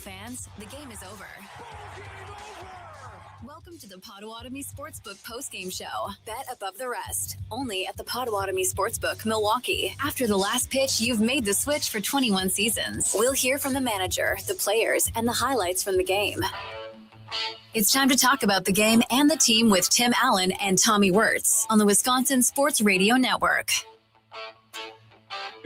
fans, the game is over. Welcome to the Potawatomi Sportsbook postgame show. Bet above the rest. Only at the Potawatomi Sportsbook, Milwaukee. After the last pitch, you've made the switch for 21 seasons. We'll hear from the manager, the players, and the highlights from the game. It's time to talk about the game and the team with Tim Allen and Tommy Wortz on the Wisconsin Sports Radio Network.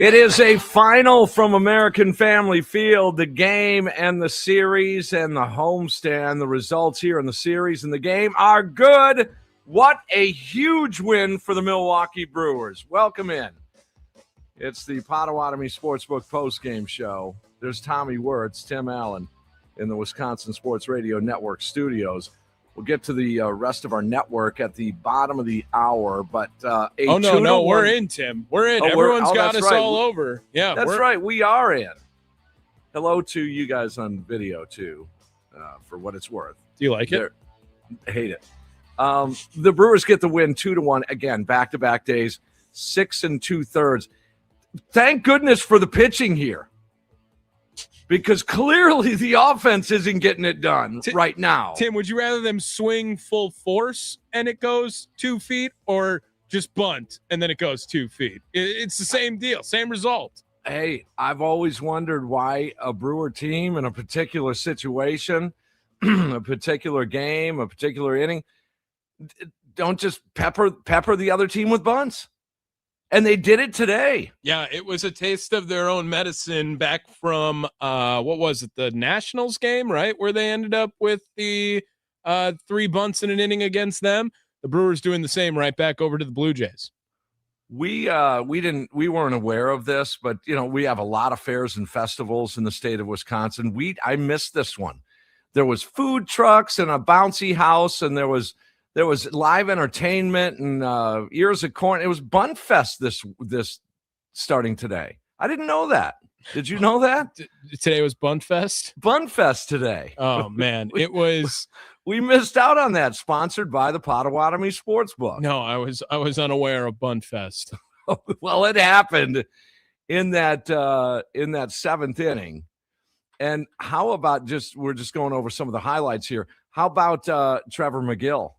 It is a final from American Family Field, the game and the series and the homestand. The results here in the series and the game are good. What a huge win for the Milwaukee Brewers. Welcome in. It's the Potawatomi Sportsbook postgame show. There's Tommy Wortz, Tim Allen in the Wisconsin Sports Radio Network studios. We'll get to the rest of our network at the bottom of the hour, but we're in, Tim. We're in. Everyone's got us all over. Yeah, that's right. We are in. Hello to you guys on video too, for what it's worth. Do you like it? Hate it. The Brewers get the win 2-1 again, back-to-back days, 6 2/3. Thank goodness for the pitching here, because clearly the offense isn't getting it done right now. Tim, would you rather them swing full force and it goes 2 feet, or just bunt and then it goes 2 feet? It's the same deal, same result. Hey, I've always wondered why a Brewer team in a particular situation, a particular game, a particular inning, don't just pepper the other team with bunts. And they did it today. Yeah, it was a taste of their own medicine back from, what was it, the Nationals game, right? Where they ended up with the 3 bunts in an inning against them. The Brewers doing the same right back over to the Blue Jays. We weren't aware of this, but, we have a lot of fairs and festivals in the state of Wisconsin. I missed this one. There was food trucks and a bouncy house, and there was live entertainment and ears of corn. It was Bunt Fest this starting today. I didn't know that. Did you know that? Today was Bunt Fest? Bunt Fest today. Oh, man. It was... We missed out on that, sponsored by the Potawatomi Sportsbook. No, I was unaware of Bunt Fest. Well, it happened in that 7th inning. And how about we're just going over some of the highlights here. How about Trevor McGill?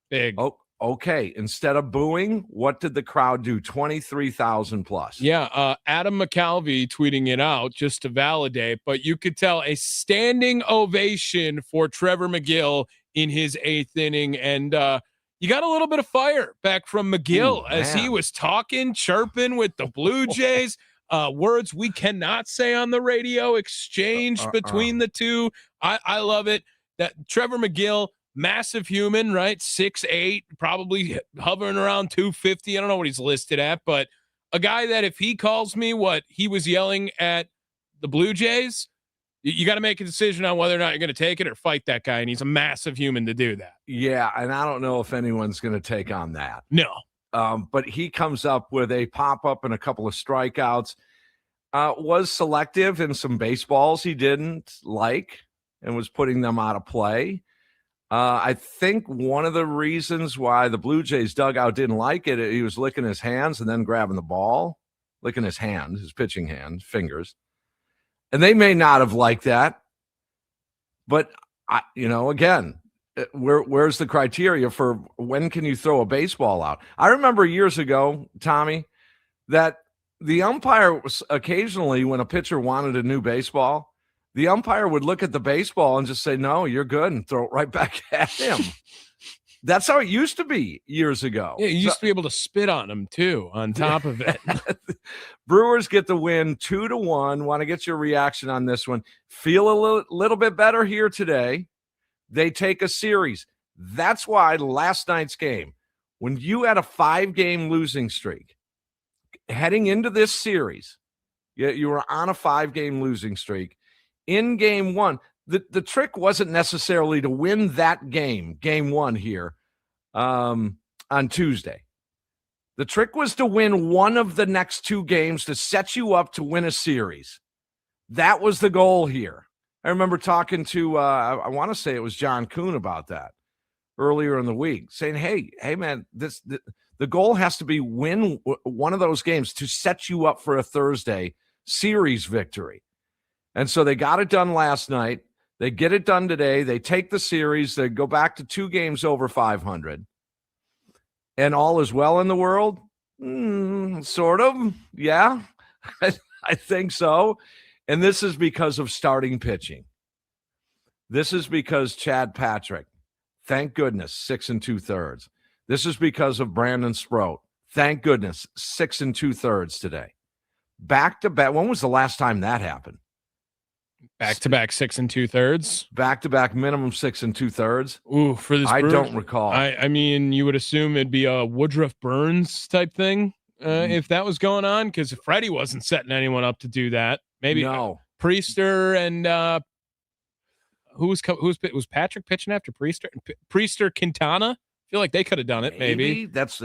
Big. Oh, okay. Instead of booing, what did the crowd do? 23,000 plus. Yeah. Adam McCalvey tweeting it out just to validate, but you could tell a standing ovation for Trevor McGill in his 8th inning. And you got a little bit of fire back from McGill as he was talking, chirping with the Blue Jays. Words we cannot say on the radio, exchanged between the two. I love it. That Trevor McGill, massive human, right? 6'8", probably hovering around 250. I don't know what he's listed at, but a guy that if he calls me what he was yelling at the Blue Jays, you got to make a decision on whether or not you're going to take it or fight that guy, and he's a massive human to do that. Yeah, and I don't know if anyone's going to take on that. No. But he comes up with a pop-up and a couple of strikeouts. Was selective in some baseballs he didn't like and was putting them out of play. I think one of the reasons why the Blue Jays dugout didn't like it, he was licking his hands and then grabbing the ball, licking his hand, his pitching hand, fingers. And they may not have liked that. But, again, where's the criteria for when can you throw a baseball out? I remember years ago, Tommy, that the umpire was occasionally, when a pitcher wanted a new baseball, the umpire would look at the baseball and just say, no, you're good, and throw it right back at him. That's how it used to be years ago. Yeah, you used to be able to spit on him, too, on top of it. Brewers get the win 2-1. Want to get your reaction on this one. Feel a little bit better here today. They take a series. That's why last night's game, when you had a 5-game losing streak, heading into this series, you were on a 5-game losing streak. In game 1, the trick wasn't necessarily to win that game 1 here on Tuesday. The trick was to win one of the next 2 games to set you up to win a series. That was the goal here. I remember talking to, I want to say it was John Kuhn about that earlier in the week, saying, hey, man, the goal has to be win one of those games to set you up for a Thursday series victory. And so they got it done last night. They get it done today. They take the series. They go back to 2 games over 500. And all is well in the world? Sort of. Yeah, I think so. And this is because of starting pitching. This is because Chad Patrick, thank goodness, 6 2/3. This is because of Brandon Sproat. Thank goodness, 6 2/3 today. Back to back. When was the last time that happened? Back to back 6 2/3. Back to back minimum 6 2/3. Ooh, for this, I don't recall. I mean, you would assume it'd be a Woodruff Burns type thing if that was going on, because Freddie wasn't setting anyone up to do that. Maybe no. Priester and who was Patrick pitching after Priester? Priester Quintana. I feel like they could have done it. Maybe that's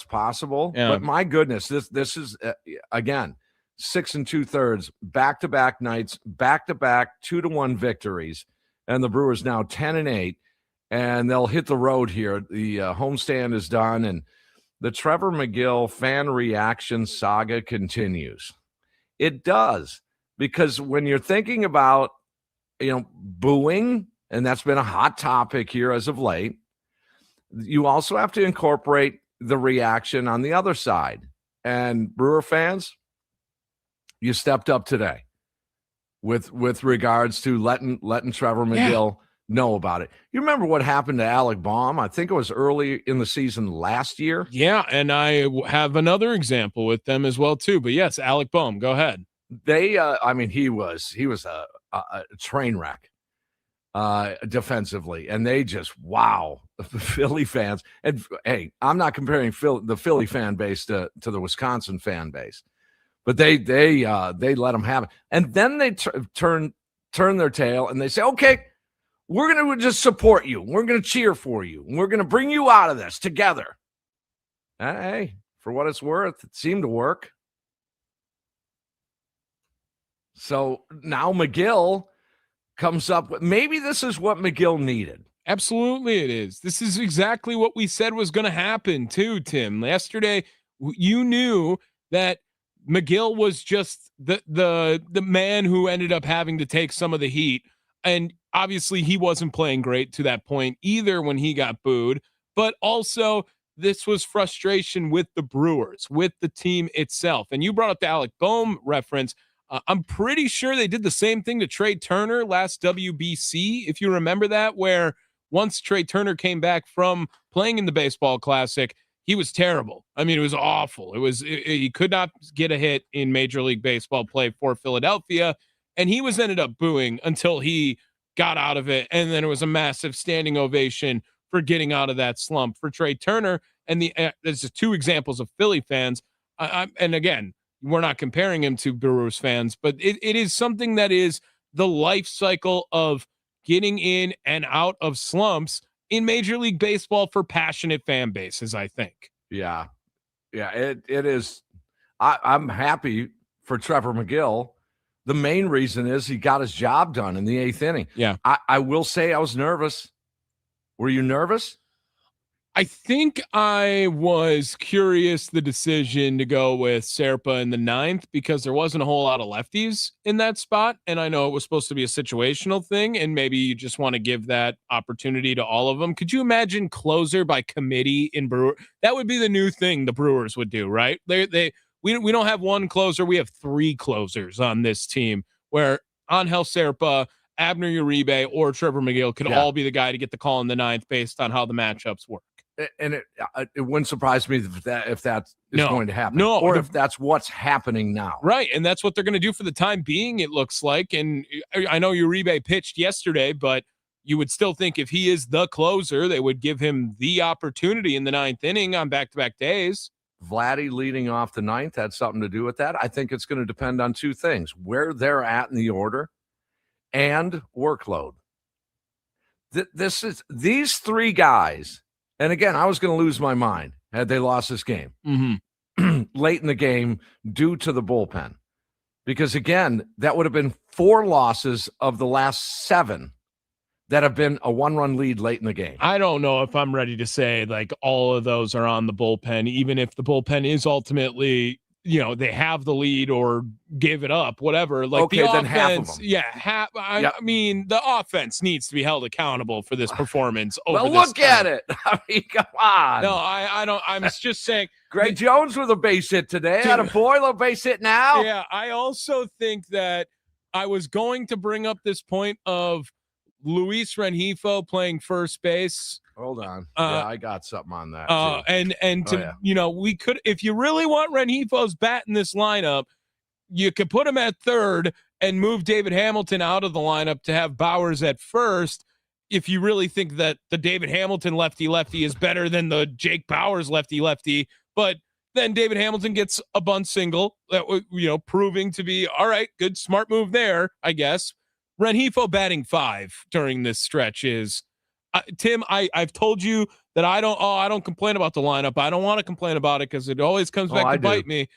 possible. Yeah. But my goodness, this is again 6 2/3 back-to-back nights, back-to-back 2-1 victories, and the Brewers now 10-8, and they'll hit the road here. The homestand is done, and the Trevor McGill fan reaction saga continues. It does, because when you're thinking about booing, and that's been a hot topic here as of late, you also have to incorporate the reaction on the other side. And Brewer fans, you stepped up today with regards to letting Trevor McGill know about it. You remember what happened to Alec Baum? I think it was early in the season last year. Yeah, and I have another example with them as well too. But yes, Alec Baum, go ahead. They, he was a train wreck defensively, and they just Philly fans. And hey, I'm not comparing the Philly fan base to the Wisconsin fan base, but they let them have it, and then they turn their tail and they say, okay, we're going to just support you, we're going to cheer for you, and we're going to bring you out of this together. Hey, for what it's worth, it seemed to work. So now McGill comes up with, maybe this is what McGill needed. Absolutely it is. This is exactly what we said was going to happen too, Tim. Yesterday, you knew that McGill was just the man who ended up having to take some of the heat. And obviously he wasn't playing great to that point either when he got booed. But also this was frustration with the Brewers, with the team itself. And you brought up the Alec Bohm reference. I'm pretty sure they did the same thing to Trey Turner last WBC, if you remember that, where once Trey Turner came back from playing in the baseball classic, he was terrible. I mean, it was awful. He could not get a hit in Major League Baseball play for Philadelphia, and he was ended up booing until he got out of it, and then it was a massive standing ovation for getting out of that slump for Trey Turner. And there's just 2 examples of Philly fans, and again, we're not comparing him to Brewers fans, but it is something that is the life cycle of getting in and out of slumps in Major League Baseball for passionate fan bases, I think. Yeah, it is. I'm happy for Trevor McGill. The main reason is he got his job done in the 8th inning. Yeah. I will say I was nervous. Were you nervous? I think I was curious the decision to go with Serpa in the 9th because there wasn't a whole lot of lefties in that spot. And I know it was supposed to be a situational thing, and maybe you just want to give that opportunity to all of them. Could you imagine closer by committee in Brewer? That would be the new thing the Brewers would do, right? We don't have one closer. We have 3 closers on this team where Angel Serpa, Abner Uribe, or Trevor McGill could all be the guy to get the call in the 9th based on how the matchups work. And it wouldn't surprise me if that is going to happen. No, or if that's what's happening now. Right, and that's what they're going to do for the time being, it looks like. And I know Uribe pitched yesterday, but you would still think if he is the closer, they would give him the opportunity in the 9th inning on back-to-back days. Vladdy leading off the 9th had something to do with that. I think it's going to depend on 2 things: where they're at in the order and workload. These 3 guys. And again, I was going to lose my mind had they lost this game late in the game due to the bullpen. Because, again, that would have been 4 losses of the last 7 that have been a 1-run lead late in the game. I don't know if I'm ready to say, like, all of those are on the bullpen, even if the bullpen is ultimately they have the lead or give it up, whatever. Like okay, the then offense, half of them. Yeah, I mean, the offense needs to be held accountable for this performance. Well, look at it. I mean, come on. No, I don't. I'm just saying. Greg Jones with a base hit today. Had a boiler base hit now. Yeah, I also think that I was going to bring up this point of Luis Rengifo playing first base. Hold on. I got something on that too. We could, if you really want Rengifo's bat in this lineup, you could put him at third and move David Hamilton out of the lineup to have Bowers at first. If you really think that the David Hamilton lefty is better than the Jake Bowers lefty, but then David Hamilton gets a bunt single that proving to be all right. Good, smart move there, I guess. Rengifo batting 5 during this stretch is Tim. I've told you that I don't complain about the lineup. I don't want to complain about it because it always comes back to bite me.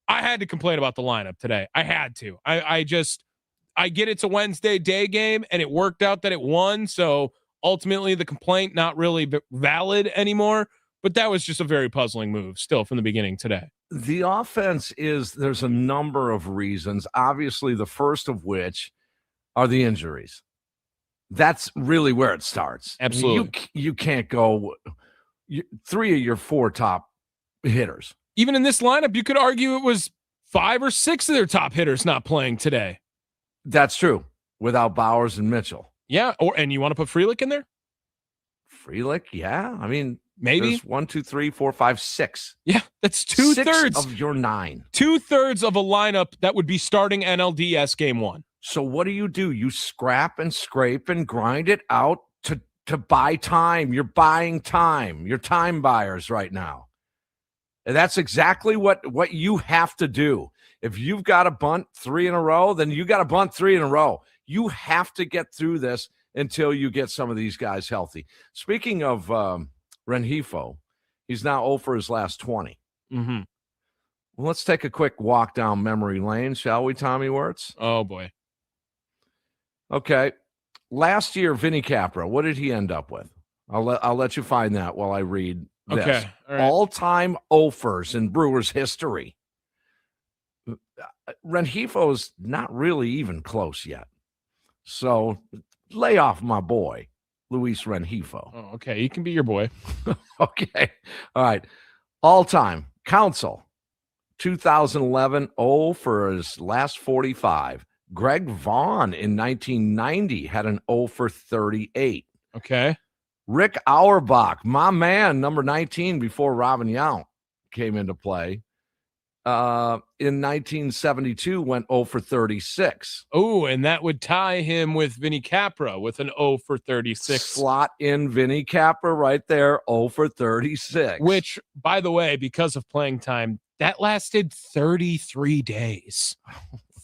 I had to complain about the lineup today. I had to. I get it's a Wednesday day game and it worked out that it won. So ultimately the complaint not really valid anymore. But that was just a very puzzling move still from the beginning today. The offense there's a number of reasons. Obviously, the first of which are the injuries. That's really where it starts. Absolutely. You can't go 3 of your 4 top hitters. Even in this lineup, you could argue it was 5 or 6 of their top hitters not playing today. That's true. Without Bowers and Mitchell. Yeah. And you want to put Frelick in there? Frelick, yeah. I mean, maybe there's 1, 2, 3, 4, 5, 6. Yeah, that's 2/3 of your 9. 2/3 of a lineup that would be starting NLDS game 1. So what do? You scrap and scrape and grind it out to buy time. You're buying time. You're time buyers right now. And that's exactly what you have to do. If you've got to bunt 3 in a row, then you got to bunt 3 in a row. You have to get through this until you get some of these guys healthy. Speaking of Rengifo, he's now 0 for his last 20. Mm-hmm. Well, let's take a quick walk down memory lane, shall we, Tommy Wortz? Oh, boy. Okay. Last year, Vinny Capra, what did he end up with? I'll let you find that while I read this. Okay. All right. All-time offers in Brewers history. Rengifo's not really even close yet. So lay off my boy, Luis Rengifo. Oh, okay. You can be your boy. Okay. All right. All-time. Council. 2011, 0 for his last 45. Greg Vaughn in 1990 had an 0 for 38. Okay. Rick Auerbach, my man, number 19 before Robin Yount came into play. In 1972 went 0 for 36. Oh, and that would tie him with Vinny Capra with an 0 for 36. Slot in Vinny Capra right there, 0 for 36. Which, by the way, because of playing time, that lasted 33 days.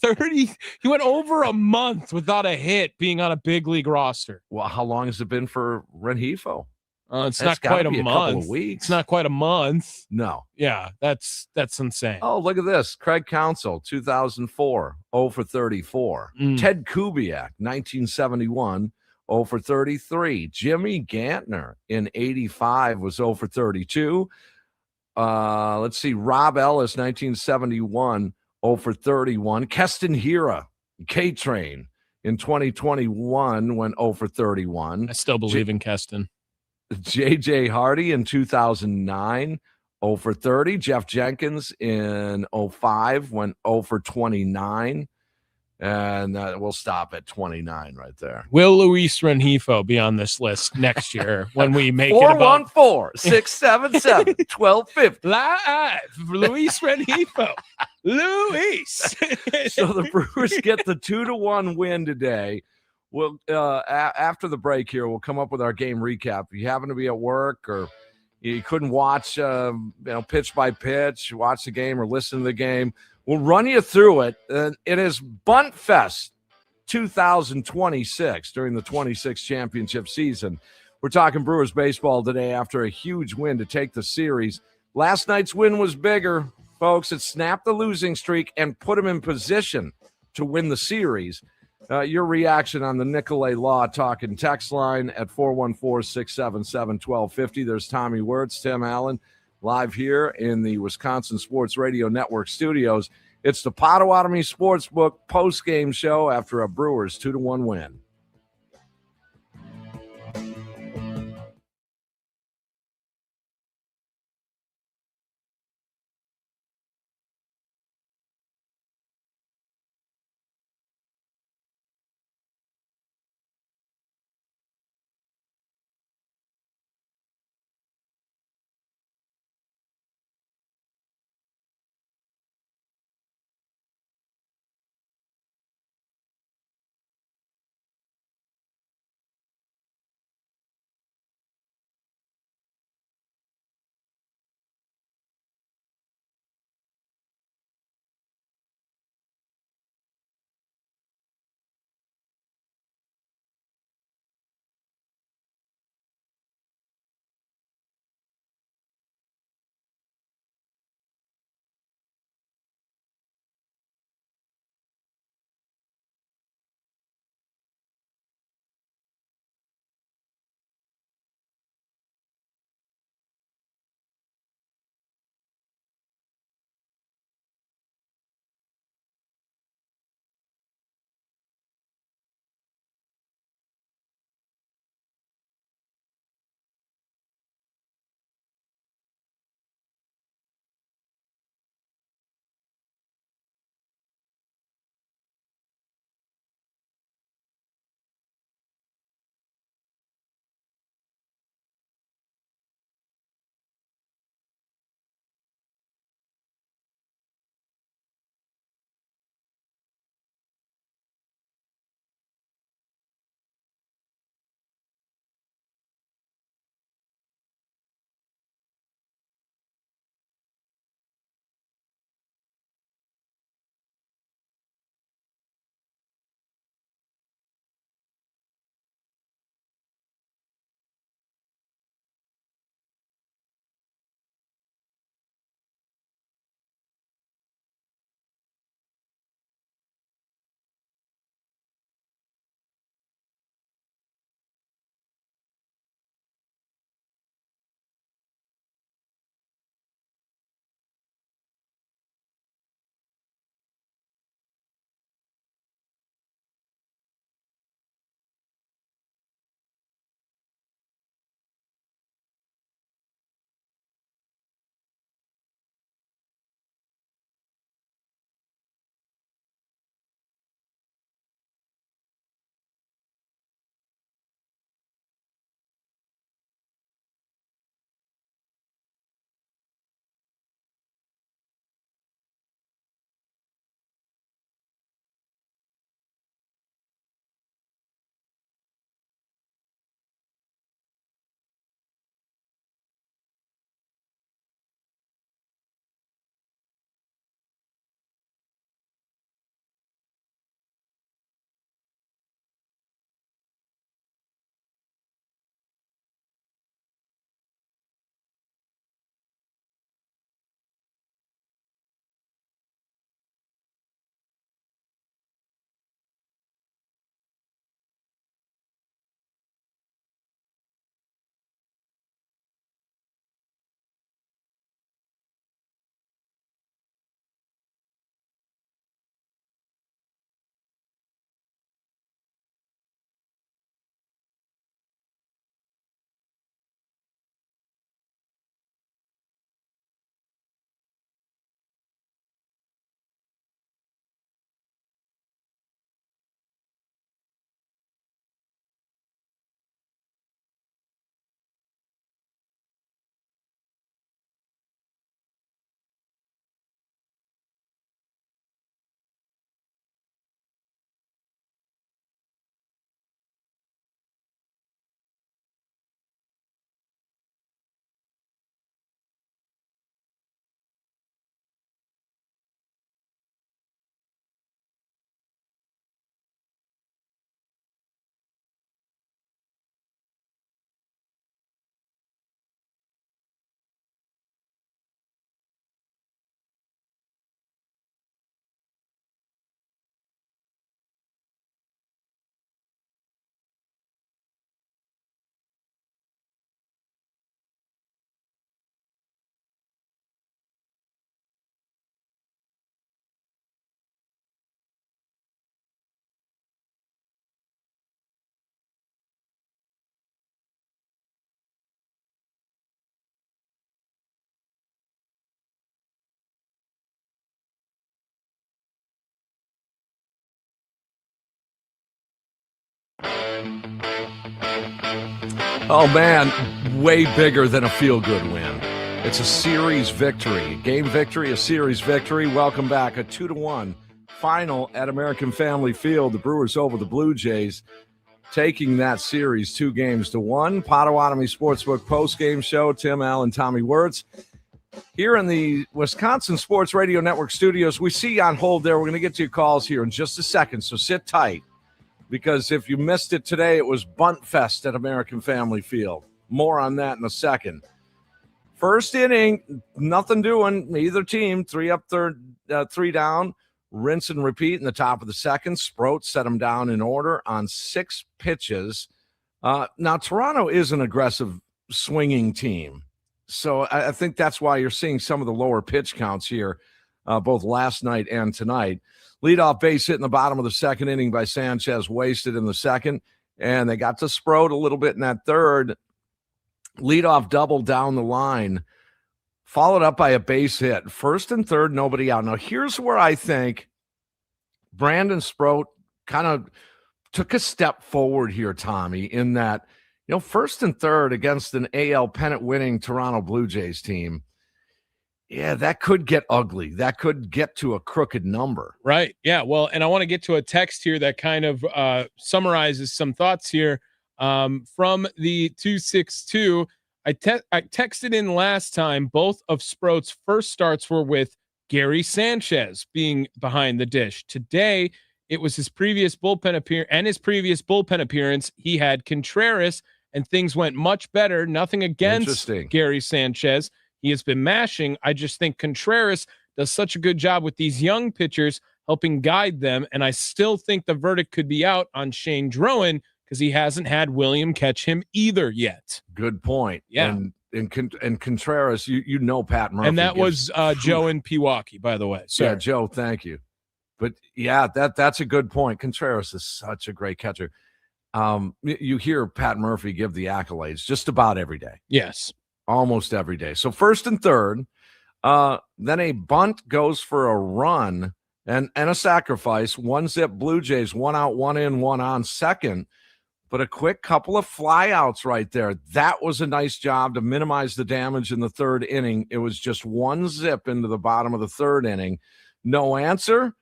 30. He went over a month without a hit being on a big league roster. Well, how long has it been for Rengifo? It's not quite a month. Couple of weeks. It's not quite a month. No. Yeah, that's insane. Oh, look at this. Craig Counsell, 2004, 0 for 34. Ted Kubiak, 1971, 0 for 33. Jimmy Gantner in 85 was 0 for 32. Let's see. Rob Ellis, 1971, 0 for 31. Keston Hiura, K-Train, in 2021 went 0 for 31. I still believe in Keston. J.J. Hardy in 2009, 0 for 30. Jeff Jenkins in 05 went 0 for 29. And we'll stop at 29 right there. Will Luis Rengifo be on this list next year when we make it about 414-677-1250? Live for Luis Rengifo. Luis. So the Brewers get the 2-1 win today. We'll after the break here, we'll come up with our game recap. If you happen to be at work or you couldn't watch pitch by pitch, watch the game or listen to the game, we'll run you through it. It is Bunt Fest 2026 during the 26 championship season. We're talking Brewers baseball today after a huge win to take the series. Last night's win was bigger, folks. It snapped the losing streak and put them in position to win the series. Your reaction on the Nicolay Law Talk and Text line at 414-677-1250. There's Tommy Wortz, Tim Allen. live here in the Wisconsin Sports Radio Network studios. It's the Potawatomi Sportsbook post-game show after a Brewers 2-1 win. Oh, man, way bigger than a feel-good win. It's a series victory, game victory, a series victory. Welcome back. A 2-1 final at American Family Field. The Brewers over the Blue Jays, taking that series 2-1. Potawatomi Sportsbook post-game show. Tim Allen, Tommy Wortz. Here in the Wisconsin Sports Radio Network studios, we see you on hold there. We're going to get to your calls here in just a second, so sit tight. Because if you missed it today, it was Bunt Fest at American Family Field. More on that in a second. First inning, nothing doing. Either team, 3 up, 3 down. Rinse and repeat in the top of the second. Sproat set them down in order on 6 pitches. Now, Toronto is an aggressive swinging team. So I think that's why you're seeing some of the lower pitch counts here, both last night and tonight. Leadoff base hit in the bottom of the second inning by Sanchez, wasted in the second. And they got to Sproat a little bit in that third. Leadoff double down the line, followed up by a base hit. First and third, nobody out. Now, here's where I think Brandon Sproat kind of took a step forward here, Tommy, in that, first and third against an AL pennant-winning Toronto Blue Jays team. Yeah, that could get ugly. That could get to a crooked number. Right. Yeah. Well, and I want to get to a text here that kind of summarizes some thoughts here. From the 262, I texted in last time. Both of Sproat's first starts were with Gary Sanchez being behind the dish. Today, it was his previous bullpen appearance. He had Contreras, and things went much better. Nothing against Gary Sanchez. He has been mashing. I just think Contreras does such a good job with these young pitchers, helping guide them. And I still think the verdict could be out on Shane Drowan, because he hasn't had William catch him either yet. Good point. Yeah. And Contreras, Pat Murphy. And that was Joe in Pewaukee, by the way. So yeah, Joe, thank you. But yeah, that's a good point. Contreras is such a great catcher. You hear Pat Murphy give the accolades just about every day. Yes. Almost every day. So first and third, then a bunt goes for a run and a sacrifice. 1-zip Blue Jays, 1 out, 1 in, 1 on second. But a quick couple of flyouts right there. That was a nice job to minimize the damage in the third inning. It was just 1-zip into the bottom of the third inning. No answer.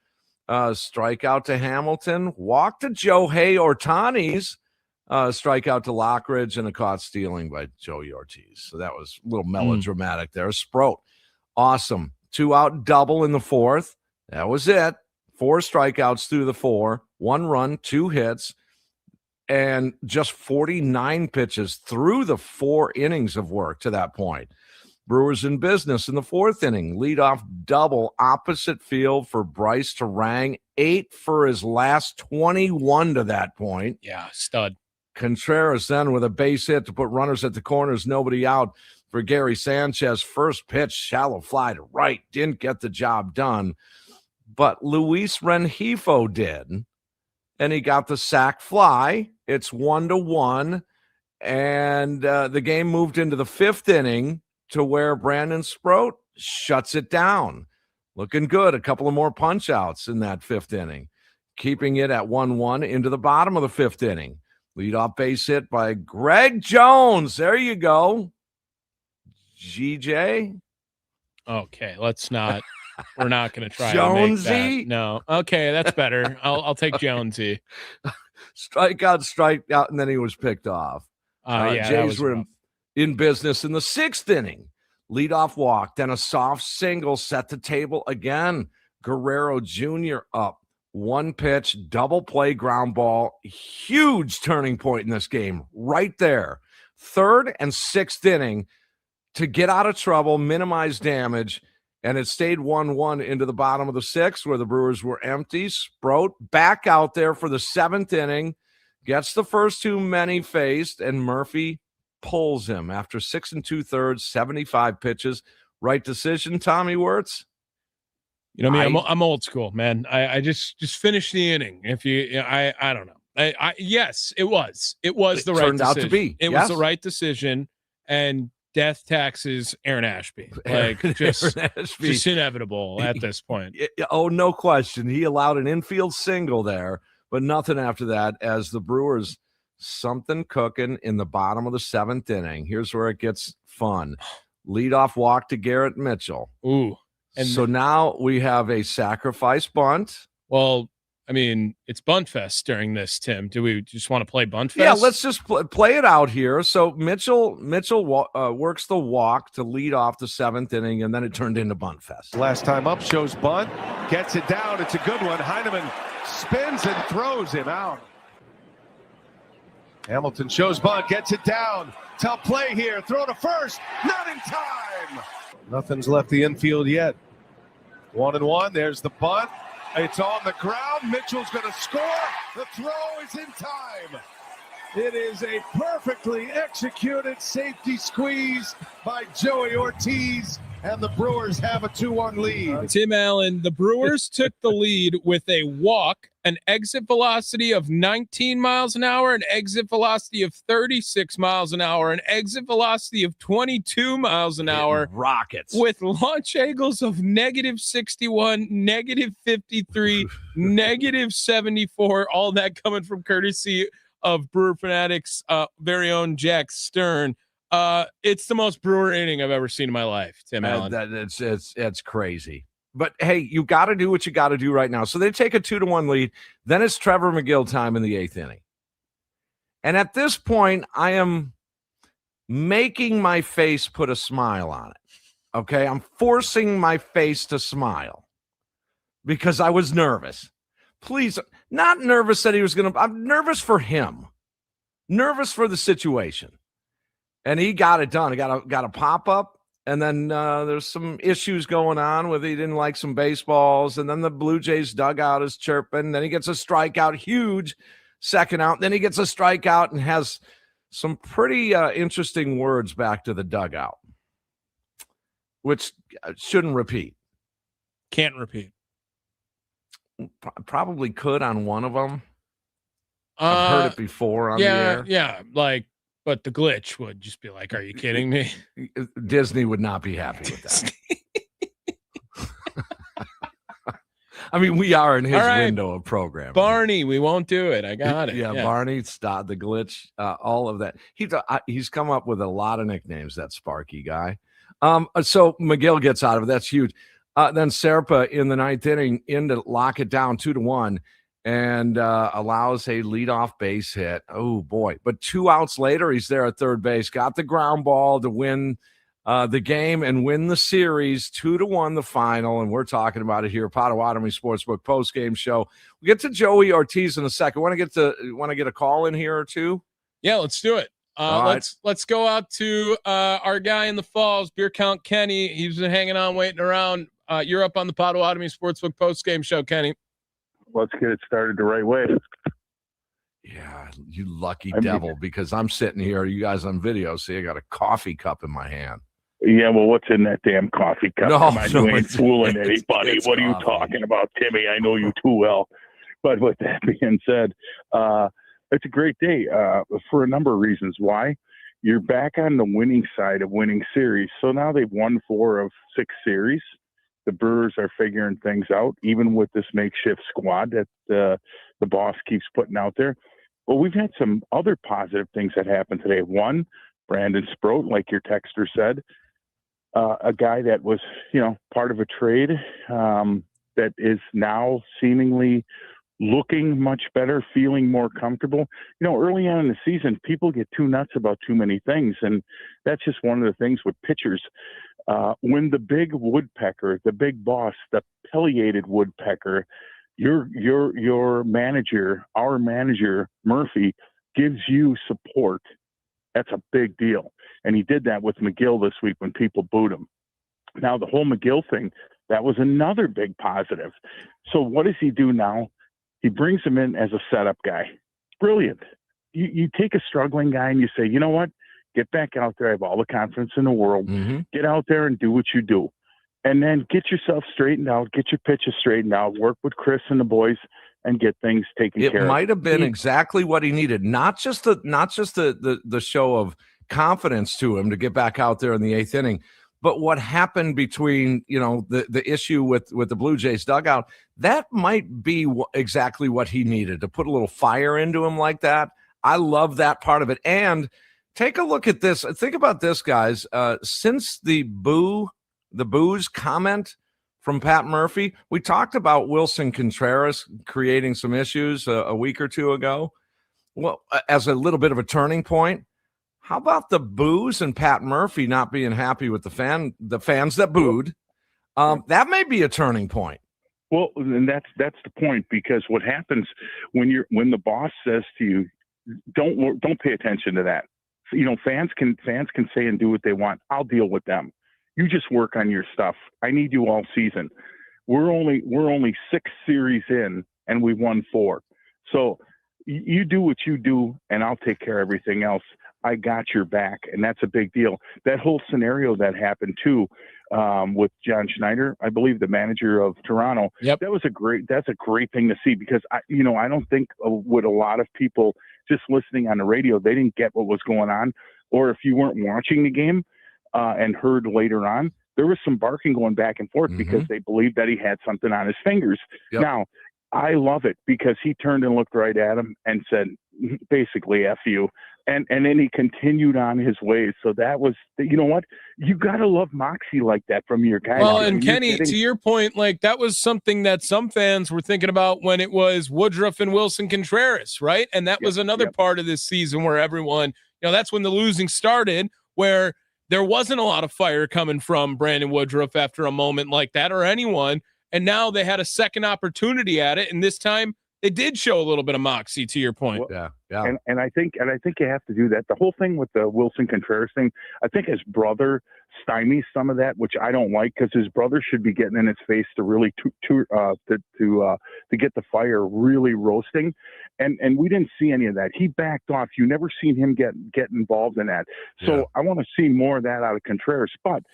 Strikeout to Hamilton. Walk to Joey Ohtani's. Strikeout to Lockridge, and a caught stealing by Joey Ortiz. So that was a little melodramatic there. Sproat, awesome. 2-out double in the fourth. That was it. 4 strikeouts through the 4. 1 run, 2 hits. And just 49 pitches through the 4 innings of work to that point. Brewers in business in the 4th inning. Leadoff double opposite field for Bryce Terang. 8 for his last 21 to that point. Yeah, stud. Contreras then with a base hit to put runners at the corners, nobody out for Gary Sanchez. First pitch, shallow fly to right. Didn't get the job done. But Luis Rengifo did. And he got the sac fly. It's 1-1. And the game moved into the 5th inning to where Brandon Sproat shuts it down. Looking good. A couple of more punch outs in that 5th inning. Keeping it at 1-1 into the bottom of the 5th inning. Leadoff base hit by Greg Jones. There you go. GJ. Okay, let's not. We're not going to try Jonesy? to make that. No. Okay, that's better. I'll take Jonesy. Strikeout, and then he was picked off. Jays were in business in the 6th inning. Leadoff walk, then a soft single set the table again. Guerrero Jr. up. 1 pitch, double play ground ball. Huge turning point in this game right there. 3rd and 6th inning to get out of trouble, minimize damage. And it stayed 1-1 into the bottom of the 6th where the Brewers were empty. Sproat back out there for the 7th inning, gets the first 2 men he faced, and Murphy pulls him after 6 2/3, 75 pitches. Right decision, Tommy Wortz? I'm old school, man. I just finish the inning. If I don't know. Yes, it was the right decision. Turned out to be. It was the right decision, and death taxes Aaron Ashby. Just inevitable at this point. Oh, no question. He allowed an infield single there, but nothing after that as the Brewers something cooking in the bottom of the 7th inning. Here's where it gets fun. Leadoff walk to Garrett Mitchell. Ooh. And so now we have a sacrifice bunt. Well, I mean, it's bunt fest during this, Tim. Do we just want to play bunt fest? Yeah, let's just play it out here. So Mitchell works the walk to lead off the 7th inning, and then it turned into bunt fest. Last time up shows bunt, gets it down. It's a good one. Heineman spins and throws him out. Hamilton shows bunt, gets it down. Tough play here. Throw to first. Not in time. Nothing's left the infield yet. 1-1. There's the bunt. It's on the ground. Mitchell's going to score. The throw is in time. It is a perfectly executed safety squeeze by Joey Ortiz, and the Brewers have a 2-1 lead. Tim Allen, the Brewers took the lead with a walk, an exit velocity of 19 miles an hour, an exit velocity of 36 miles an hour, an exit velocity of 22 miles an hour. Rockets. With launch angles of -61, -53, -74, all that coming from courtesy of Brewer Fanatics' very own Jack Stern. It's the most Brewer inning I've ever seen in my life, Tim Allen. It's crazy. But hey, you got to do what you got to do right now. So they take a 2-1 lead. Then it's Trevor McGill time in the 8th inning. And at this point, I am making my face put a smile on it. Okay, I'm forcing my face to smile because I was nervous. Please, not nervous that he was going to. I'm nervous for him, nervous for the situation. And he got it done. He got a pop up. And then there's some issues going on with he didn't like some baseballs. And then the Blue Jays dugout is chirping. Then he gets a strikeout, huge second out. Then he gets a strikeout and has some pretty interesting words back to the dugout, which shouldn't repeat. Can't repeat. Probably could on one of them. I've heard it before on the air. Yeah, but the glitch would just be like, are you kidding me? Disney would not be happy with that. I mean, we are in his window of programming. Barney, we won't do it. I got it. Yeah, Barney, stop the glitch, all of that. He's come up with a lot of nicknames, that Sparky guy. So McGill gets out of it. That's huge. Then Serpa in the 9th inning in to lock it down 2-1. And allows a leadoff base hit. Oh, boy. But 2 outs later, he's there at third base. Got the ground ball to win the game and win the series. 2-1 the final. And we're talking about it here. Potawatomi Sportsbook postgame show. We get to Joey Ortiz in a second. Want to get a call in here or two? Yeah, let's do it. Let's go out to our guy in the Falls, Beer Count Kenny. He's been hanging on, waiting around. You're up on the Potawatomi Sportsbook postgame show, Kenny. Let's get it started the right way. Yeah, you lucky devil, because I'm sitting here, you guys on video, see I got a coffee cup in my hand. Yeah, well, what's in that damn coffee cup? You ain't fooling anybody. What are you coffee. Talking about, Timmy? I know you too well. But with that being said, it's a great day for a number of reasons. Why? You're back on the winning side of winning series. So now they've won 4 of 6 series. The Brewers are figuring things out, even with this makeshift squad that the boss keeps putting out there. Well, we've had some other positive things that happened today. One, Brandon Sproat, like your texter said, a guy that was, part of a trade that is now seemingly looking much better, feeling more comfortable. Early on in the season, people get too nuts about too many things, and that's just one of the things with pitchers. When the big woodpecker, the big boss, the pileated woodpecker, your manager, our manager, Murphy, gives you support, that's a big deal. And he did that with McGill this week when people booed him. Now, the whole McGill thing, that was another big positive. So what does he do now? He brings him in as a setup guy. Brilliant. You take a struggling guy and you say, you know what? Get back out there. I have all the confidence in the world. Mm-hmm. Get out there and do what you do. And then get yourself straightened out, get your pitches straightened out, work with Chris and the boys, and get things taken care of. It might have been exactly what he needed. Not just the show of confidence to him to get back out there in the 8th inning, but what happened between, the issue with the Blue Jays dugout, that might be exactly what he needed, to put a little fire into him like that. I love that part of it. And take a look at this. Think about this, guys. Since the booze comment from Pat Murphy, we talked about Wilson Contreras creating some issues a week or two ago. Well, as a little bit of a turning point, how about the booze and Pat Murphy not being happy with the fans that booed? That may be a turning point. Well, and that's the point, because what happens when the boss says to you, don't pay attention to that. You know, fans can say and do what they want. I'll deal with them. You just work on your stuff. I need you all season. We're only 6 series in, and we won 4. So you do what you do, and I'll take care of everything else. I got your back, and that's a big deal. That whole scenario that happened too, with John Schneider, I believe the manager of Toronto. Yep. That's a great thing to see, because I don't think with a lot of people just listening on the radio, they didn't get what was going on, or if you weren't watching the game and heard later on, there was some barking going back and forth because they believed that he had something on his fingers. Yep. Now, I love it because he turned and looked right at him and said, basically, F you. And then he continued on his ways. So that was, you know what? You got to love moxie like that from your guys. Well, and Kenny, to your point, like that was something that some fans were thinking about when it was Woodruff and Wilson Contreras, right? And that was another part of this season where everyone, that's when the losing started, where there wasn't a lot of fire coming from Brandon Woodruff after a moment like that, or anyone. And now they had a second opportunity at it. And this time they did show a little bit of moxie, to your point. Well, yeah. And I think you have to do that. The whole thing with the Wilson Contreras thing, I think his brother stymies some of that, which I don't like, because his brother should be getting in his face to really to get the fire really roasting. And we didn't see any of that. He backed off. You never seen him get involved in that. So I want to see more of that out of Contreras. But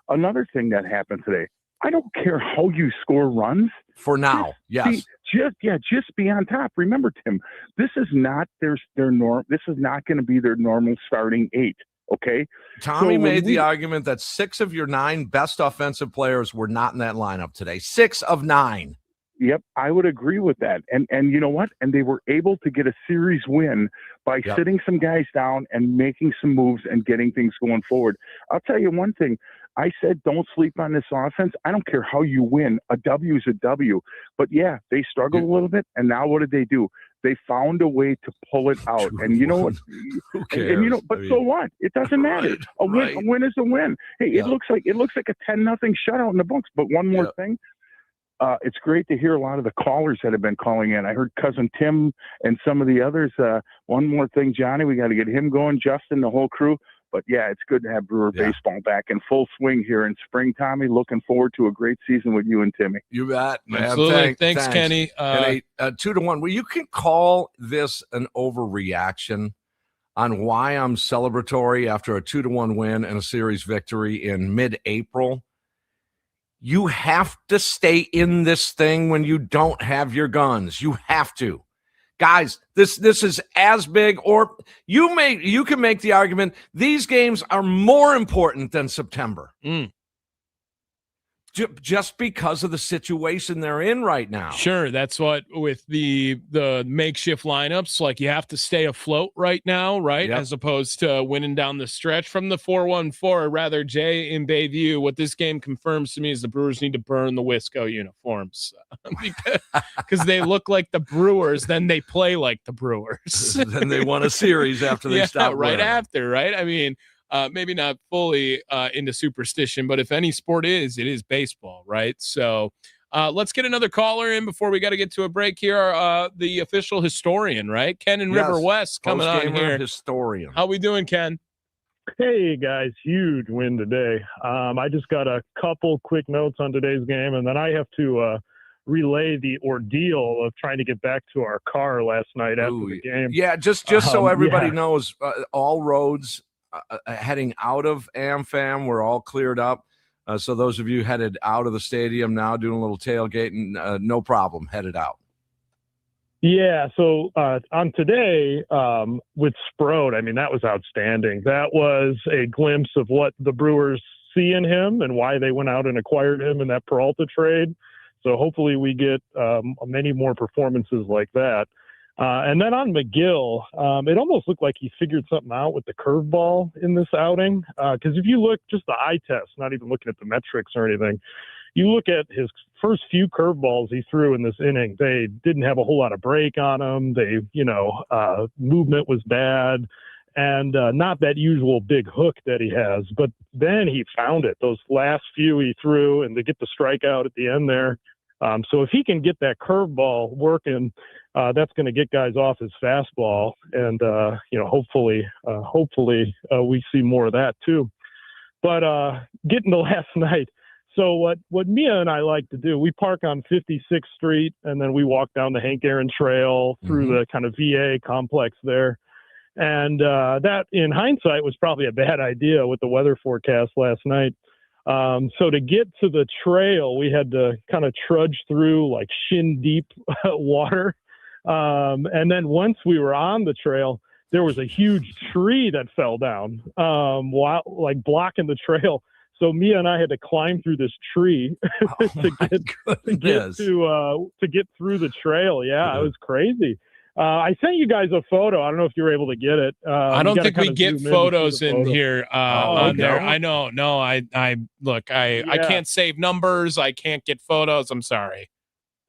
another thing that happened today, I don't care how you score runs. For now, just be on top. Remember, Tim, this is not their norm. This is not going to be their normal starting 8. Okay. Tommy made the argument that 6 of your 9 best offensive players were not in that lineup today. 6 of 9. Yep, I would agree with that. And you know what? And they were able to get a series win by sitting some guys down and making some moves and getting things going forward. I'll tell you one thing. I said, don't sleep on this offense. I don't care how you win. A W is a W. But yeah, they struggled a little bit. And now what did they do? They found a way to pull it out. And you know what? Who cares? And so what? It doesn't matter. A win is a win. Hey, it looks like a 10-0 shutout in the books. But one more thing. It's great to hear a lot of the callers that have been calling in. I heard Cousin Tim and some of the others. One more thing, Johnny, we got to get him going, Justin, the whole crew. But, yeah, it's good to have Brewer baseball back in full swing here in spring, Tommy. Looking forward to a great season with you and Timmy. You bet, man. Absolutely. Thanks, Kenny. 2-1. Well, you can call this an overreaction on why I'm celebratory after a 2-1 win and a series victory in mid-April. You have to stay in this thing when you don't have your guns. You have to. Guys, this is as big, or you can make the argument these games are more important than September. Just because of the situation they're in right now. Sure, that's what with the makeshift lineups, like you have to stay afloat right now, right? As opposed to winning down the stretch from the 4-1-4, or rather, Jay in Bayview. What this game confirms to me is the Brewers need to burn the Wisco uniforms because they look like the Brewers, then they play like the Brewers. Then they won a series after they stopped right winning. after, right? I mean, maybe not fully into superstition, but if any sport it is baseball, right? So let's get another caller in before we got to get to a break here. The official historian, right? Ken in River West coming on here. Historian. How we doing, Ken? Hey, guys. Huge win today. I just got a couple quick notes on today's game, and then I have to relay the ordeal of trying to get back to our car last night after the game. Yeah, just so everybody knows, all roads heading out of AmFam were all cleared up. So those of you headed out of the stadium now doing a little tailgating, no problem, headed out. Yeah, so on today with Sproat, I mean, that was outstanding. That was a glimpse of what the Brewers see in him and why they went out and acquired him in that Peralta trade. So hopefully we get many more performances like that. And then on McGill, it almost looked like he figured something out with the curveball in this outing. Because if you look just the eye test, not even looking at the metrics or anything, you look at his first few curveballs he threw in this inning, they didn't have a whole lot of break on them. They, movement was bad and not that usual big hook that he has. But then he found it. Those last few he threw and to get the strikeout at the end there. So if he can get that curveball working, that's going to get guys off his fastball. And, hopefully we see more of that too. But getting to last night, so what Mia and I like to do, we park on 56th Street, and then we walk down the Hank Aaron Trail through the kind of VA complex there. And that, in hindsight, was probably a bad idea with the weather forecast last night. So to get to the trail, we had to kind of trudge through like shin-deep water. And then once we were on the trail, there was a huge tree that fell down, while blocking the trail. So Mia and I had to climb through this tree to get through the trail. Yeah, it was crazy. I sent you guys a photo. I don't know if you were able to get it. I don't think we get photos in here on there. I know. No, I look, I can't save numbers. I can't get photos. I'm sorry.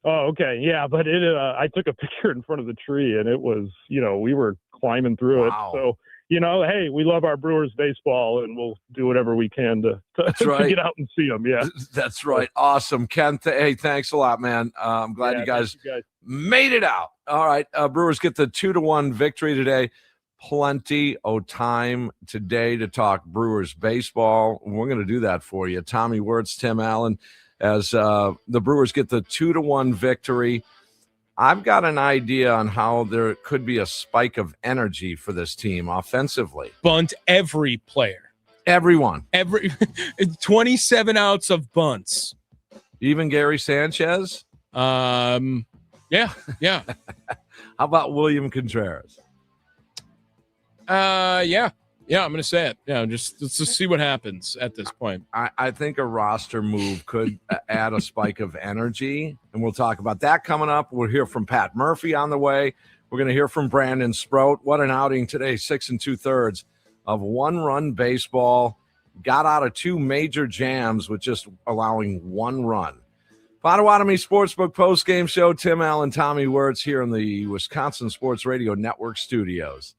Oh, okay. Yeah, but I took a picture in front of the tree, and it was, we were climbing through it. So, hey, we love our Brewers baseball, and we'll do whatever we can to get out and see them. Yeah. That's right. Awesome. Ken, hey, thanks a lot, man. I'm glad you guys made it out. All right. Brewers get the 2-1 victory today. Plenty of time today to talk Brewers baseball. We're going to do that for you. Tommy Wortz, Tim Allen, as the Brewers get the 2-1 victory. I've got an idea on how there could be a spike of energy for this team offensively. Bunt every player. Everyone. 27 outs of bunts. Even Gary Sanchez? Yeah. How about William Contreras? Yeah, I'm going to say it. Yeah, let's just see what happens at this point. I think a roster move could add a spike of energy, and we'll talk about that coming up. We'll hear from Pat Murphy on the way. We're going to hear from Brandon Sproat. What an outing today, 6 2/3 of one-run baseball. Got out of two major jams with just allowing one run. Potawatomi Sportsbook postgame show. Tim Allen, Tommy Wortz here in the Wisconsin Sports Radio Network studios.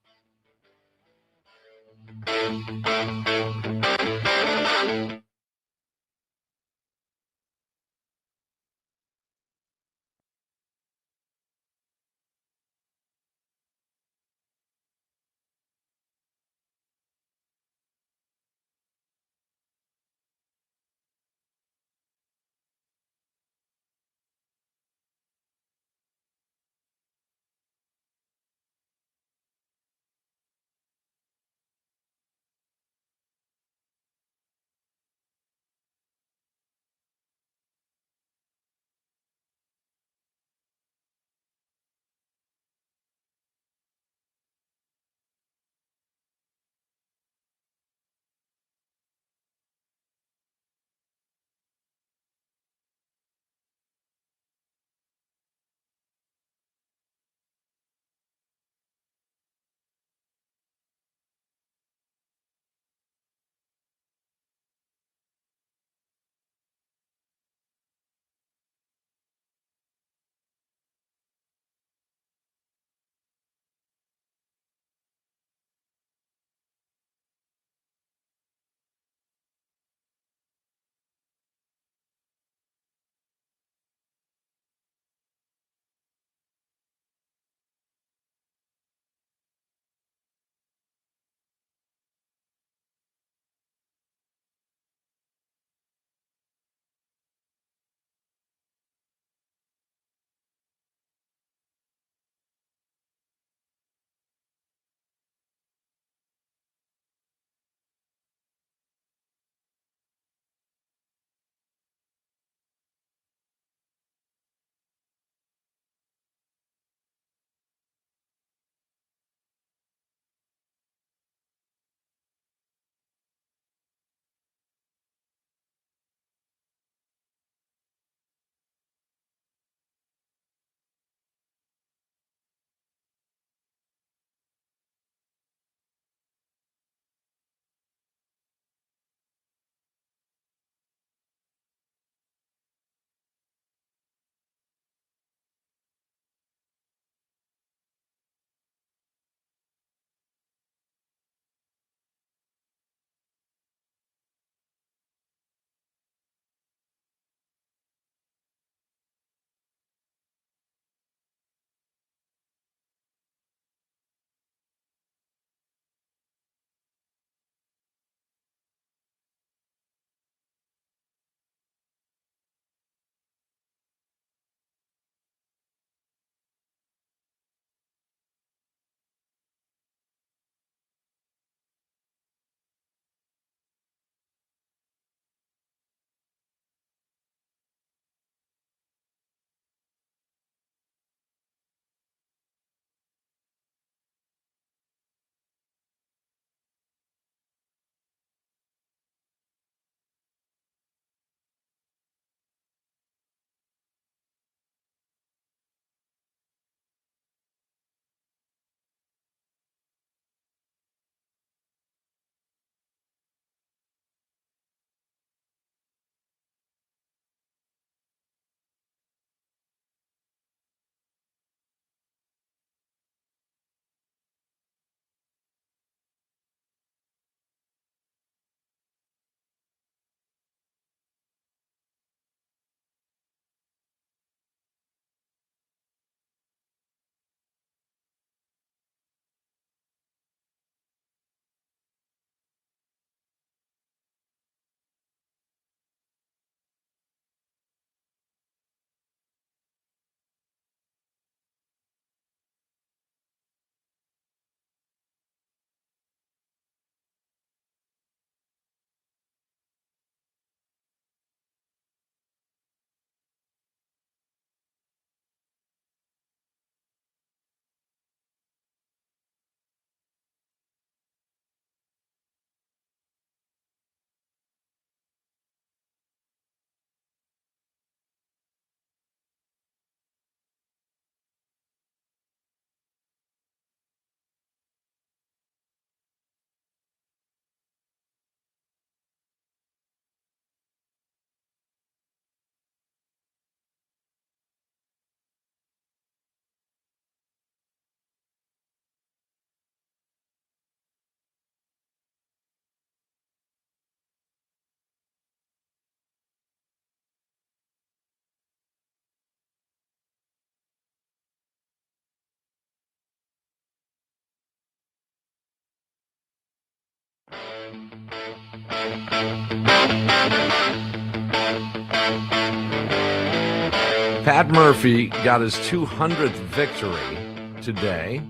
Pat Murphy got his 200th victory today.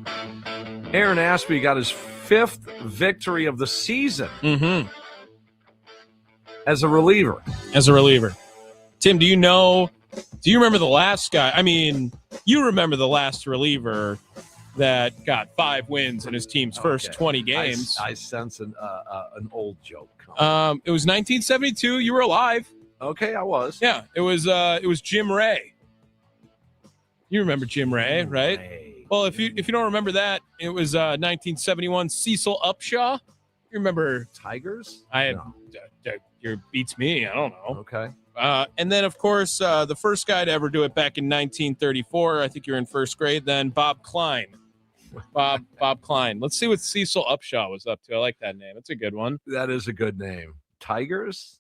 Aaron Ashby got his 5th victory of the season as a reliever. Tim, do you remember the last guy? I mean, you remember the last reliever that got 5 wins in his team's first 20 games. I sense an old joke coming. It was 1972. You were alive. Okay, I was. Yeah, it was Jim Ray. You remember Jim Ray, right? Well, if you don't remember that, it was 1971 Cecil Upshaw. You remember Tigers? Your beats me. I don't know. Okay. And then, of course, the first guy to ever do it back in 1934. I think you're in first grade then. Bob Klein. Bob Klein. Let's see what Cecil Upshaw was up to. I like that name. That's a good one. That is a good name. Tigers?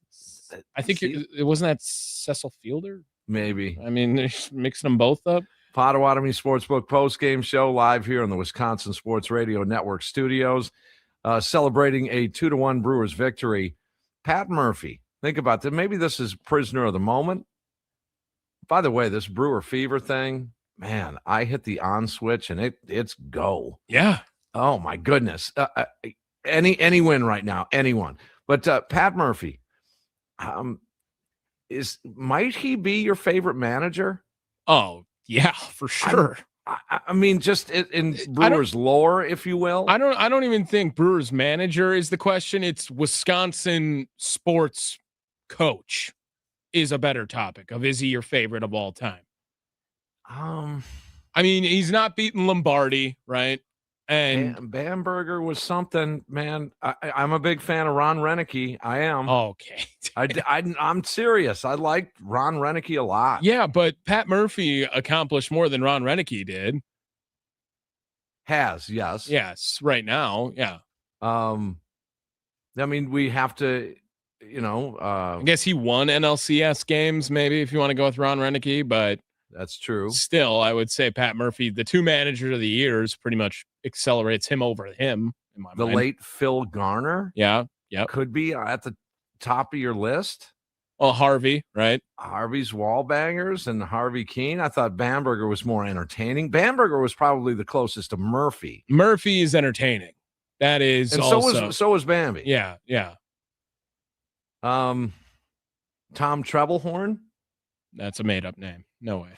I think it wasn't that Cecil Fielder. Maybe. I mean, they're mixing them both up. Potawatomi Sportsbook post-game show live here on the Wisconsin Sports Radio Network studios, celebrating a 2-1 Brewers victory. Pat Murphy, think about that. Maybe this is prisoner of the moment. By the way, this Brewer Fever thing, man, I hit the on switch and it's go. Yeah. Oh my goodness. Any win right now, anyone. But Pat Murphy, might he be your favorite manager? Oh, yeah, for sure. I mean, just in Brewers lore, if you will. I don't even think Brewers manager is the question. It's Wisconsin sports coach is a better topic of, is he your favorite of all time? I mean, he's not beating Lombardi, right? And Bamberger was something, man. I'm a big fan of Ron Renneke. I am. Okay. I'm serious. I like Ron Renneke a lot. Yeah, but Pat Murphy accomplished more than Ron Renneke did. Yes. Yes, right now, yeah. I mean, we have to, I guess he won NLCS games, maybe, if you want to go with Ron Renneke, but that's true. Still, I would say Pat Murphy, the 2 managers of the years, pretty much accelerates him over him in my mind. Late Phil Garner, yeah, could be at the top of your list. Well, Harvey, right? Harvey's Wallbangers and Harvey Keene. I thought Bamberger was more entertaining. Bamberger was probably the closest to Murphy. Murphy is entertaining. That is, and also, so was Bambi. Yeah. Tom Treblehorn. That's a made-up name. No way.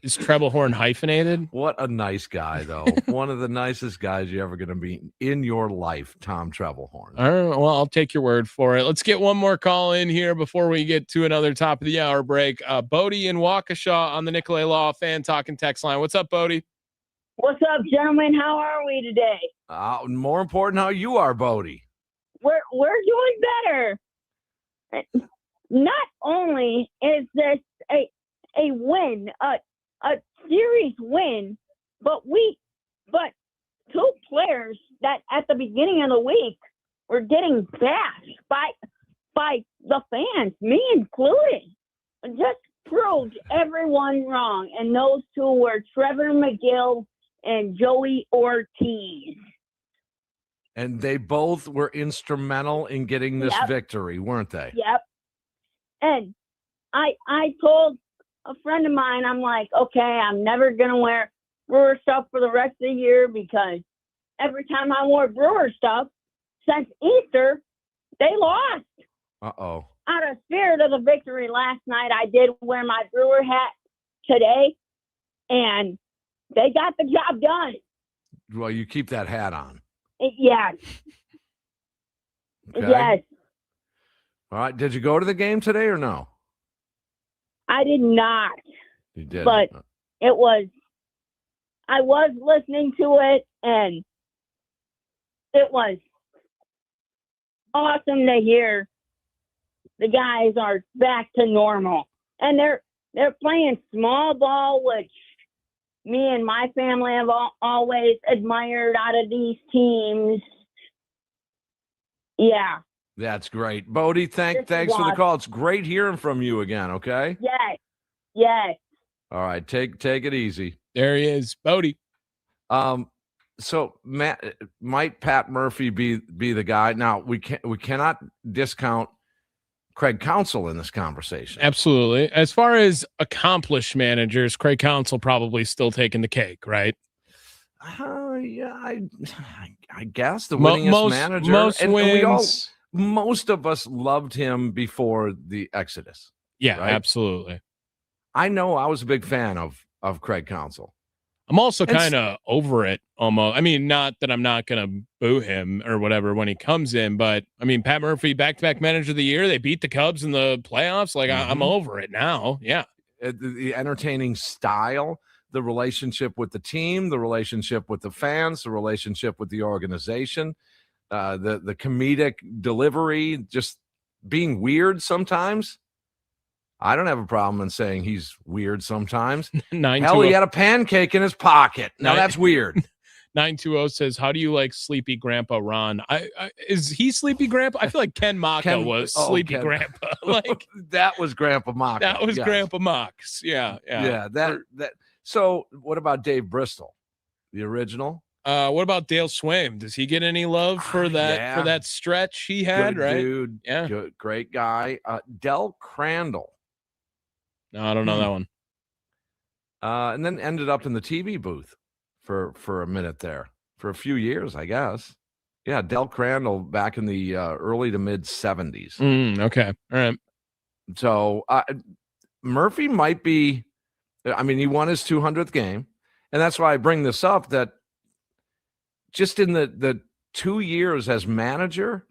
Is Treblehorn hyphenated? What a nice guy, though. One of the nicest guys you're ever going to meet in your life, Tom Treblehorn. All right, well, I'll take your word for it. Let's get one more call in here before we get to another top of the hour break. Bodie in Waukesha on the Nicolay Law Fan Talking text line. What's up, Bodie? What's up, gentlemen? How are we today? More important, how you are, Bodie. We're doing better. Not only is this a win, a series win, but 2 players that at the beginning of the week were getting bashed by the fans, me included, just proved everyone wrong. And those 2 were Trevor McGill and Joey Ortiz. And they both were instrumental in getting this victory, weren't they? Yep. And I told a friend of mine, I'm like, okay, I'm never going to wear Brewer stuff for the rest of the year because every time I wore Brewer stuff since Easter, they lost. Uh-oh. Out of spirit of the victory last night, I did wear my Brewer hat today, and they got the job done. Well, you keep that hat on. Yes. Okay. Yes. All right. Did you go to the game today or no? I did not. You did. But I was listening to it, and it was awesome to hear the guys are back to normal. And they're playing small ball, which me and my family have always admired out of these teams. Yeah. That's great. Bodie, thanks for the call. It's great hearing from you again, okay? Yes. All right, take it easy. There he is, Bodie. So might Pat Murphy be the guy? Now we cannot discount Craig Counsell in this conversation. Absolutely. As far as accomplished managers, Craig Counsell probably still taking the cake, right? Yeah, I guess the winningest manager. Most wins. Most of us loved him before the Exodus. Yeah, right? absolutely. I know I was a big fan of Craig Counsell. I'm also kind of over it almost. I mean, not that I'm not going to boo him or whatever when he comes in, but I mean, Pat Murphy, back-to-back manager of the year. They beat the Cubs in the playoffs. Like, I'm over it now. Yeah. The entertaining style, the relationship with the team, the relationship with the fans, the relationship with the organization, the comedic delivery, just being weird sometimes. I don't have a problem in saying he's weird sometimes. Hell, he had a pancake in his pocket. Now that's weird. 920 says, "How do you like Sleepy Grandpa Ron? Is he Sleepy Grandpa? I feel like Ken Maka was Sleepy Grandpa. Like that was Grandpa Maka. That was Grandpa Mox. Yeah. That. So, what about Dave Bristol, the original? What about Dale Swaim? Does he get any love for that for that stretch he had? Good right, dude. Yeah, good, great guy. Del Crandall. No, I don't know that one. And then ended up in the TV booth for a minute there, for a few years, I guess. Yeah, Del Crandall back in the early to mid 70s. Okay, all right. So Murphy might be. I mean, he won his 200th game, and that's why I bring this up. That just in the 2 years as manager,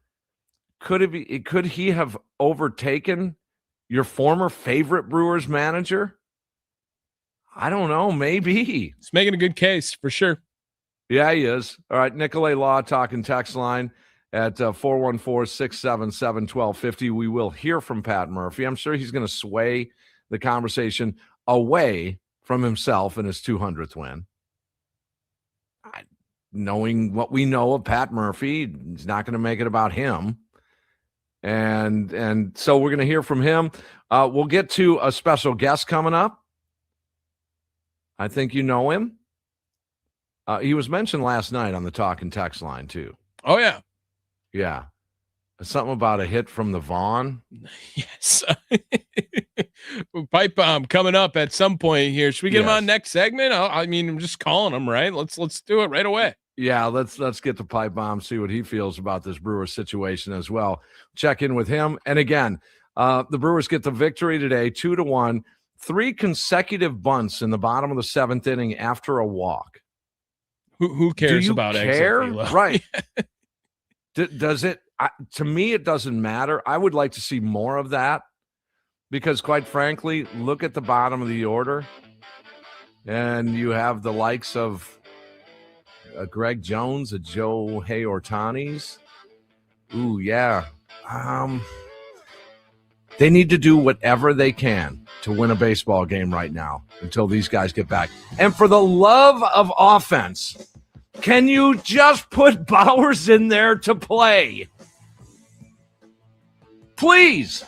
could he have overtaken your former favorite Brewers manager? I don't know. Maybe. He's making a good case for sure. Yeah, he is. All right. Nicolay Law talking text line at 414-677-1250. We will hear from Pat Murphy. I'm sure he's going to sway the conversation away from himself and his 200th win. Knowing what we know of Pat Murphy, he's not going to make it about him. And so we're going to hear from him. We'll get to a special guest coming up. I think you know him. He was mentioned last night on the talk and text line too. Oh yeah. Yeah. Something about a hit from the Vaughn. Yes. Pipe bomb coming up at some point here. Should we get him on next segment? I mean, I'm just calling him, right? Let's do it right away. Yeah, let's get the pipe bomb, see what he feels about this Brewers situation as well. Check in with him. And again, the Brewers get the victory today, 2-1, 3 consecutive bunts in the bottom of the 7th inning after a walk. Who cares about care? Exit Velo? Right. Does it? To me, it doesn't matter. I would like to see more of that because, quite frankly, look at the bottom of the order, and you have the likes of Greg Jones, a Joe Ohtani's. Ooh, yeah. They need to do whatever they can to win a baseball game right now until these guys get back. And for the love of offense, can you just put Bowers in there to play? Please.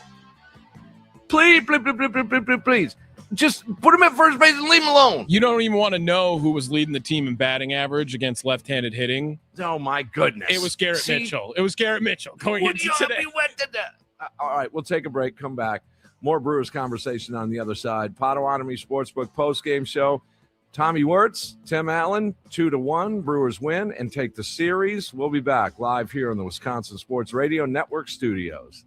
Please. Just put him at first base and leave him alone. You don't even want to know who was leading the team in batting average against left-handed hitting. Oh, my goodness. It was Garrett Mitchell. It was Garrett Mitchell going into today. All right, we'll take a break, come back. More Brewers conversation on the other side. Potawatomi Sportsbook postgame show. Tommy Wortz, Tim Allen, 2-1. Brewers win and take the series. We'll be back live here in the Wisconsin Sports Radio Network studios.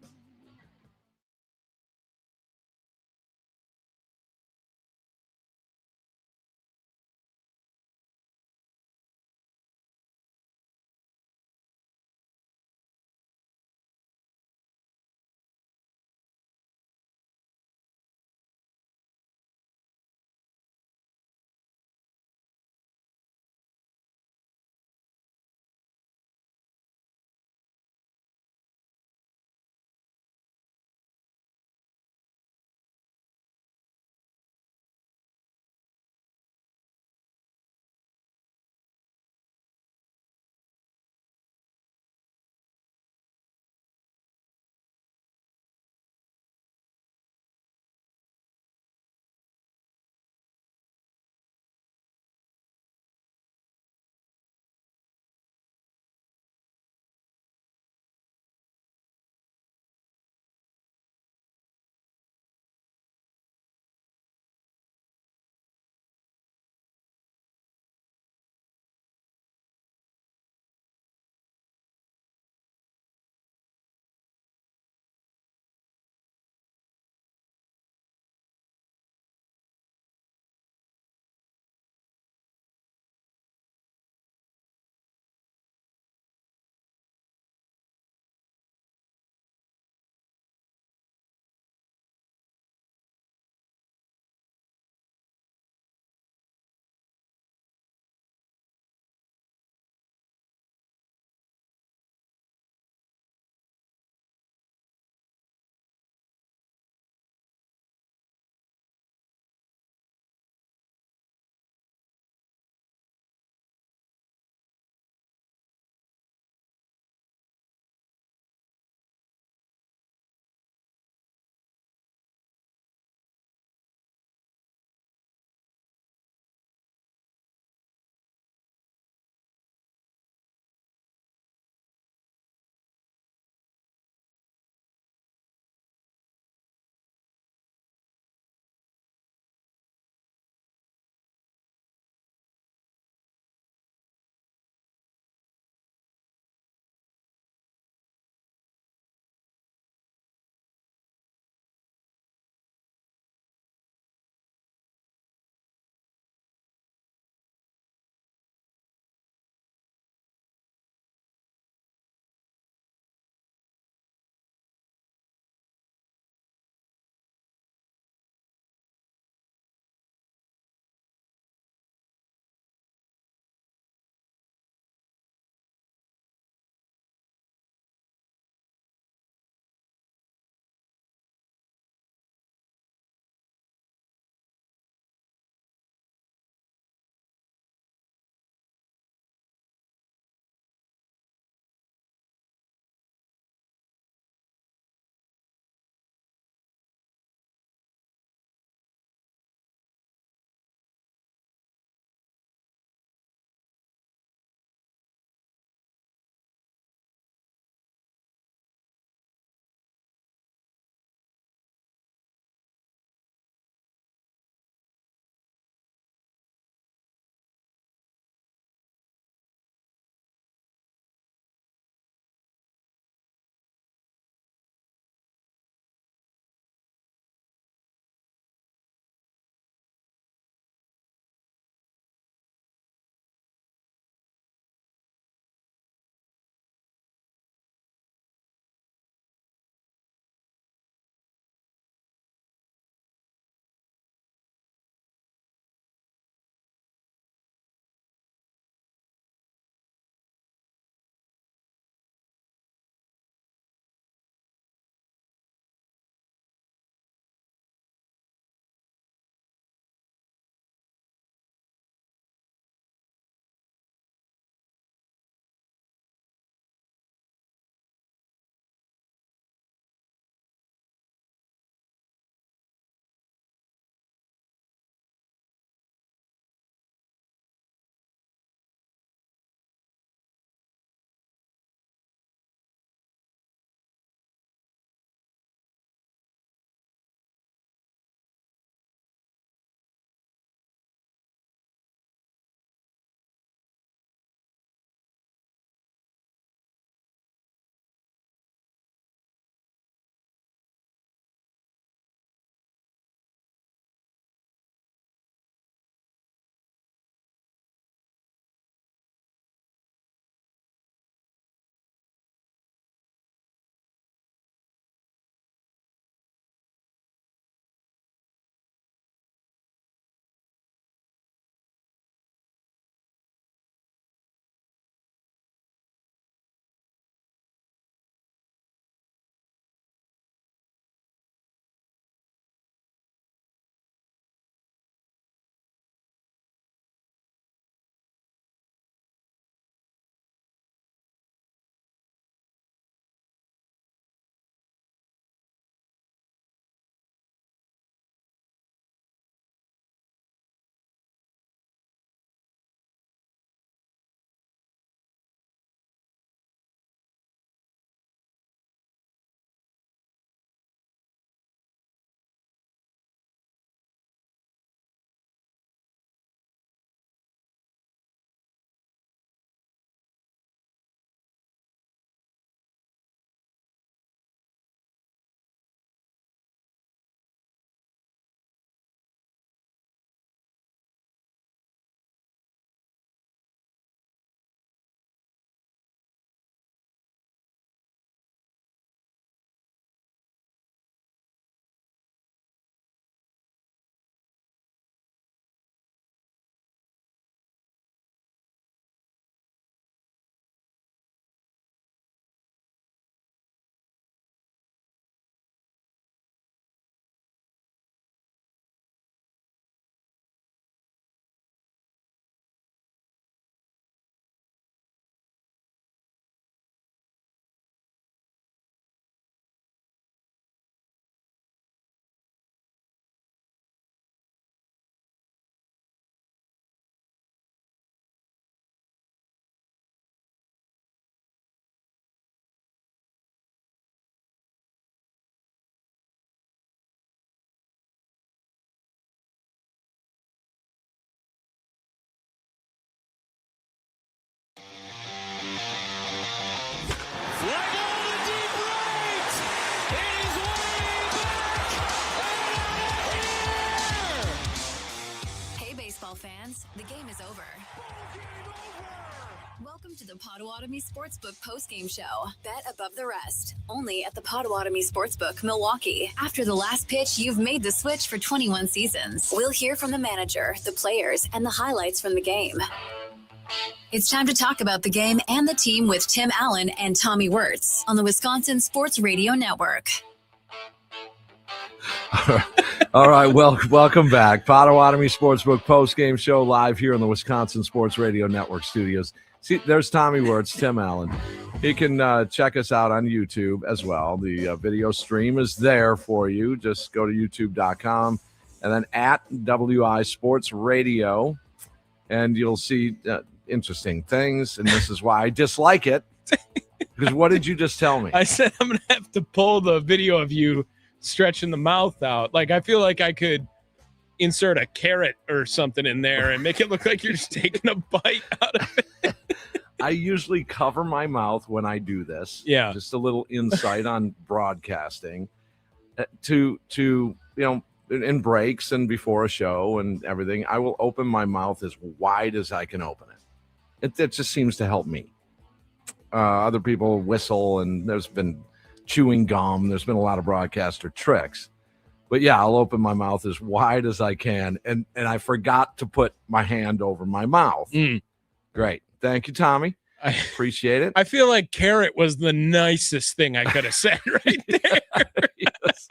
Baseball fans, the game is over. Welcome to the Potawatomi Sportsbook postgame show. Bet above the rest. Only at the Potawatomi Sportsbook, Milwaukee. After the last pitch, you've made the switch for 21 seasons. We'll hear from the manager, the players, and the highlights from the game. It's time to talk about the game and the team with Tim Allen and Tommy Wortz on the Wisconsin Sports Radio Network. All right, welcome back. Potawatomi Sportsbook postgame show live here in the Wisconsin Sports Radio Network studios. See, there's Tommy Wortz, Tim Allen. He can check us out on YouTube as well. The video stream is there for you. Just go to youtube.com and then at WI Sports Radio, and you'll see interesting things. And this is why I dislike it. Because what did you just tell me? I said I'm going to have to pull the video of you stretching the mouth out. Like, I feel like I could insert a carrot or something in there and make it look like you're just taking a bite out of it. I usually cover my mouth when I do this. Yeah. Just a little insight on broadcasting to in breaks and before a show and everything. I will open my mouth as wide as I can open it. It just seems to help me. Other people whistle, and there's been chewing gum. There's been a lot of broadcaster tricks. But yeah, I'll open my mouth as wide as I can. And I forgot to put my hand over my mouth. Great. Thank you, Tommy. I appreciate it. I feel like carrot was the nicest thing I could have said right there. Yes.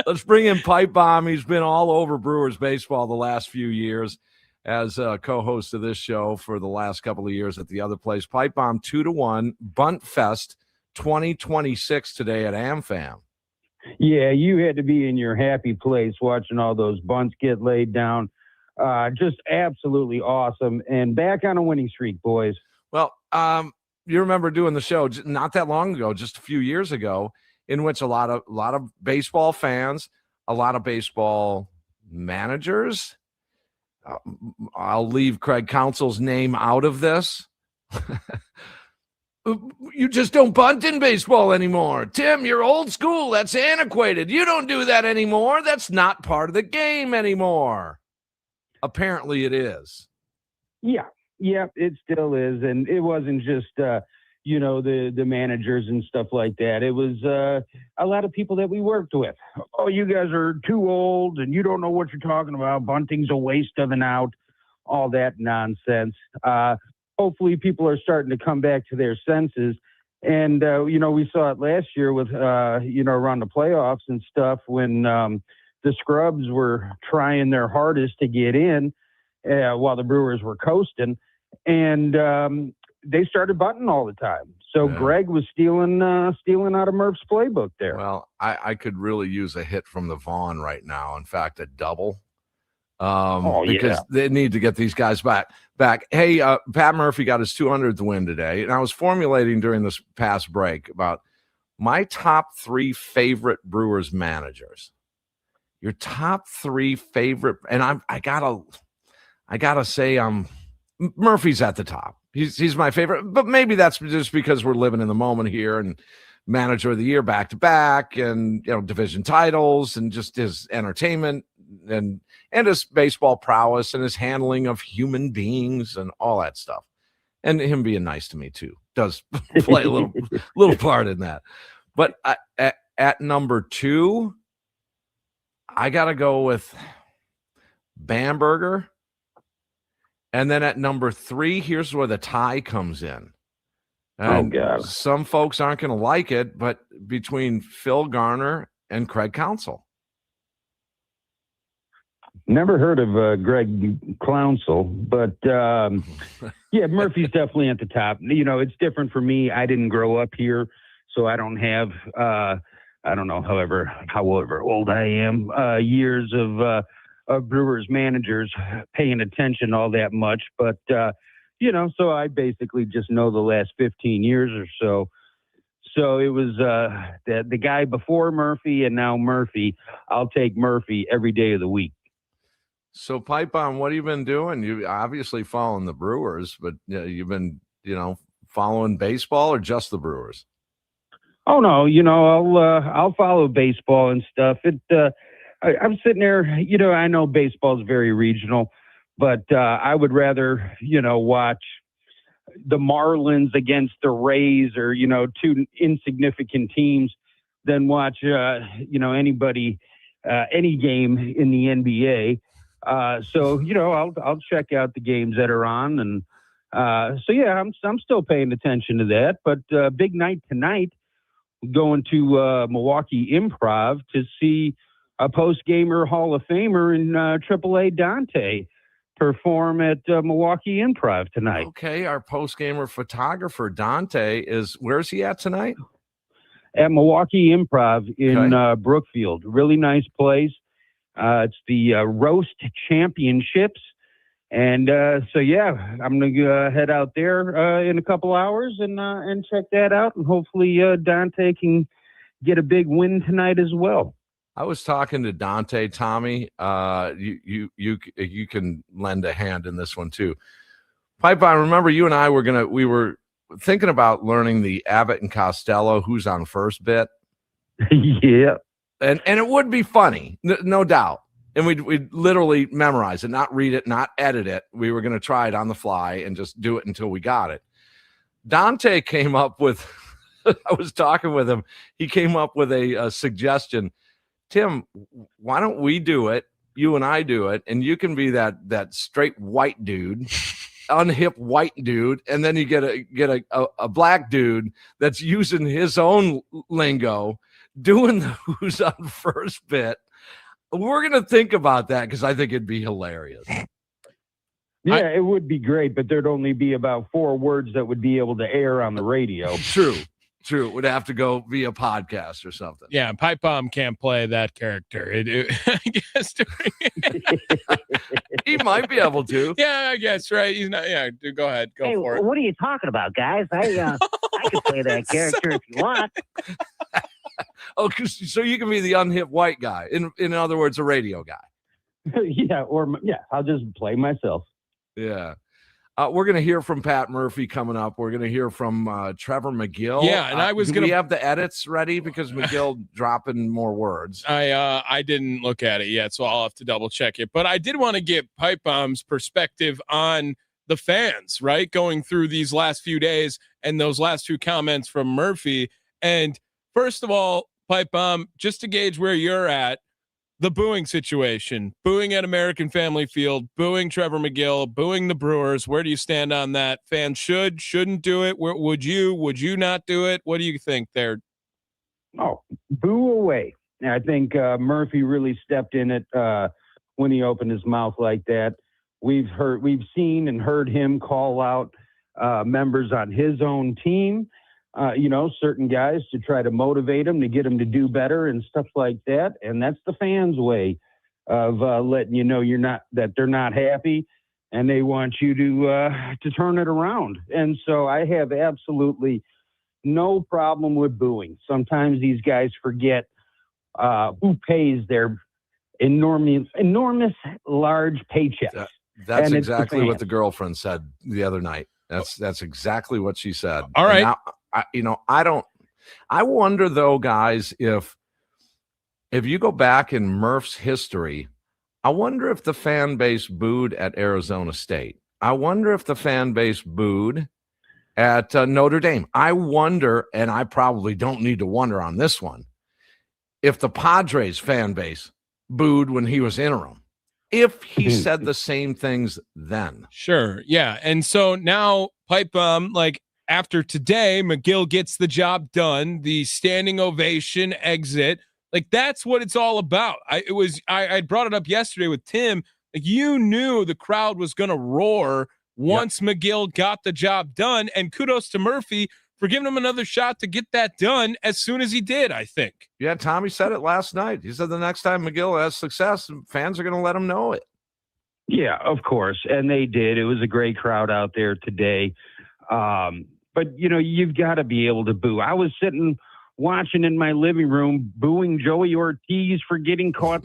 Let's bring in Pipe Bomb. He's been all over Brewers baseball the last few years as a co-host of this show for the last couple of years at the other place. Pipe Bomb 2-1 Bunt Fest 2026 today at AmFam. Yeah, you had to be in your happy place watching all those bunts get laid down. Just absolutely awesome. And back on a winning streak, boys. Well, you remember doing the show not that long ago, just a few years ago, in which a lot of baseball fans, a lot of baseball managers, I'll leave Craig Counsell's name out of this. You just don't bunt in baseball anymore. Tim, you're old school. That's antiquated. You don't do that anymore. That's not part of the game anymore. Apparently it is. Yeah, it still is. And it wasn't just, the managers and stuff like that. It was a lot of people that we worked with. Oh, you guys are too old and you don't know what you're talking about. Bunting's a waste of an out, all that nonsense. Hopefully people are starting to come back to their senses. And, we saw it last year with, around the playoffs and stuff when the scrubs were trying their hardest to get in while the Brewers were coasting. And they started bunting all the time. So yeah. Greg was stealing out of Murph's playbook there. Well, I could really use a hit from the Vaughn right now. In fact, a double. Because they need to get these guys back. Hey, Pat Murphy got his 200th win today, and I was formulating during this past break about my top 3 favorite Brewers managers. Your top 3 favorite, and I gotta say, Murphy's at the top. He's my favorite, but maybe that's just because we're living in the moment here and manager of the year back to back, and division titles, and just his entertainment and his baseball prowess and his handling of human beings and all that stuff. And him being nice to me too does play a little part in that. But at number 2, I got to go with Bamberger. And then at number 3, here's where the tie comes in. And God. Some folks aren't going to like it, but between Phil Garner and Craig Counsell. Never heard of Greg Counsell, but yeah, Murphy's definitely at the top. It's different for me. I didn't grow up here, so I don't have, I don't know, however old I am, years of Brewers managers paying attention all that much. But, so I basically just know the last 15 years or so. So it was the guy before Murphy and now Murphy. I'll take Murphy every day of the week. So, Pipe Bomb, what have you been doing? You obviously following the Brewers, but you've been, following baseball or just the Brewers? Oh no, I'll follow baseball and stuff. I'm sitting there, I know baseball is very regional, But I would rather, watch the Marlins against the Rays or, two insignificant teams than watch, anybody, any game in the NBA. So, I'll check out the games that are on. And I'm still paying attention to that. But big night tonight, going to Milwaukee Improv to see a post-gamer Hall of Famer in AAA Dante perform at Milwaukee Improv tonight. Okay, our post-gamer photographer Dante where's he at tonight? At Milwaukee Improv in Brookfield. Really nice place. It's the Roast Championships. And I'm going to head out there in a couple hours and check that out. And hopefully Dante can get a big win tonight as well. I was talking to Dante, Tommy. You can lend a hand in this one too. Pipe, I remember you and I we were thinking about learning the Abbott and Costello who's on first bit. Yeah. And it would be funny, no doubt. And we'd literally memorize it, not read it, not edit it. We were going to try it on the fly and just do it until we got it. Dante came up with, I was talking with him. He came up with a suggestion. Tim, why don't we do it? You and I do it, and you can be that straight white dude, unhip white dude, and then you get a black dude that's using his own lingo, doing the who's on first bit. We're gonna think about that because I think it'd be hilarious. Yeah, it would be great, but there'd only be about 4 words that would be able to air on the radio. True. It would have to go via podcast or something. Yeah, Pipe Bomb can't play that character. I guess he might be able to. Yeah, I guess, right? He's not. Yeah, go ahead, go for it. What are you talking about, guys? I can play that character if you want. Oh, so you can be the unhip white guy. In other words, a radio guy. I'll just play myself. Yeah. We're going to hear from Pat Murphy coming up. We're going to hear from Trevor McGill. Yeah, and we have the edits ready because McGill dropping more words. I didn't look at it yet, so I'll have to double check it. But I did want to get Pipe Bomb's perspective on the fans, right? Going through these last few days and those last 2 comments from Murphy. And first of all, Pipe Bomb, just to gauge where you're at, the booing situation, booing at American Family Field, booing Trevor McGill, booing the Brewers. Where do you stand on that? Fans shouldn't do it. Would you not do it? What do you think there? Oh, boo away. I think Murphy really stepped in it when he opened his mouth like that. We've seen and heard him call out members on his own team. Certain guys to try to motivate them, to get them to do better and stuff like that. And that's the fans' way of letting you know that they're not happy and they want you to turn it around. And so I have absolutely no problem with booing. Sometimes these guys forget who pays their enormous large paychecks. That's exactly what the girlfriend said the other night. That's exactly what she said. All right. I wonder though, guys, if you go back in Murph's history, I wonder if the fan base booed at Arizona State. I wonder if the fan base booed at Notre Dame. I wonder, and I probably don't need to wonder on this one, if the Padres fan base booed when he was interim. If he said the same things then. Sure. Yeah. And so now Pipe Bomb, after today, McGill gets the job done, the standing ovation exit. That's what it's all about. I brought it up yesterday with Tim. You knew the crowd was going to roar once McGill got the job done. And kudos to Murphy for giving him another shot to get that done as soon as he did, I think. Yeah, Tommy said it last night. He said the next time McGill has success, fans are going to let him know it. Yeah, of course. And they did. It was a great crowd out there today. But, you've got to be able to boo. I was sitting watching in my living room booing Joey Ortiz for getting caught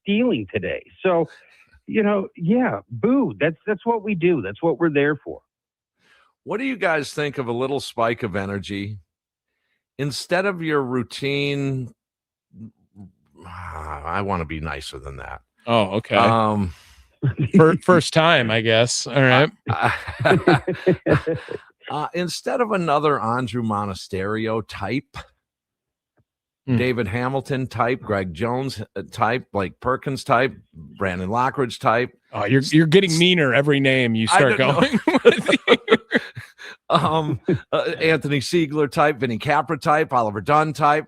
stealing today. So, boo. That's what we do. That's what we're there for. What do you guys think of a little spike of energy? Instead of your routine, I want to be nicer than that. Oh, okay. First time, I guess. All right. Instead of another Andrew Monasterio type, David Hamilton type, Greg Jones type, Blake Perkins type, Brandon Lockridge type. Oh, you're getting meaner every name you start going. Anthony Siegler type, Vinny Capra type, Oliver Dunn type.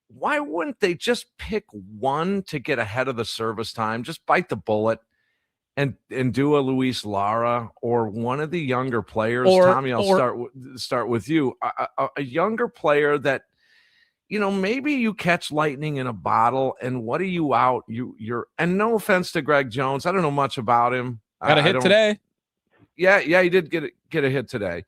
Why wouldn't they just pick one to get ahead of the service time? Just bite the bullet and do a Luis Lara or one of the younger players. Tommy, I'll start with you. A younger player that, maybe you catch lightning in a bottle, and what are you out? You're and no offense to Greg Jones, I don't know much about him. Got a hit today. Yeah, he did get a hit today.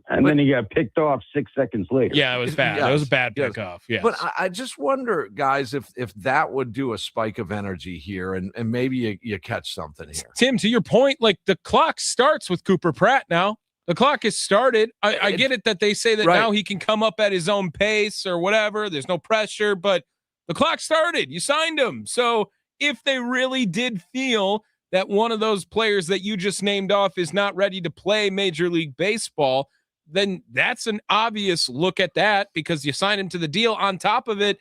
And then he got picked off 6 seconds later. Yeah, it was bad. Yes, it was a bad pickoff. Yes. But I just wonder, guys, if that would do a spike of energy here, and maybe you catch something here. Tim, to your point, like the clock starts with Cooper Pratt now. The clock is started. I get it that they say that now he can come up at his own pace or whatever. There's no pressure, but the clock started. You signed him. So if they really did feel that one of those players that you just named off is not ready to play Major League Baseball, then that's an obvious look at that because you signed him to the deal. On top of it,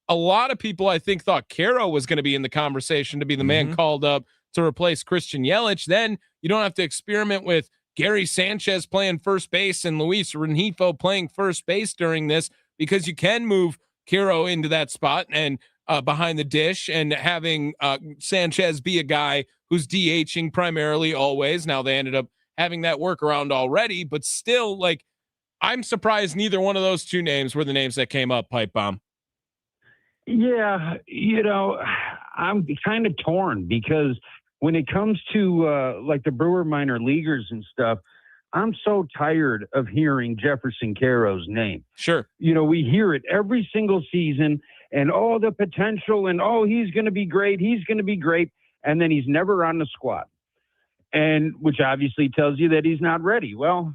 a lot of people, I think, thought Caro was going to be in the conversation to be the man called up to replace Christian Yelich. Then you don't have to experiment with Gary Sanchez playing first base and Luis Rengifo playing first base during this because you can move Caro into that spot and behind the dish and having Sanchez be a guy who's DHing primarily always. Now they ended up having that workaround already, but still, like, I'm surprised neither one of those two names were the names that came up, Pipe Bomb. Yeah, I'm kind of torn because when it comes to like the Brewer minor leaguers and stuff, I'm so tired of hearing Jefferson Caro's name. Sure. We hear it every single season and the potential and he's going to be great. He's going to be great. And then he's never on the squad. And which obviously tells you that he's not ready. Well,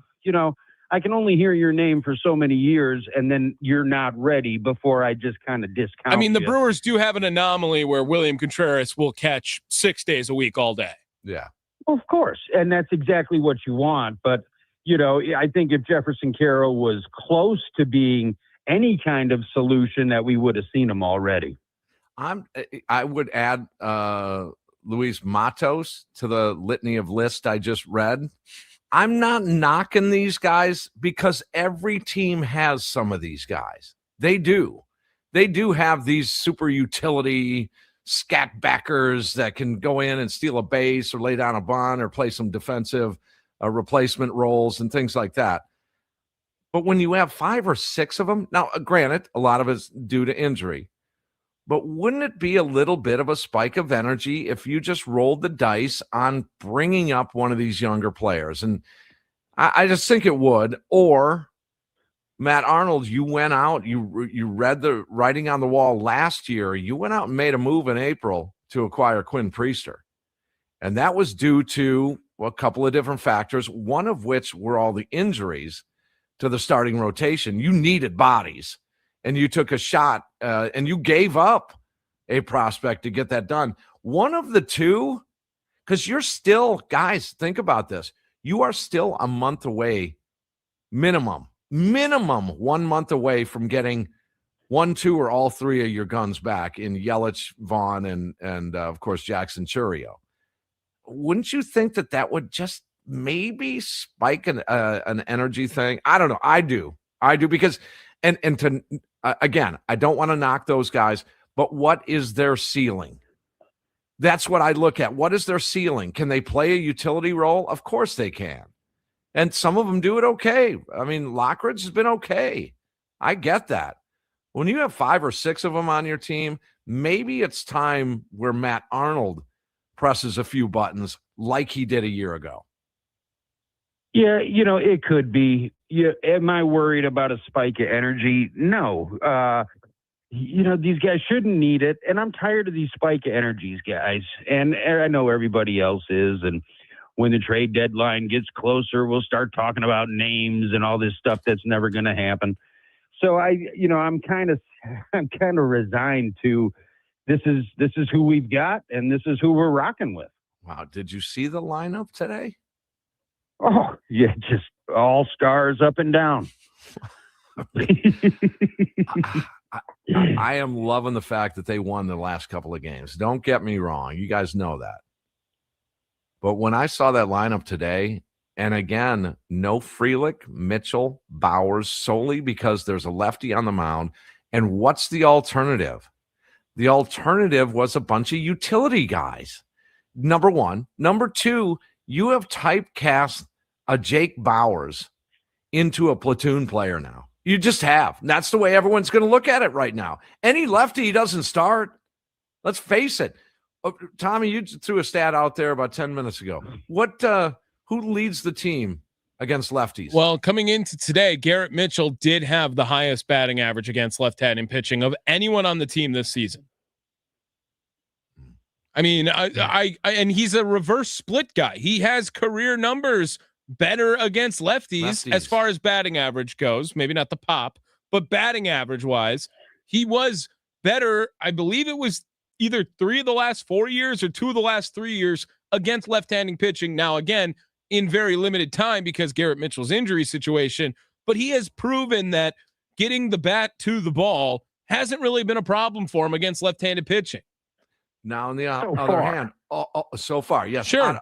I can only hear your name for so many years and then you're not ready before I just kind of discount. I mean, the Brewers do have an anomaly where William Contreras will catch 6 days a week all day. Yeah. Of course. And that's exactly what you want. But, I think if Jefferson Caro was close to being any kind of solution that we would have seen him already. I would add Luis Matos to the litany of lists I just read. I'm not knocking these guys because every team has some of these guys. They do. They do have these super utility scat backers that can go in and steal a base or lay down a bunt or play some defensive replacement roles and things like that. But when you have 5 or 6 of them, now granted, a lot of it's due to injury, but wouldn't it be a little bit of a spike of energy if you just rolled the dice on bringing up one of these younger players? And I just think it would. Or Matt Arnold, you went out, you read the writing on the wall last year. You went out and made a move in April to acquire Quinn Priester. And that was due to a couple of different factors, one of which were all the injuries to the starting rotation. You needed bodies. And you took a shot and you gave up a prospect to get that done. One of the two, because you're still, guys, think about this. You are still a month away, minimum 1 month away from getting 1, 2, or all 3 of your guns back in Yelich, Vaughn, and of course, Jackson Churio. Wouldn't you think that would just maybe spike an energy thing? I don't know. I do because, and to, again, I don't want to knock those guys, but what is their ceiling? That's what I look at. What is their ceiling? Can they play a utility role? Of course they can. And some of them do it okay. I mean, Lockridge has been okay. I get that. When you have 5 or 6 of them on your team, maybe it's time where Matt Arnold presses a few buttons like he did a year ago. Yeah, it could be. Am I worried about a spike of energy? No. These guys shouldn't need it. And I'm tired of these spike of energies, guys. And I know everybody else is. And when the trade deadline gets closer, we'll start talking about names and all this stuff that's never going to happen. So I'm kind of resigned to this is who we've got and this is who we're rocking with. Wow. Did you see the lineup today? Oh, yeah, just all stars up and down. I am loving the fact that they won the last couple of games. Don't get me wrong. You guys know that. But when I saw that lineup today, and again, no Frelick, Mitchell, Bowers, solely because there's a lefty on the mound. And what's the alternative? The alternative was a bunch of utility guys. Number one. Number two, you have typecast a Jake Bowers into a platoon player now. You just have. And that's the way everyone's going to look at it right now. Any lefty doesn't start. Let's face it. Tommy, you threw a stat out there about 10 minutes ago. Who leads the team against lefties? Well, coming into today, Garrett Mitchell did have the highest batting average against left-handed pitching of anyone on the team this season. I mean, I and he's a reverse split guy. He has career numbers better against lefties as far as batting average goes. Maybe not the pop, but batting average wise, he was better. I believe it was either 3 of the last 4 years or 2 of the last 3 years against left-handed pitching. Now, again, in very limited time because Garrett Mitchell's injury situation, but he has proven that getting the bat to the ball hasn't really been a problem for him against left-handed pitching. Now, on the other hand, so far, yes. Sure.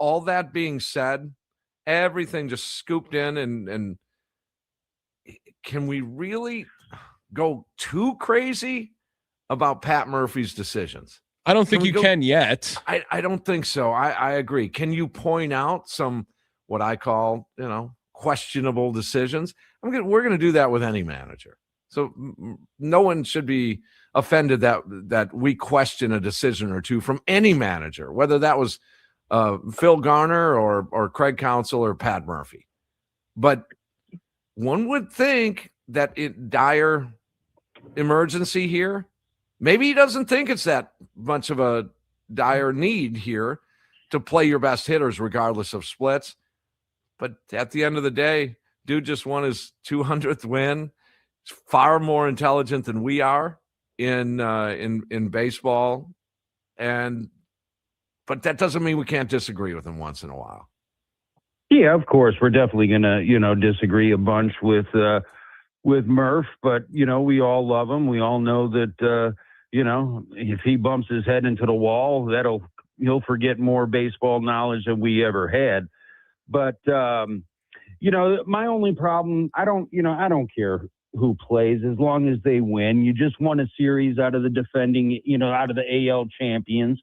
All that being said, everything just scooped in, and can we really go too crazy about Pat Murphy's decisions? I don't think you can yet. I don't think so. I agree. Can you point out some what I call, questionable decisions? We're going to do that with any manager. So no one should be offended that we question a decision or two from any manager, whether that was Phil Garner or Craig Counsell or Pat Murphy. But one would think that dire emergency here, maybe he doesn't think it's that much of a dire need here to play your best hitters regardless of splits. But at the end of the day, dude just won his 200th win. He's far more intelligent than we are in baseball. But that doesn't mean we can't disagree with him once in a while. Yeah, of course. We're definitely going to, disagree a bunch with Murph, but, we all love him. We all know that, if he bumps his head into the wall, he'll forget more baseball knowledge than we ever had. But, my only problem, I don't care who plays as long as they win. You just won a series out of the defending, out of the AL champions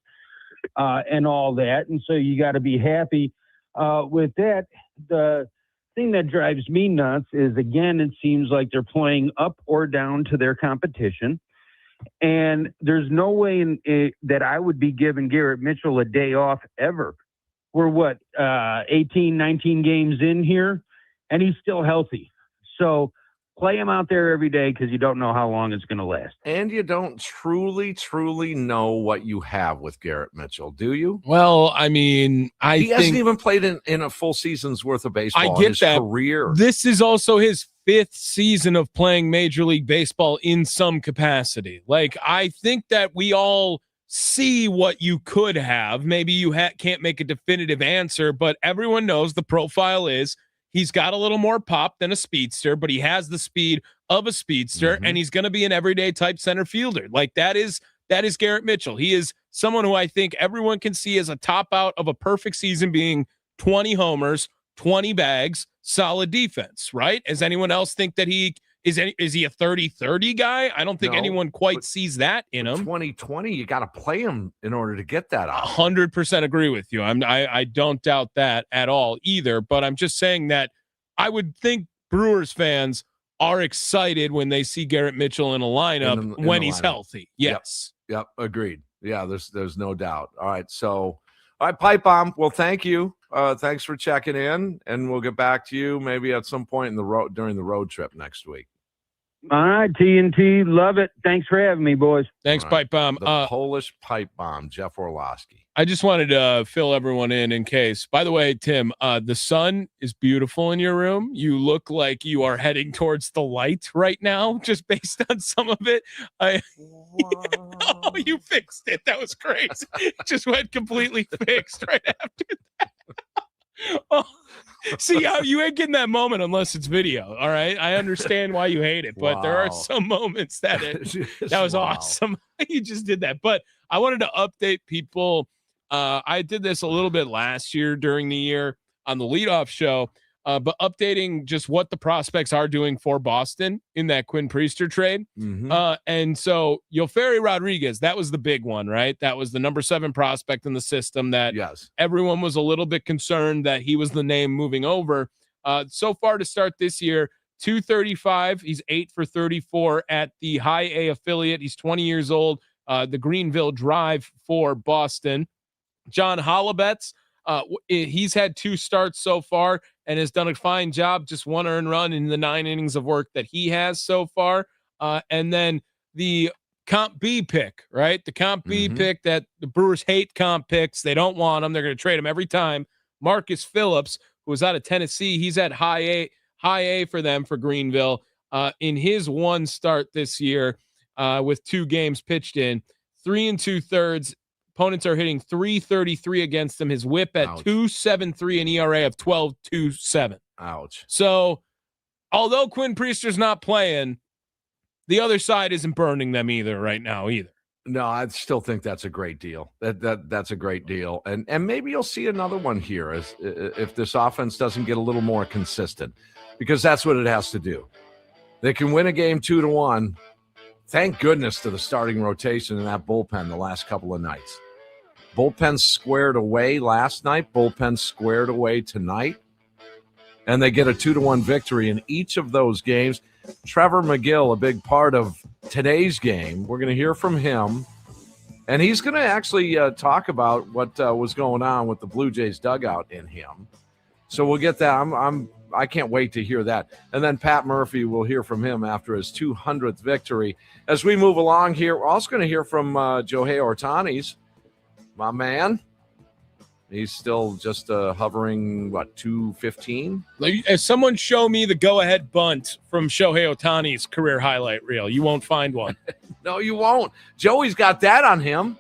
and all that. And so you got to be happy with that. The thing that drives me nuts is, again, it seems like they're playing up or down to their competition. And there's no way that I would be giving Garrett Mitchell a day off ever. We're 18, 19 games in here, and he's still healthy. So play him out there every day because you don't know how long it's going to last. And you don't truly, truly know what you have with Garrett Mitchell, do you? Well, I mean, he hasn't even played in a full season's worth of baseball in his career. This is also his 5th season of playing Major League Baseball in some capacity. Like, I think that we all see what you could have. Maybe you can't make a definitive answer, but everyone knows the profile is he's got a little more pop than a speedster, but he has the speed of a speedster, and he's going to be an everyday type center fielder. Like that is Garrett Mitchell. He is someone who I think everyone can see as a top out of a perfect season being 20 homers, 20 bags, solid defense, right? Does anyone else think that he is he a 30-30 guy? I don't think anyone quite sees that in him. 2020, you got to play him in order to get that out. 100% agree with you. I don't doubt that at all either, but I'm just saying that I would think Brewers fans are excited when they see Garrett Mitchell in a lineup when he's healthy. Yes. Yep. Agreed. Yeah, there's no doubt. All right. So, all right, Pipe Bomb. Well, thank you. Thanks for checking in, and we'll get back to you maybe at some point during the road trip next week. All right, TNT, love it. Thanks for having me, boys. Thanks, Right. Pipe Bomb. The Polish pipe bomb, Jeff Orlowski. I just wanted to fill everyone in case. By the way, Tim, the sun is beautiful in your room. You look like you are heading towards the light right now, just based on some of it. Oh, you fixed it. That was great. It just went completely fixed right after that. Oh, see, you ain't getting that moment unless it's video. All right, I understand why you hate it, but there are some moments that that was awesome. You just did that, but I wanted to update people. I did this a little bit last year during the year on the leadoff show, but updating just what the prospects are doing for Boston in that Quinn Priester trade. And so Yoferi Rodriguez, that was the big one, right? That was the number 7 prospect in the system that everyone was a little bit concerned that he was the name moving over. So far to start this year, 235. He's 8 for 34 at the high A affiliate. He's 20 years old. The Greenville Drive for Boston. John Hollabetz, he's had 2 starts so far and has done a fine job, just 1 earned run in the 9 innings of work that he has so far. And then the Comp B pick, right? The Comp B pick that the Brewers hate comp picks. They don't want him. They're going to trade him every time. Marcus Phillips, who was out of Tennessee, he's at high A for them for Greenville. In his 1 start this year with 2 games pitched in, 3 2/3. Opponents are hitting .333 against him. His whip at .273, an ERA of 12.27. Ouch. So, although Quinn Priester's not playing, the other side isn't burning them either right now either. No, I still think that's a great deal. That's a great deal, and maybe you'll see another one here as if this offense doesn't get a little more consistent, because that's what it has to do. They can win a game 2-1. Thank goodness to the starting rotation in that bullpen the last couple of nights. Bullpen squared away last night. Bullpen squared away tonight. And they get a 2-1 victory in each of those games. Trevor McGill, a big part of today's game. We're going to hear from him. And he's going to actually talk about what was going on with the Blue Jays dugout in him. So we'll get that. I can't wait to hear that. And then Pat Murphy, will hear from him after his 200th victory. As we move along here, we're also going to hear from Shohei Ohtani's, my man. He's still just hovering, 215? If someone show me the go-ahead bunt from Shohei Ohtani's career highlight reel, you won't find one. No, you won't. Joey's got that on him.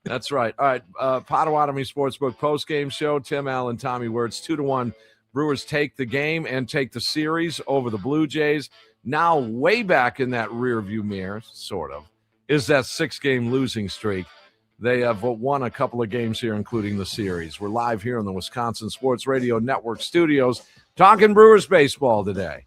That's right. All right, Potawatomi Sportsbook postgame show. Tim Allen, Tommy Wortz, 2-1. Brewers take the game and take the series over the Blue Jays. Now way back in that rearview mirror, sort of, is that 6-game losing streak. They have won a couple of games here, including the series. We're live here in the Wisconsin Sports Radio Network studios talking Brewers baseball today.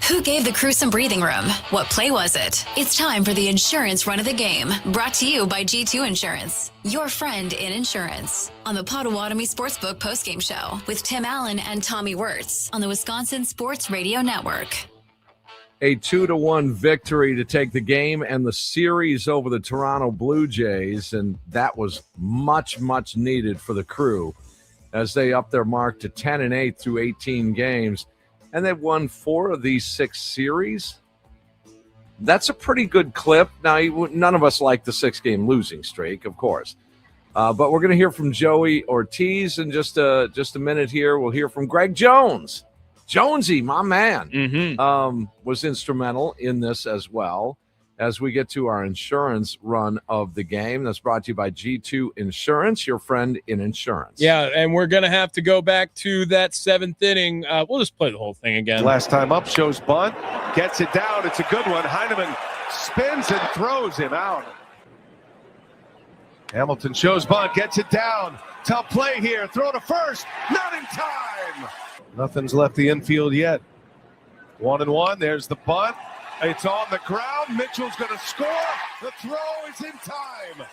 Who gave the crew some breathing room? What play was it? It's time for the insurance run of the game. Brought to you by G2 Insurance, your friend in insurance. On the Potawatomi Sportsbook postgame show with Tim Allen and Tommy Wortz on the Wisconsin Sports Radio Network. A 2-1 victory to take the game and the series over the Toronto Blue Jays, and that was much, much needed for the crew as they upped their mark to 10-8 through 18 games. And they've won 4 of these 6 series. That's a pretty good clip. Now, none of us like the 6-game losing streak, of course. But we're going to hear from Joey Ortiz in just a minute here. We'll hear from Greg Jones. Jonesy, my man, was instrumental in this as well as we get to our insurance run of the game. That's brought to you by G2 Insurance, your friend in insurance. Yeah, and we're going to have to go back to that 7th inning. We'll just play the whole thing again. Last time up, shows bunt, gets it down. It's a good one. Heineman spins and throws him out. Hamilton shows bunt, gets it down. Tough play here. Throw to first. Not in time. Nothing's left the infield yet. 1-1. There's the bunt. It's on the ground. Mitchell's going to score. The throw is in time.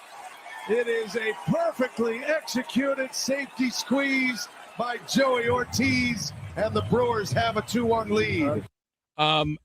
It is a perfectly executed safety squeeze by Joey Ortiz, and the Brewers have a 2-1 lead.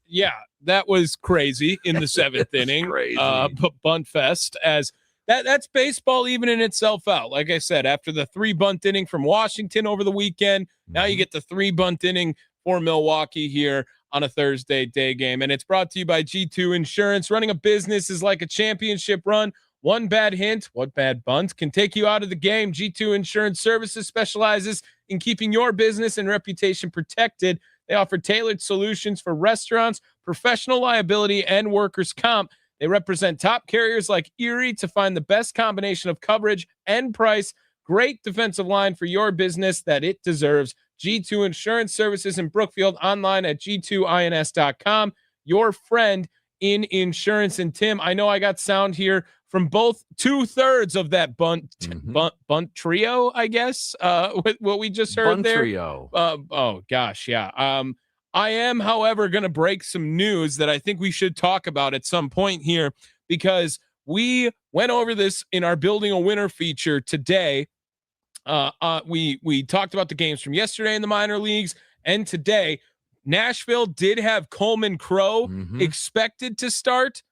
Yeah, that was crazy in the 7th inning. Crazy. But bunt fest as that's baseball evening itself out. Like I said, after the 3 bunt inning from Washington over the weekend, now you get the 3 bunt inning for Milwaukee here on a Thursday day game. And it's brought to you by G2 Insurance. Running a business is like a championship run. One bad hint, one bad bunt can take you out of the game. G2 Insurance Services specializes in keeping your business and reputation protected. They offer tailored solutions for restaurants, professional liability, and workers' comp. They represent top carriers like Erie to find the best combination of coverage and price. Great defensive line for your business that it deserves. G2 Insurance Services in Brookfield, online at g2ins.com. Your friend in insurance. And Tim, I know I got sound here from both 2/3 of that bunt trio, I guess, with what we just heard bunt there. Trio. Oh gosh, yeah. I am, however, going to break some news that I think we should talk about at some point here, because we went over this in our Building a Winner feature today. We talked about the games from yesterday in the minor leagues, and today Nashville did have Coleman Crow expected to start.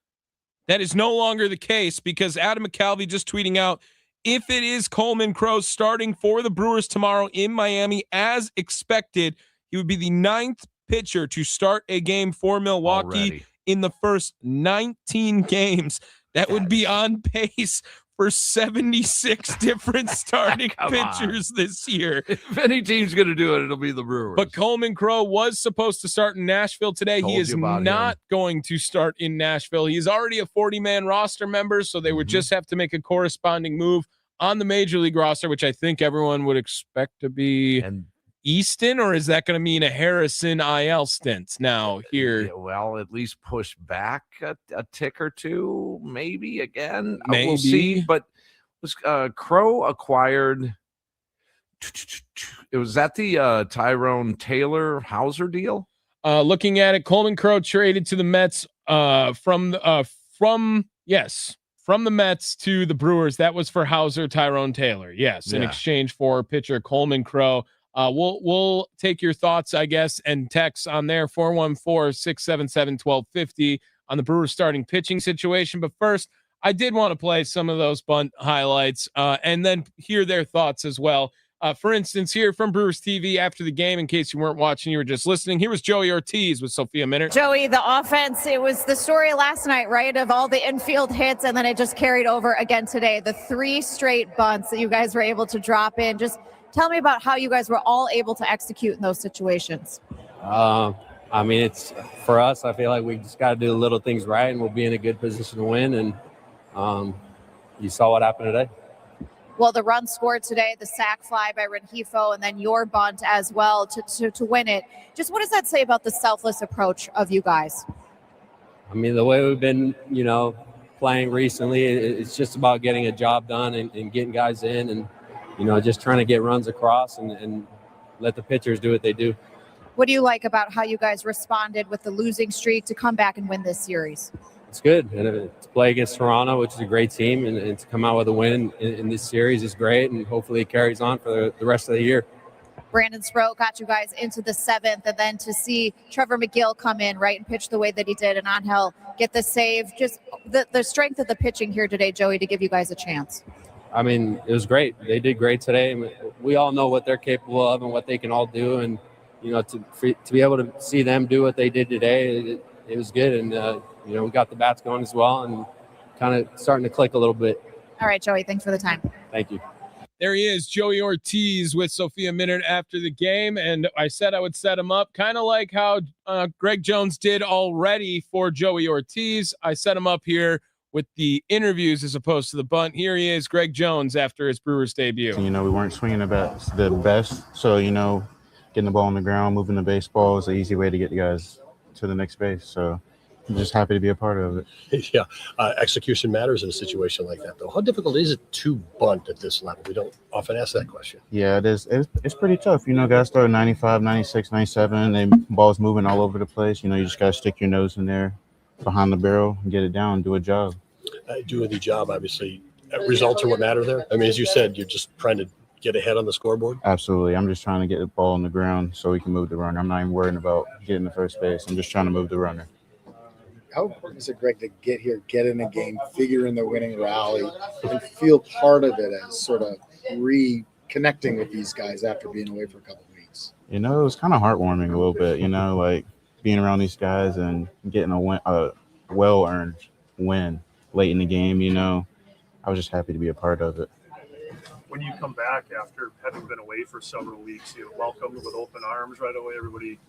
That is no longer the case, because Adam McCalvy just tweeting out, if it is Coleman Crow starting for the Brewers tomorrow in Miami as expected, he would be the 9th pitcher to start a game for Milwaukee in the first 19 games. That would be on pace for 76 different starting pitchers this year. If any team's going to do it, it'll be the Brewers. But Coleman Crow was supposed to start in Nashville today. He is not going to start in Nashville. He's already a 40-man roster member, so they would just have to make a corresponding move on the Major League roster, which I think everyone would expect to be Easton, or is that going to mean a Harrison IL stint now here? Yeah, well, at least push back a tick or two, maybe again. Maybe. We'll see. But was Crow acquired? It was that the Tyrone Taylor Hauser deal? Looking at it, Coleman Crow traded to the Mets from the Mets to the Brewers. That was for Hauser, Tyrone Taylor. Yes, in exchange for pitcher Coleman Crow. We'll take your thoughts, I guess, and text on there, 414-677-1250 on the Brewers starting pitching situation. But first, I did want to play some of those bunt highlights and then hear their thoughts as well. For instance, here from Brewers TV after the game, in case you weren't watching, you were just listening, here was Joey Ortiz with Sophia Minter. Joey, the offense, it was the story last night, right, of all the infield hits, and then it just carried over again today. The 3 straight bunts that you guys were able to drop in. Just tell me about how you guys were all able to execute in those situations. I mean, it's for us, I feel like we just got to do the little things right, and we'll be in a good position to win. And you saw what happened today. Well, the run scored today, the sac fly by Rengifo, and then your bunt as well to win it. Just what does that say about the selfless approach of you guys? I mean, the way we've been, playing recently, it's just about getting a job done and getting guys in and, just trying to get runs across and let the pitchers do what they do. What do you like about how you guys responded with the losing streak to come back and win this series? It's good. And to play against Toronto, which is a great team, and to come out with a win in this series is great. And hopefully it carries on for the rest of the year. Brandon Sproat got you guys into the 7th, and then to see Trevor McGill come in, right, and pitch the way that he did, and Angel get the save. Just the strength of the pitching here today, Joey, to give you guys a chance. I mean, it was great. They did great today. I mean, we all know what they're capable of and what they can all do. And, you know, to be able to see them do what they did today, it was good. And, you know, we got the bats going as well and kind of starting to click a little bit. All right, Joey, thanks for the time. Thank you. There he is, Joey Ortiz with Sophia Minnaert after the game. And I said I would set him up kind of like how Greg Jones did already for Joey Ortiz. I set him up here with the interviews as opposed to the bunt. Here he is, Greg Jones, after his Brewers debut. You know, we weren't swinging the best. So, you know, getting the ball on the ground, moving the baseball is an easy way to get the guys to the next base. So I'm just happy to be a part of it. Yeah, execution matters in a situation like that, though. How difficult is it to bunt at this level? We don't often ask that question. Yeah, it is. It's pretty tough. You know, guys throw 95, 96, 97, and ball's moving all over the place. You know, you just got to stick your nose in there behind the barrel and get it down and do a job. Doing the job, obviously. Results are what matter there. I mean, as you said, you're just trying to get ahead on the scoreboard. Absolutely. I'm just trying to get the ball on the ground so we can move the runner. I'm not even worrying about getting to first base. I'm just trying to move the runner. How important is it, Greg, to get here, get in a game, figure in the winning rally, and feel part of it as sort of reconnecting with these guys after being away for a couple of weeks? You know, it was kind of heartwarming a little bit, you know, like being around these guys and getting a well-earned win late in the game, you know. I was just happy to be a part of it. When you come back after having been away for several weeks, you welcomed with open arms right away. Everybody,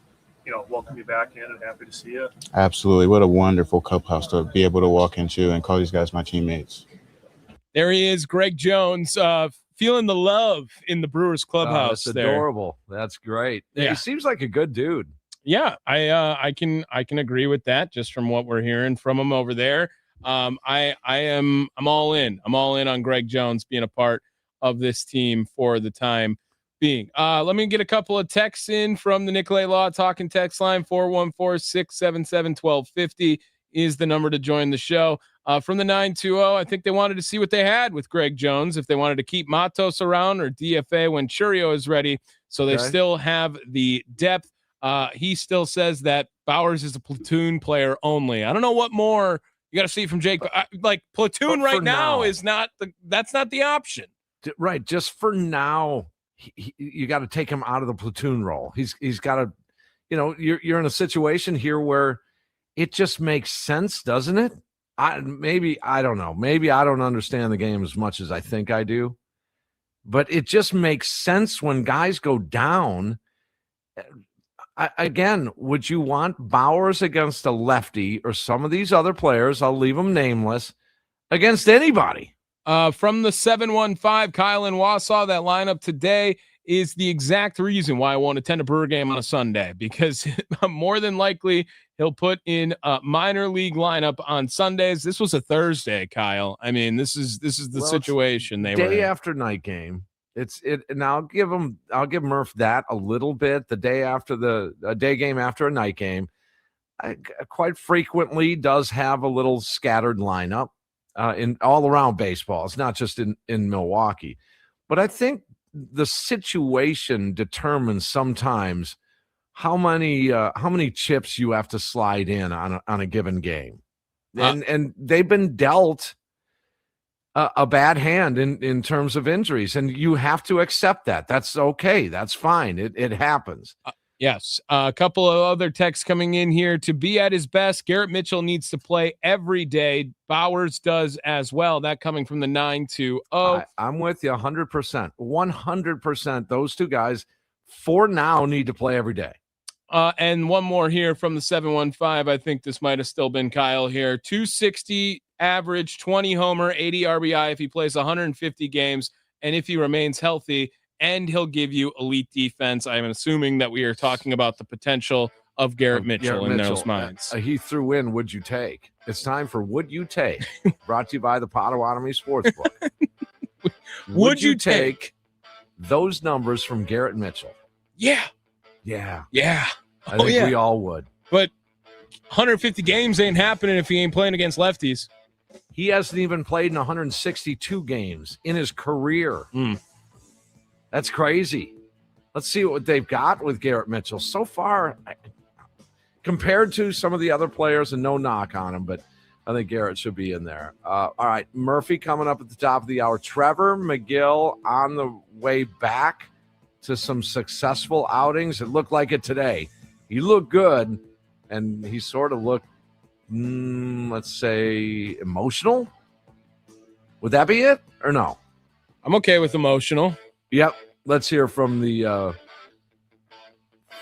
you know, welcome you back in and happy to see you. Absolutely. What a wonderful clubhouse to be able to walk into and call these guys my teammates. There he is, Greg Jones, feeling the love in the Brewers clubhouse. That's adorable. That's great. Yeah. He seems like a good dude. Yeah, I can agree with that just from what we're hearing from him over there. I'm all in. I'm all in on Greg Jones being a part of this team for the time being. Let me get a couple of texts in from the Nicolay Law Talking text line. 414-677-1250 is the number to join the show. From the 920, I think they wanted to see what they had with Greg Jones, if they wanted to keep Matos around or DFA when Churio is ready. So they still have the depth. He still says that Bowers is a platoon player only. I don't know what more you got to see from Jake. Like platoon right now is that's not the option. Right. Just for now, you got to take him out of the platoon role. He's got to, you know, you're in a situation here where it just makes sense, doesn't it? I don't know. Maybe I don't understand the game as much as I think I do, but it just makes sense when guys go down. Again, would you want Bowers against a lefty or some of these other players? I'll leave them nameless against anybody. From the 715, Kyle in Wausau, that lineup today is the exact reason why I won't attend a Brewer game on a Sunday, because more than likely he'll put in a minor league lineup on Sundays. This was a Thursday, Kyle. I mean, this is the situation they were in. Day after night game. And I'll give Murph that a little bit. The day after a day game after a night game, quite frequently does have a little scattered lineup in all around baseball. It's not just in Milwaukee, but I think the situation determines sometimes how many chips you have to slide in on a given game, and they've been dealt a bad hand in terms of injuries, and you have to accept that. That's okay. That's fine. It happens. Yes. A couple of other texts coming in here. To be at his best, Garrett Mitchell needs to play every day. Bowers does as well. That coming from the 920. I'm with you 100%. 100%. Those two guys for now need to play every day. And one more here from the 715. I think this might have still been Kyle here. 260 average, 20 homer, 80 RBI if he plays 150 games and if he remains healthy, and he'll give you elite defense. I'm assuming that we are talking about the potential of Garrett Mitchell in those minds. He threw in, would you take? It's time for Would You Take? Brought to you by the Potawatomi Sportsbook. Would you take those numbers from Garrett Mitchell? Yeah. Yeah. Yeah. I think yeah. we all would. But 150 games ain't happening if he ain't playing against lefties. He hasn't even played in 162 games in his career. That's crazy. Let's see what they've got with Garrett Mitchell. So far, compared to some of the other players, and no knock on him, but I think Garrett should be in there. All right, Murphy coming up at the top of the hour. Trevor McGill on the way back to some successful outings. It looked like it today. He looked good, and he sort of looked, let's say, emotional. Would that be it or no? I'm okay with emotional. Yep. Let's hear from the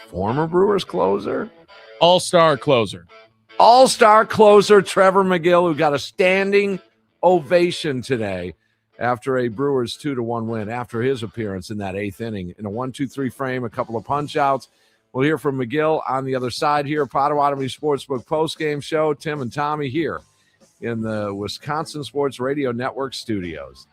former Brewers closer. All-star closer. All-star closer Trevor McGill, who got a standing ovation today after a Brewers 2-1 win after his appearance in that eighth inning. In a 1-2-3 frame, a couple of punch-outs. We'll hear from McGill on the other side here. Potawatomi Sportsbook postgame show. Tim and Tommy here in the Wisconsin Sports Radio Network studios.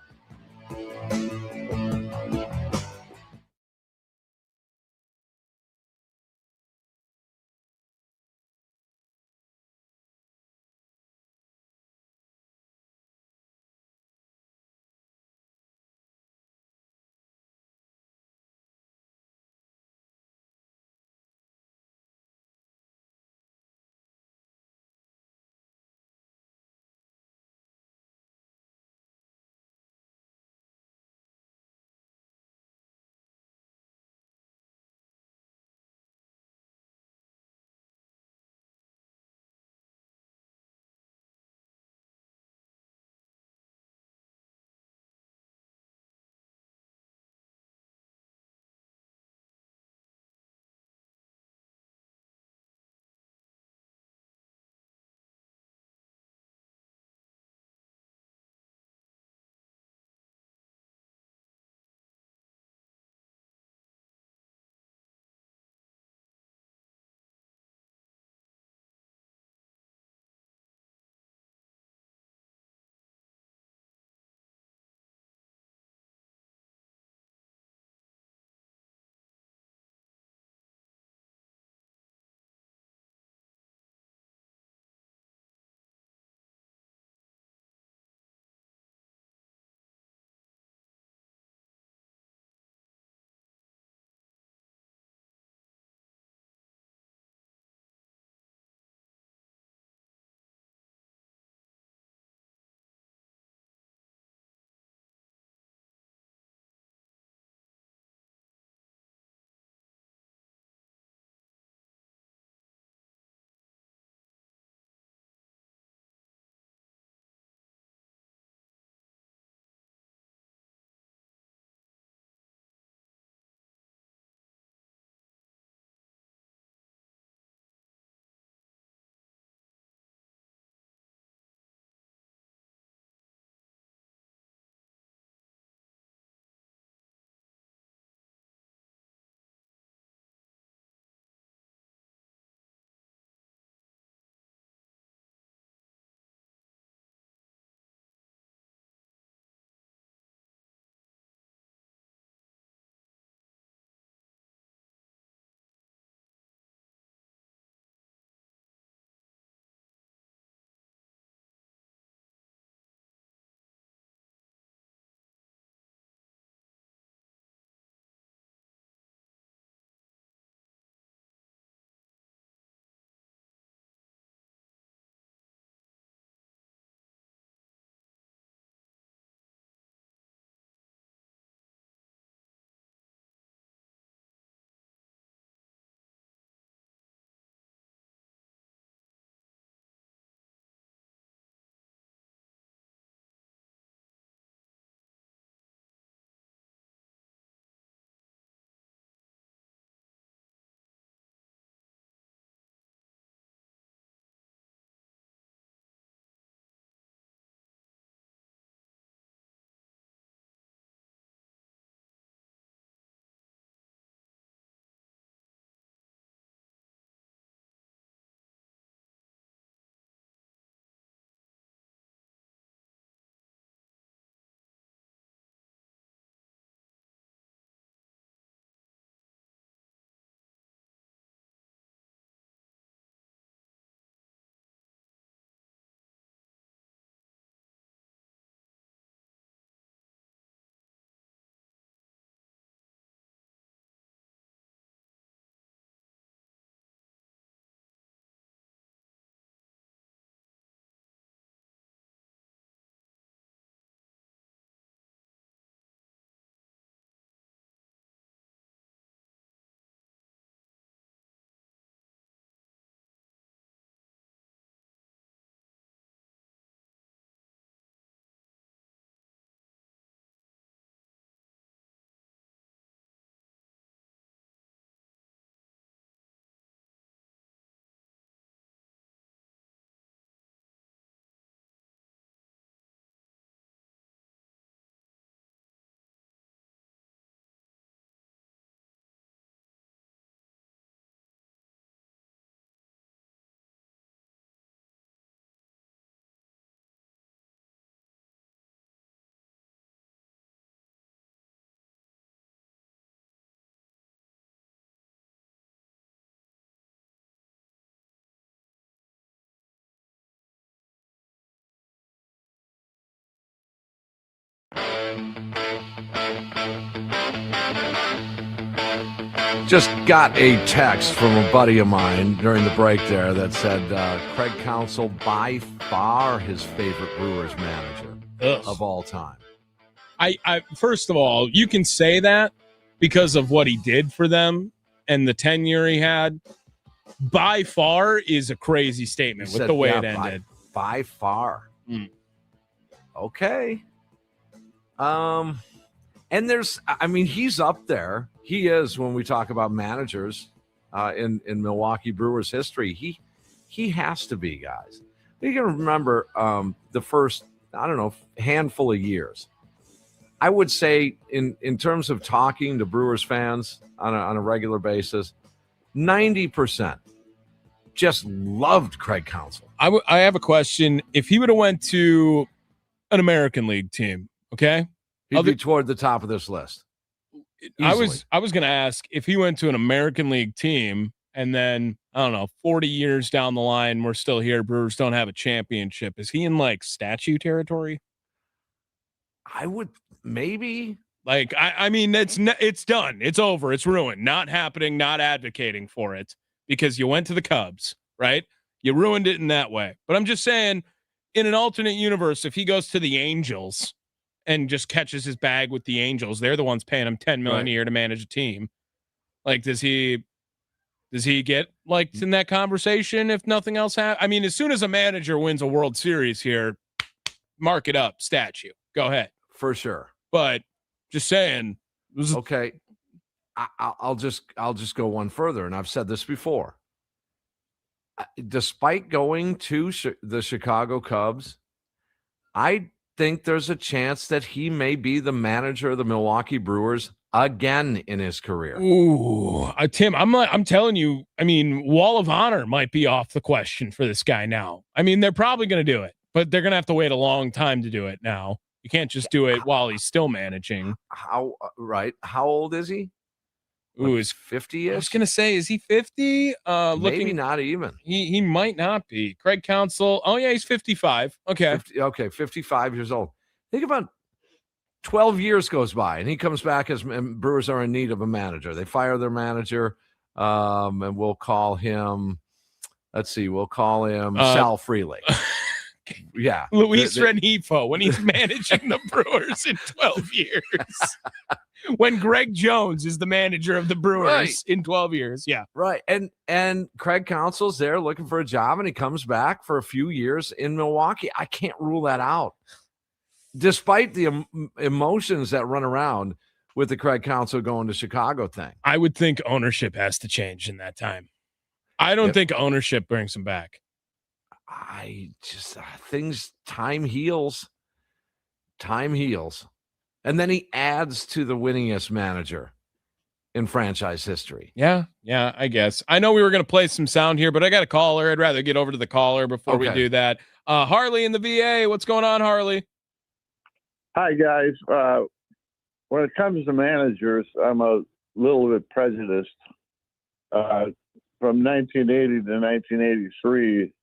Just got a text from a buddy of mine during the break there that said Craig Counsell by far his favorite Brewers manager of all time. I first of all, you can say that because of what he did for them and the tenure he had. By far is a crazy statement with the way it ended. By far. Okay. And there's, I mean, he's up there. He is, when we talk about managers in Milwaukee Brewers history. He has to be, guys. You can remember the first, I don't know, handful of years. I would say in terms of talking to Brewers fans on a regular basis, 90% just loved Craig Counsell. I have a question. If he would have went to an American League team, okay? He'd be toward the top of this list. Easily. I was going to ask if he went to an American League team and then, I don't know, 40 years down the line, we're still here, Brewers don't have a championship. Is he in like statue territory? I would maybe. Like, I mean, it's done. It's over. It's ruined. Not happening, not advocating for it because you went to the Cubs, right? You ruined it in that way. But I'm just saying, in an alternate universe, if he goes to the Angels and just catches his bag with the Angels, they're the ones paying him $10 million a year to manage a team. Like, does he get liked in that conversation if nothing else happens? I mean, as soon as a manager wins a World Series here, mark it up, statue. Go ahead. For sure. But just saying. Okay. I'll just go one further, and I've said this before. Despite going to the Chicago Cubs, I think there's a chance that he may be the manager of the Milwaukee Brewers again in his career. Ooh, Tim, I'm telling you, I mean, Wall of Honor might be off the question for this guy now. I mean, they're probably going to do it, but they're going to have to wait a long time to do it now. You can't just do it while he's still managing. How old is he? Ooh, is 50-ish? I was going to say, is he 50? Maybe not even. He might not be. Craig Counsell. Oh, yeah, he's 55. Okay. 55 years old. Think about 12 years goes by, and he comes back as Brewers are in need of a manager. They fire their manager, and we'll call him, Sal Freely. Yeah. Luis Rengifo when he's managing the Brewers in 12 years. When Greg Jones is the manager of the Brewers in 12 years. Yeah. Right. And Craig Counsell's there looking for a job, and he comes back for a few years in Milwaukee. I can't rule that out. Despite the emotions that run around with the Craig Counsell going to Chicago thing. I would think ownership has to change in that time. I don't think ownership brings him back. Time heals. And then he adds to the winningest manager in franchise history. Yeah, I guess. I know we were going to play some sound here, but I got a caller. I'd rather get over to the caller before we do that. Harley in the VA. What's going on, Harley? Hi, guys. When it comes to managers, I'm a little bit prejudiced. From 1980 to 1983,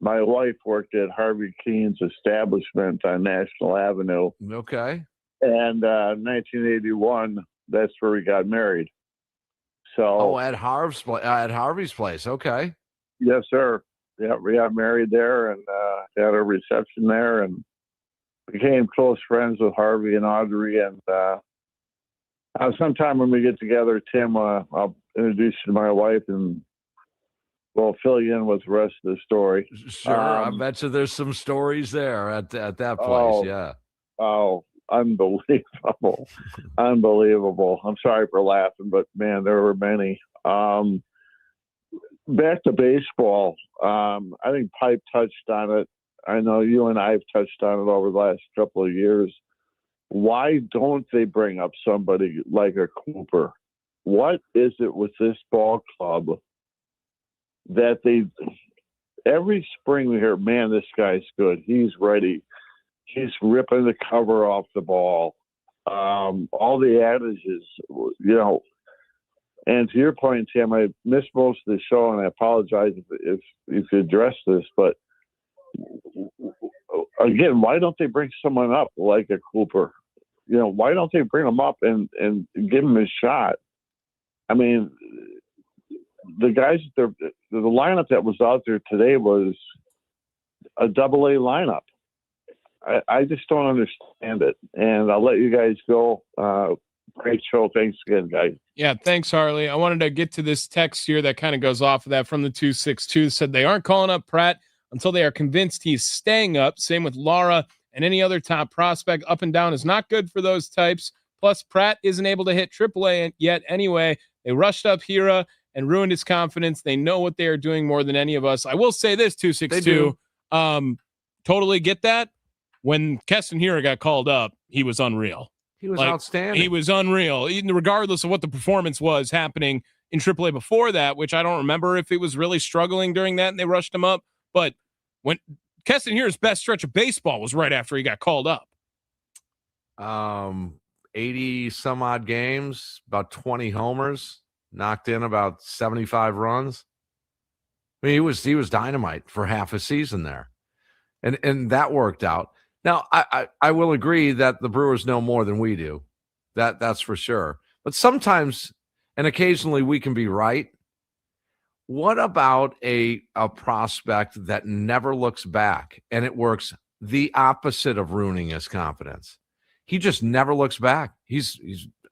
my wife worked at Harvey Keene's establishment on National Avenue. Okay. And 1981, that's where we got married. So at Harvey's place. Okay. Yes, sir. Yeah, we got married there and had a reception there and became close friends with Harvey and Audrey. And sometime when we get together, Tim, I'll introduce you to my wife and we'll fill you in with the rest of the story. Sure. I bet you there's some stories there at that place. Yeah. Oh, unbelievable. Unbelievable. I'm sorry for laughing, but man, there were many. Back to baseball. I think Pipe touched on it. I know you and I have touched on it over the last couple of years. Why don't they bring up somebody like a Cooper? What is it with this ball club that every spring we hear, man, this guy's good. He's ready. He's ripping the cover off the ball. All the adages, and to your point, Tim, I missed most of the show, and I apologize if you address this, but again, why don't they bring someone up like a Cooper? why don't they bring him up and give him his shot? I mean, the guys, the lineup that was out there today was a double-A lineup. I just don't understand it. And I'll let you guys go. Great show. Thanks again, guys. Yeah, thanks, Harley. I wanted to get to this text here that kind of goes off of that from the 262. Said they aren't calling up Pratt until they are convinced he's staying up. Same with Laura and any other top prospect. Up and down is not good for those types. Plus, Pratt isn't able to hit AAA yet anyway. They rushed up Hira and ruined his confidence. They know what they are doing more than any of us. I will say this, 262. Totally get that. When Keston Hira got called up, he was unreal. He was outstanding. He was unreal, even regardless of what the performance was happening in AAA before that, which I don't remember if it was really struggling during that and they rushed him up. But when Keston Hira's best stretch of baseball was right after he got called up. 80 some odd games, about 20 homers, knocked in about 75 runs. I mean, he was dynamite for half a season there. And that worked out. Now, I will agree that the Brewers know more than we do. That's for sure. But sometimes and occasionally we can be right. What about a prospect that never looks back and it works the opposite of ruining his confidence? He just never looks back. He's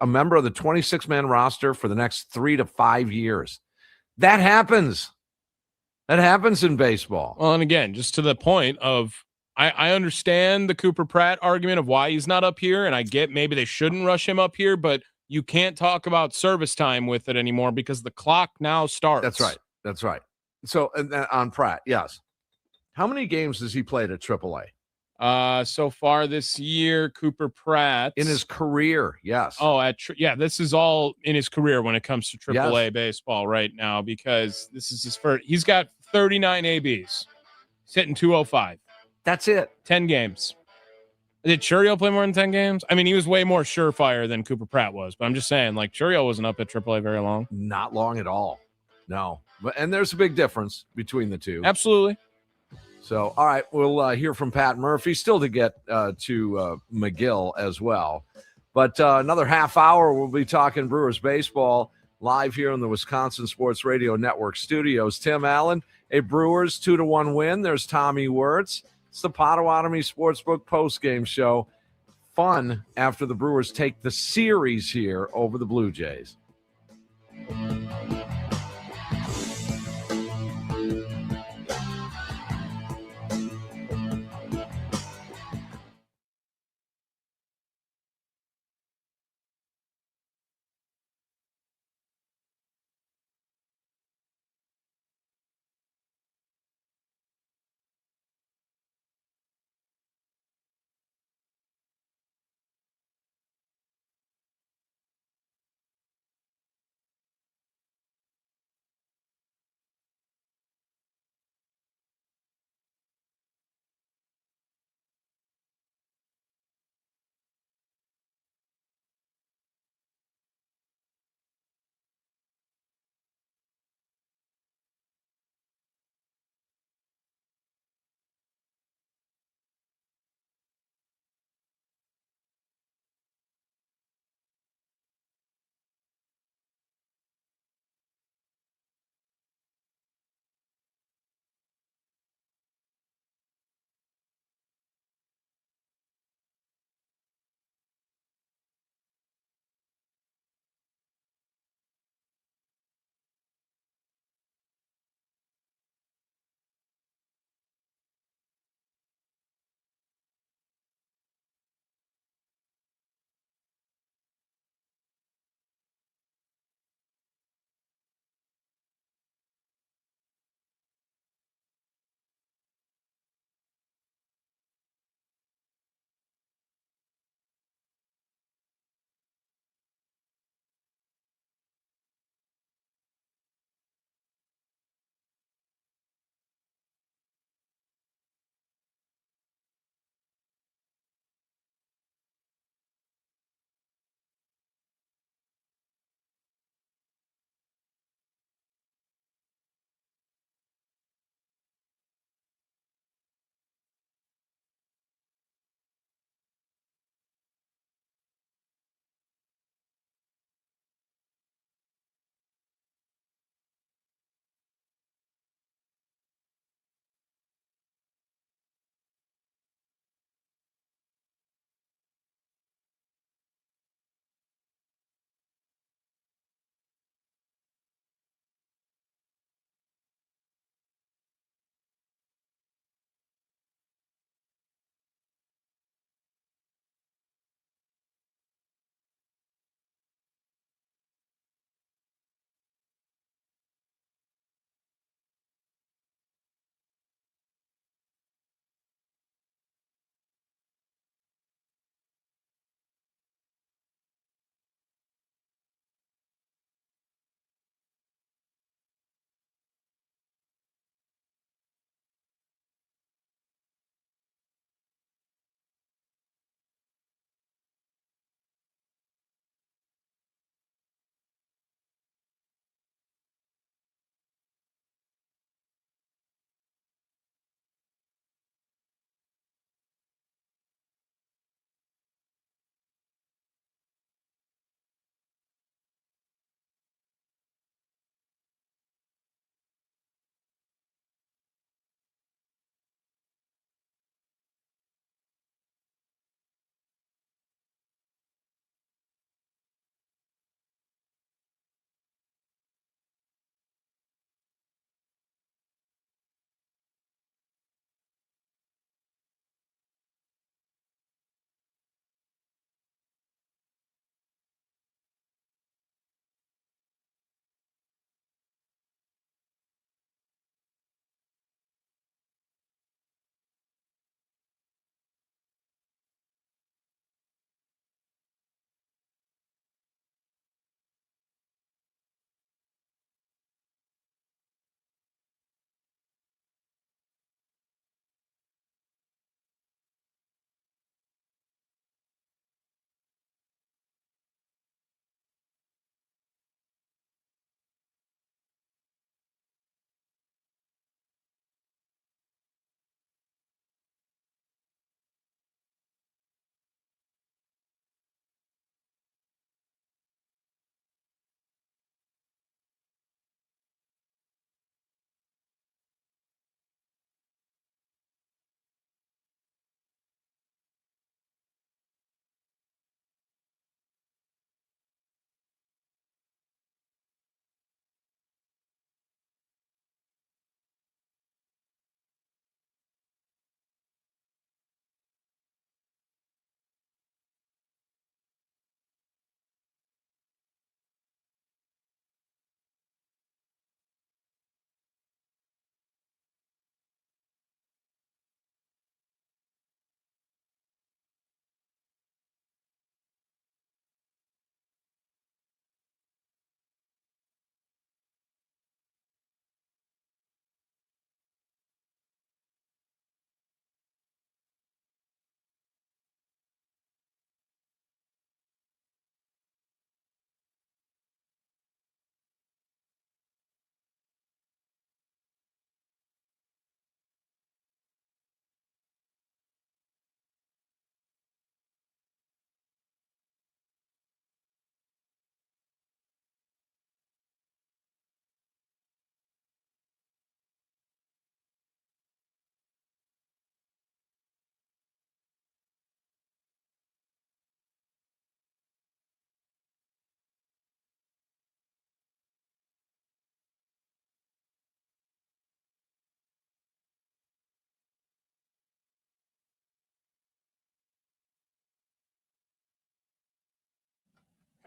a member of the 26-man roster for the next 3 to 5 years. That happens. That happens in baseball. Well, and again, just to the point of I understand the Cooper Pratt argument of why he's not up here, and I get maybe they shouldn't rush him up here, but you can't talk about service time with it anymore because the clock now starts. That's right. That's right. So on Pratt, yes. How many games has he played at AAA? So far this year, Cooper Pratt in his career, yes. Oh, this is all in his career when it comes to AAA baseball right now because this is his first. He's got 39 ABs, he's hitting 205. That's it. 10 games. Did Churiel play more than 10 games? I mean, he was way more surefire than Cooper Pratt was, but I'm just saying, like, Churiel wasn't up at AAA very long. Not long at all. No. And there's a big difference between the two. Absolutely. So, all right, we'll hear from Pat Murphy, still to get to McGill as well. But another half hour, we'll be talking Brewers baseball live here in the Wisconsin Sports Radio Network studios. Tim Allen, a Brewers 2-1 win. There's Tommy Wortz. It's the Potawatomi Sportsbook postgame show. Fun after the Brewers take the series here over the Blue Jays.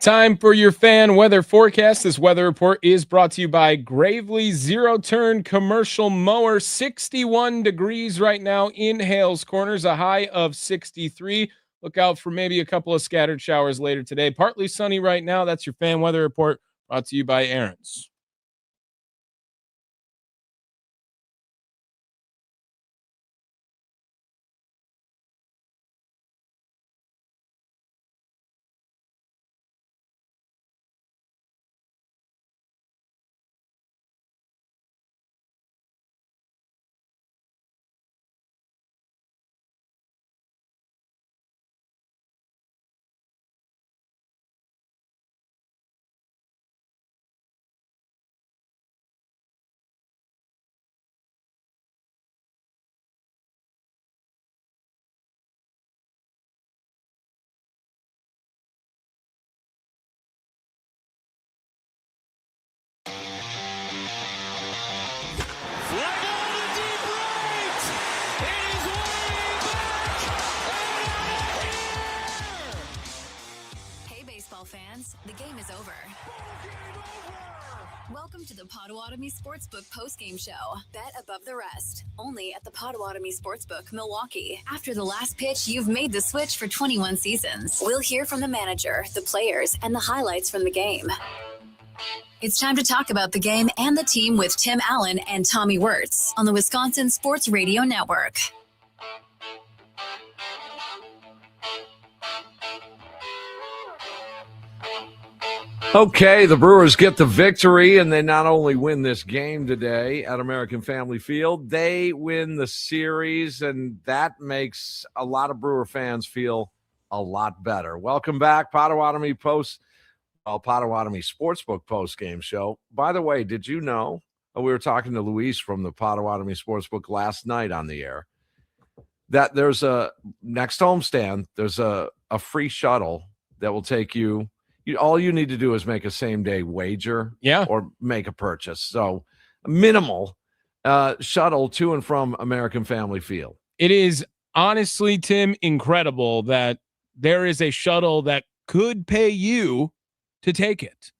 Time for your fan weather forecast. This weather report is brought to you by Gravely Zero Turn Commercial Mower. 61 degrees right now in Hales Corners, a high of 63. Look out for maybe a couple of scattered showers later today. Partly sunny right now. That's your fan weather report brought to you by Aaron's. Hey, baseball fans, the game is over. Welcome to the Potawatomi Sportsbook postgame show. Bet above the rest, only at the Potawatomi Sportsbook, Milwaukee. After the last pitch, you've made the switch for 21 seasons. We'll hear from the manager, the players, and the highlights from the game. It's time to talk about the game and the team with Tim Allen and Tommy Wortz on the Wisconsin Sports Radio Network. Okay, the Brewers get the victory, and they not only win this game today at American Family Field, they win the series, and that makes a lot of Brewer fans feel a lot better. Welcome back, Potawatomi Sportsbook post-game show. By the way, did you know, we were talking to Luis from the Potawatomi Sportsbook last night on the air, that there's a next homestand, there's a free shuttle that will take you. All you need to do is make a same-day wager or make a purchase. So minimal shuttle to and from American Family Field. It is honestly, Tim, incredible that there is a shuttle that could pay you to take it.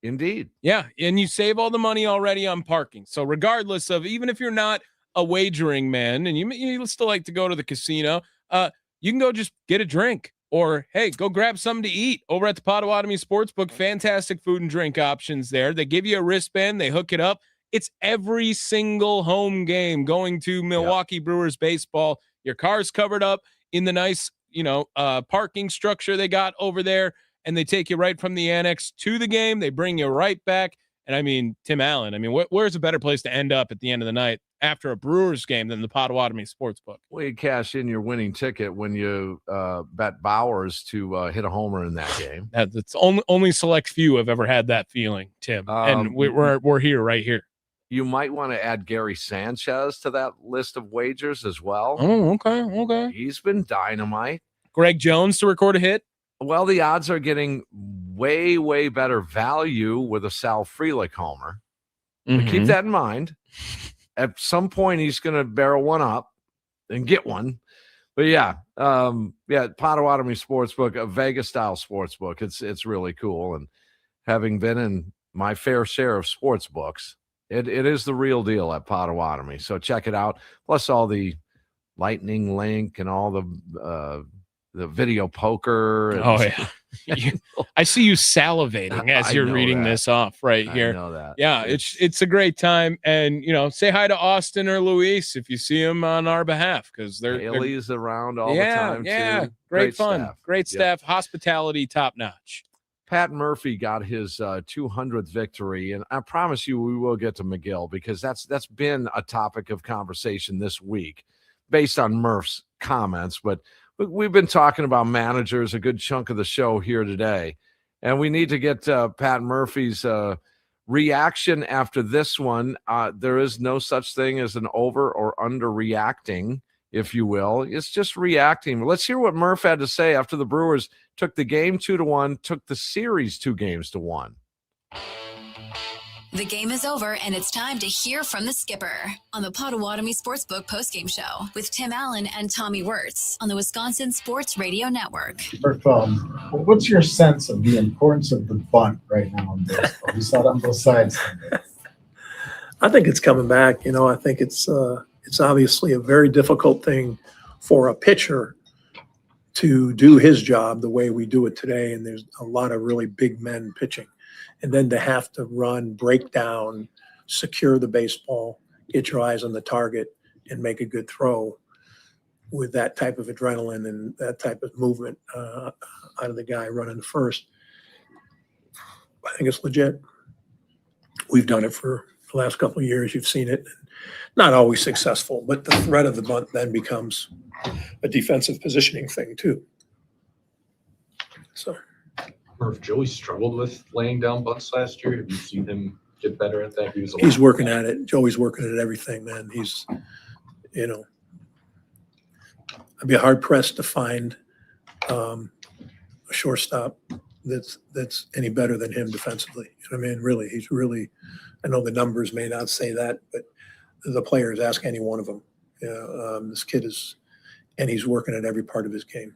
Indeed. Yeah, and you save all the money already on parking. So regardless of, even if you're not a wagering man and you still like to go to the casino, you can go just get a drink. Or, hey, go grab something to eat over at the Potawatomi Sportsbook. Fantastic food and drink options there. They give you a wristband. They hook it up. It's every single home game going to Milwaukee Brewers baseball. Your car's covered up in the nice, parking structure they got over there, and they take you right from the annex to the game. They bring you right back. And, I mean, Tim Allen, where's a better place to end up at the end of the night after a Brewers game than the Potawatomi Sportsbook? Well, you cash in your winning ticket when you bet Bowers to hit a homer in that game. That's only select few have ever had that feeling, Tim. And we're here, right here. You might want to add Gary Sanchez to that list of wagers as well. Oh, okay. He's been dynamite. Greg Jones to record a hit. Well, the odds are getting way, way better value with a Sal Frelick homer. But keep that in mind. At some point, he's going to barrel one up and get one. But Potawatomi Sportsbook, a Vegas-style sportsbook. It's really cool. And having been in my fair share of sports books, it is the real deal at Potawatomi. So check it out. Plus all the Lightning Link and all the video poker. I see you salivating as you're reading this off right here. I know that. Yeah, it's a great time. And, say hi to Austin or Luis if you see them on our behalf, because Haley's around all the time, too. Great fun. Staff. Great staff. Hospitality, top notch. Pat Murphy got his 200th victory, and I promise you we will get to McGill, because that's been a topic of conversation this week based on Murph's comments. But we've been talking about managers a good chunk of the show here today, and we need to get Pat Murphy's reaction after this one. There is no such thing as an over or under reacting, if you will. It's just reacting. Let's hear what Murph had to say after the Brewers took the game 2-1, took the series 2-1. The game is over, and it's time to hear from the skipper on the Potawatomi Sportsbook postgame show with Tim Allen and Tommy Wortz on the Wisconsin Sports Radio Network. What's your sense of the importance of the bunt right now in baseball? We saw it on both sides. I think it's coming back. I think it's obviously a very difficult thing for a pitcher to do his job the way we do it today, and there's a lot of really big men pitching. And then to have to run, break down, secure the baseball, get your eyes on the target, and make a good throw with that type of adrenaline and that type of movement out of the guy running the first. I think it's legit. We've done it for the last couple of years. You've seen it. Not always successful, but the threat of the bunt then becomes a defensive positioning thing too. So. If Joey struggled with laying down bunts last year, have you seen him get better at that? He's working at it. Joey's working at everything, man. He's, I'd be hard pressed to find a shortstop that's any better than him defensively. You know what I mean? Really, he's really. I know the numbers may not say that, but the players ask any one of them. This kid is, and he's working at every part of his game.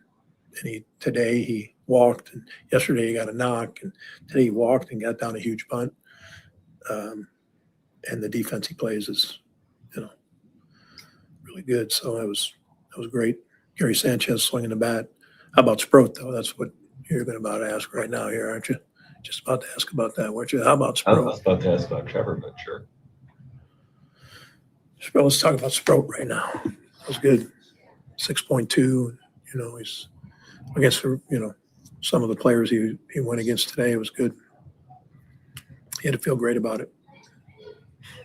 And today he walked, and yesterday he got a knock, and today he walked and got down a huge bunt. And the defense he plays is, really good. So that was great. Gary Sanchez swinging the bat. How about Sproat though? That's what you're about to ask right now here, aren't you? Just about to ask about that, weren't you? How about Sproat? I was about to ask about Trevor, but sure. Sproat, let's talk about Sproat right now. That was good. 6.2. He's against some of the players he went against today. It was good. He had to feel great about it.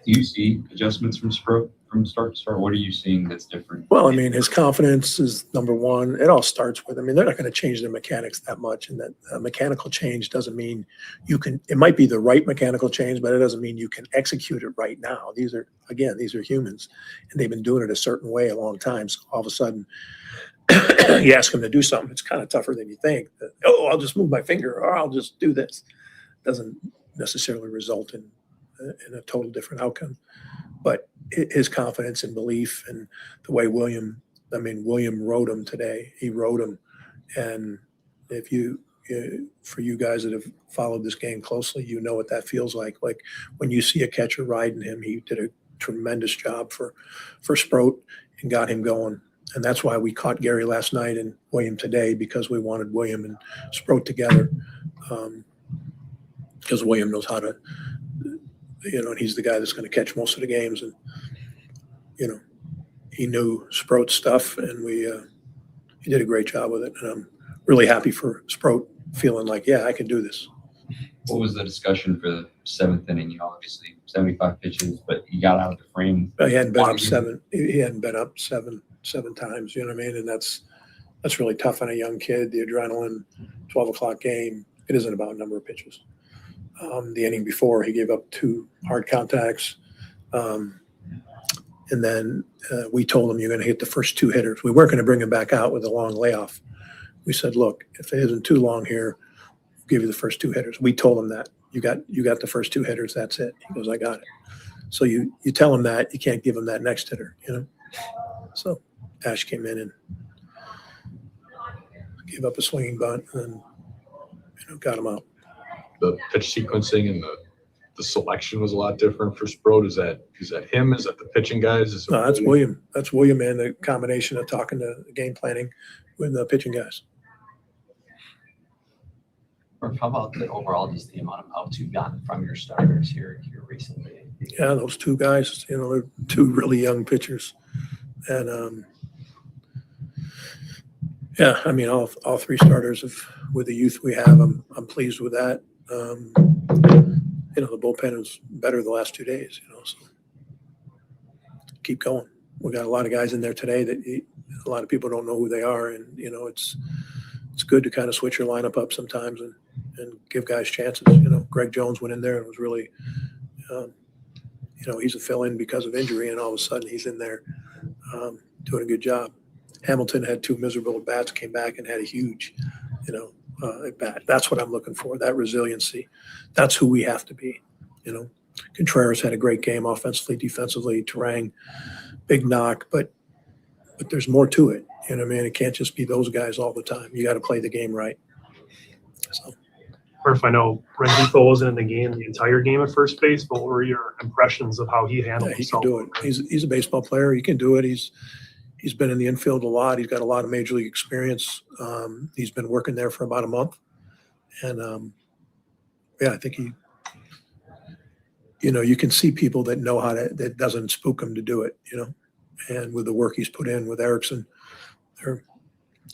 Do you see adjustments from Sproat from start to start? What are you seeing that's different? Well, his confidence is number one. It all starts with, they're not going to change their mechanics that much, and that mechanical change doesn't mean you can. It might be the right mechanical change, but it doesn't mean you can execute it right now. These are humans, and they've been doing it a certain way a long time. So all of a sudden, you ask them to do something, it's kind of tougher than you think. I'll just move my finger, or I'll just do this. It doesn't necessarily result in a total different outcome. But his confidence and belief, and the way William rode him today. He rode him, and if for you guys that have followed this game closely, you know what that feels like. Like when you see a catcher riding him, he did a tremendous job for Sproat and got him going. And that's why we caught Gary last night and William today, because we wanted William and Sproat together, because William knows how to, and he's the guy that's going to catch most of the games. And, he knew Sproat's stuff, and he did a great job with it. And I'm really happy for Sproat, feeling like, yeah, I can do this. What was the discussion for the seventh inning? Obviously 75 pitches, but you got out of the frame. He hadn't been up seven. He hadn't been up seven times. You know what I mean? And that's really tough on a young kid. The adrenaline, 12 o'clock game. It isn't about number of pitches. The inning before, he gave up 2 hard contacts. And then we told him, you're going to hit the first 2 hitters. We weren't going to bring him back out with a long layoff. We said, look, if it isn't too long here, we'll give you the first 2 hitters. We told him that. You got the first 2 hitters. That's it. He goes, I got it. So you tell him that. You can't give him that next hitter, So Ash came in and gave up a swinging bunt, and got him out. The pitch sequencing and the selection was a lot different for Sproat. Is that him? Is that the pitching guys? No, that's William. That's William, and the combination of talking to game planning with the pitching guys. How about just the amount of outs you've gotten from your starters here recently? Yeah, those 2 guys, they're 2 really young pitchers. And all 3 starters with the youth we have, I'm pleased with that. The bullpen is better the last 2 days, so keep going. We got a lot of guys in there today that a lot of people don't know who they are. And, it's good to kind of switch your lineup up sometimes and give guys chances. Greg Jones went in there and was really, he's a fill-in because of injury, and all of a sudden he's in there doing a good job. Hamilton had 2 miserable at-bats, came back and had a huge, at-bat. That's what I'm looking for, that resiliency. That's who we have to be, Contreras had a great game offensively, defensively. Turang, big knock, but there's more to it. You know what I mean? It can't just be those guys all the time. You got to play the game right. So. Murph, I know Rengifo wasn't in the game the entire game at first base, but what were your impressions of how he handled himself? He can do it. He's a baseball player. He can do it. He's been in the infield a lot. He's got a lot of major league experience. He's been working there for about a month. And, I think you can see people that know that doesn't spook him to do it, and with the work he's put in with Erickson,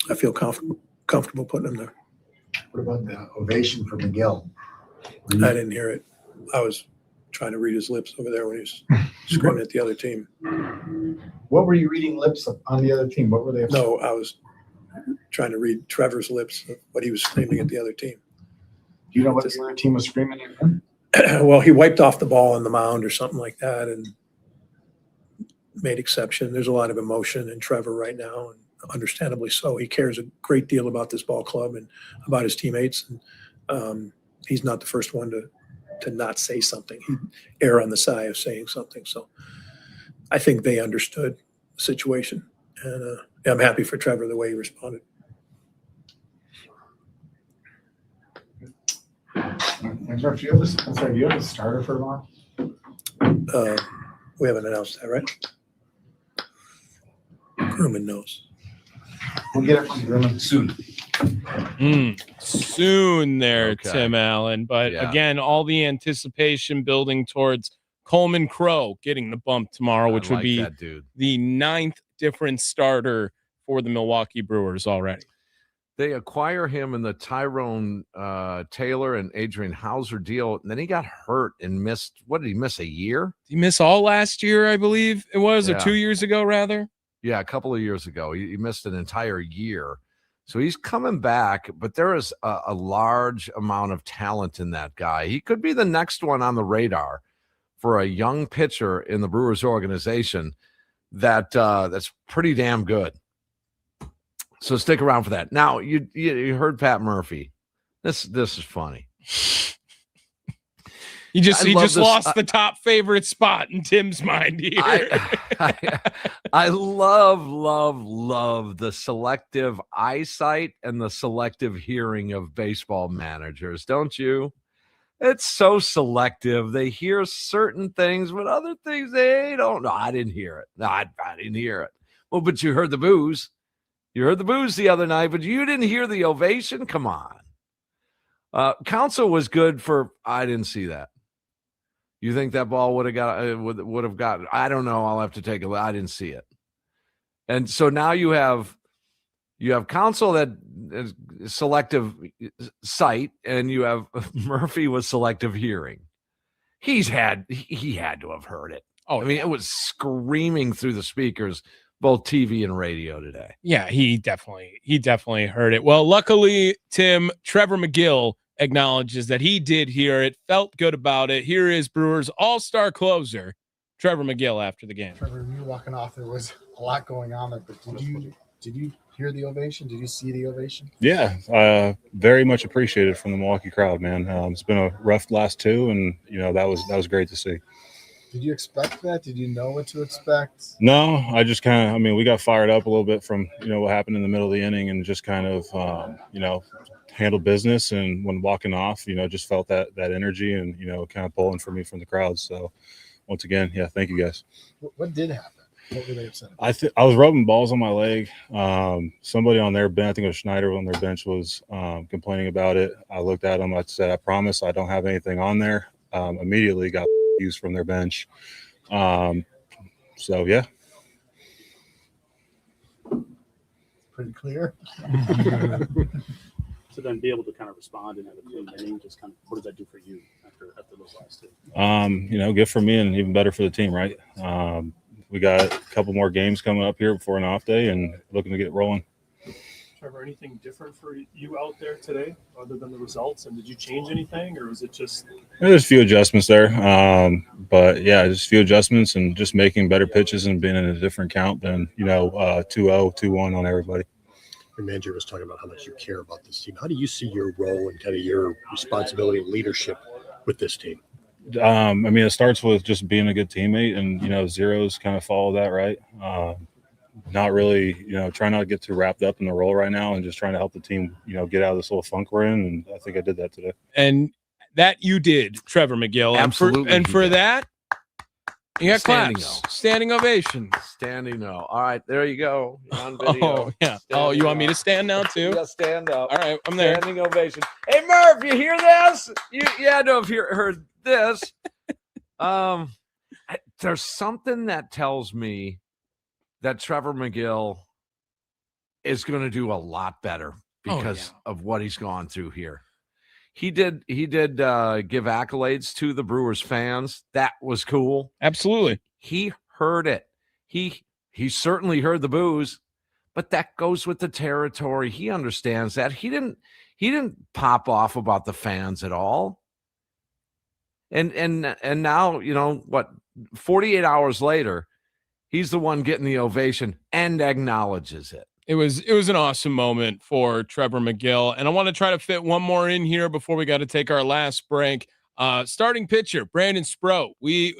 I feel comfortable putting him there. What about the ovation for McGill? I didn't hear it. I was trying to read his lips over there when he was screaming at the other team. What were you reading lips on the other team? What were they? No, I was trying to read Trevor's lips, what he was screaming at the other team. Do you know what the other team was screaming at him? Well, he wiped off the ball on the mound or something like that and made exception. There's a lot of emotion in Trevor right now, and understandably so. He cares a great deal about this ball club and about his teammates. And he's not the first one to not say something. He'd err on the side of saying something. So I think they understood the situation. And I'm happy for Trevor the way he responded. Do you have a starter for tomorrow? We haven't announced that, right? Grumman knows. We'll get it from Grumman soon. Soon there, Okay. Tim Allen. But Yeah. again, all the anticipation building towards Coleman Crow getting the bump tomorrow, which I would like be that dude. the 9th different starter for the Milwaukee Brewers already. They acquire him in the Tyrone Taylor and Adrian Hauser deal, and then he got hurt and missed. What did he miss? A year? Did he miss all last year, I believe it was, or Yeah. 2 years ago, rather? Yeah, a couple of years ago. He missed an entire year. So he's coming back, but there is a large amount of talent in that guy. He could be the next one on the radar for a young pitcher in the Brewers organization that's pretty damn good. So stick around for that. Now, you heard Pat Murphy. This is funny. He just I love this. lost the top favorite spot in Tim's mind here. I love the selective eyesight and the selective hearing of baseball managers, don't you? It's so selective. They hear certain things, but other things they don't know. I didn't hear it. No, I didn't hear it. Well, but you heard the boos. You heard the boos the other night, but you didn't hear the ovation? Come on. Counsell was good for, I didn't see that. You think that ball would have gotten, I don't know. I'll have to take a look. I didn't see it. And so now you have Counsell that is selective sight, and you have Murphy with selective hearing. He had to have heard it. Oh, I mean, it was screaming through the speakers, both TV and radio today. Yeah, he definitely heard it. Well, luckily, Tim, Trevor McGill acknowledges that he did hear it, felt good about it. Here is Brewers all-star closer, Trevor McGill, after the game. Trevor, when you were walking off, there was a lot going on there, but did you hear the ovation? Did you see the ovation? Yeah, very much appreciated from the Milwaukee crowd, man. It's been a rough last two, and that was great to see. Did you expect that? Did you know what to expect? No, I just we got fired up a little bit from what happened in the middle of the inning, and just kind of handled business. And when walking off, just felt that energy and kind of pulling for me from the crowd. So once again, yeah, thank you guys. What did happen? What were they upset about? I was rubbing balls on my leg. Somebody on their bench, I think it was Schneider on their bench, was complaining about it. I looked at him. I said, I promise I don't have anything on there. Immediately got used from their bench. So, yeah. Pretty clear. So then be able to kind of respond and have a clean inning, just kind of what does that do for you after those last two? Good for me and even better for the team, right? We got a couple more games coming up here before an off day and looking to get rolling. Trevor, anything different for you out there today other than the results? And did you change anything, or was it just? There's a few adjustments there, but yeah, just a few adjustments and just making better pitches and being in a different count than 2-0, 2-1 on everybody. Your manager was talking about how much you care about this team. How do you see your role and kind of your responsibility and leadership with this team? I mean, it starts with just being a good teammate, and zeros kind of follow that, right? Not really, trying not to get too wrapped up in the role right now, and just trying to help the team, get out of this little funk we're in. And I think I did that today. And that you did, Trevor McGill. Absolutely, And for that, you got Standing claps. Standing ovation. Standing O. All right, there you go. You're on video. Oh, yeah. Oh, you want me to stand now, too? Yeah, stand up. All right, I'm there. Standing ovation. Hey, Murph, you hear this? You had to have heard this. There's something that tells me that Trevor McGill is going to do a lot better because of what he's gone through here. He did give accolades to the Brewers fans. That was cool. Absolutely. He heard it. He certainly heard the boos, but that goes with the territory. He understands that. He didn't pop off about the fans at all. And now, 48 hours later, he's the one getting the ovation and acknowledges it. It was an awesome moment for Trevor McGill. And I want to try to fit one more in here before we got to take our last break. Starting pitcher, Brandon Sproat. We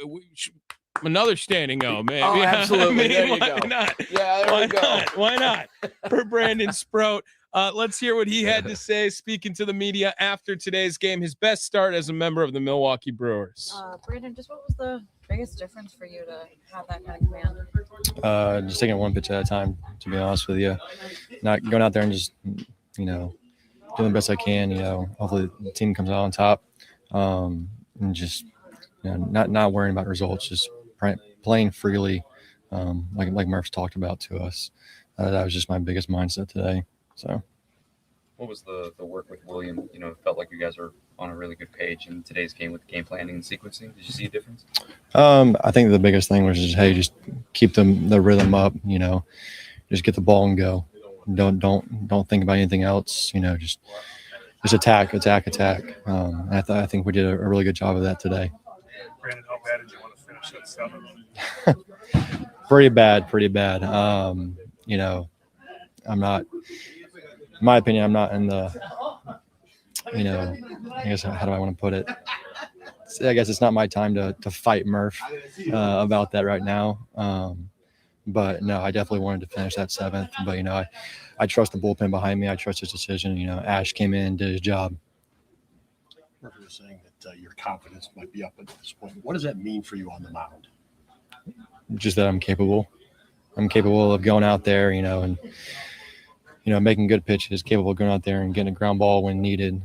another standing O, man. Oh, absolutely. There you why go. Not? Yeah, there we go. Why not? For Brandon Sproat. Let's hear what he had to say speaking to the media after today's game, his best start as a member of the Milwaukee Brewers. Brandon, just what was the biggest difference for you to have that kind of command? Just taking it one pitch at a time, to be honest with you. Not going out there and just, doing the best I can, hopefully the team comes out on top. And just, not worrying about results, just playing freely, like Murph's talked about to us. That was just my biggest mindset today. So, what was the work with William? It felt like you guys were on a really good page in today's game with game planning and sequencing. Did you see a difference? I think the biggest thing was just keep the rhythm up. Just get the ball and go. Don't think about anything else. Just attack. I think we did a really good job of that today. Brandon, how bad did you want to finish that 7? Pretty bad. I'm not. In my opinion, I'm not in the, I guess, how do I want to put it? I guess it's not my time to fight Murph about that right now. But no, I definitely wanted to finish that 7th. But, I trust the bullpen behind me. I trust his decision. Ash came in and did his job. Murph was saying that your confidence might be up at this point. What does that mean for you on the mound? Just that I'm capable. I'm capable of going out there, and making good pitches, capable of going out there and getting a ground ball when needed.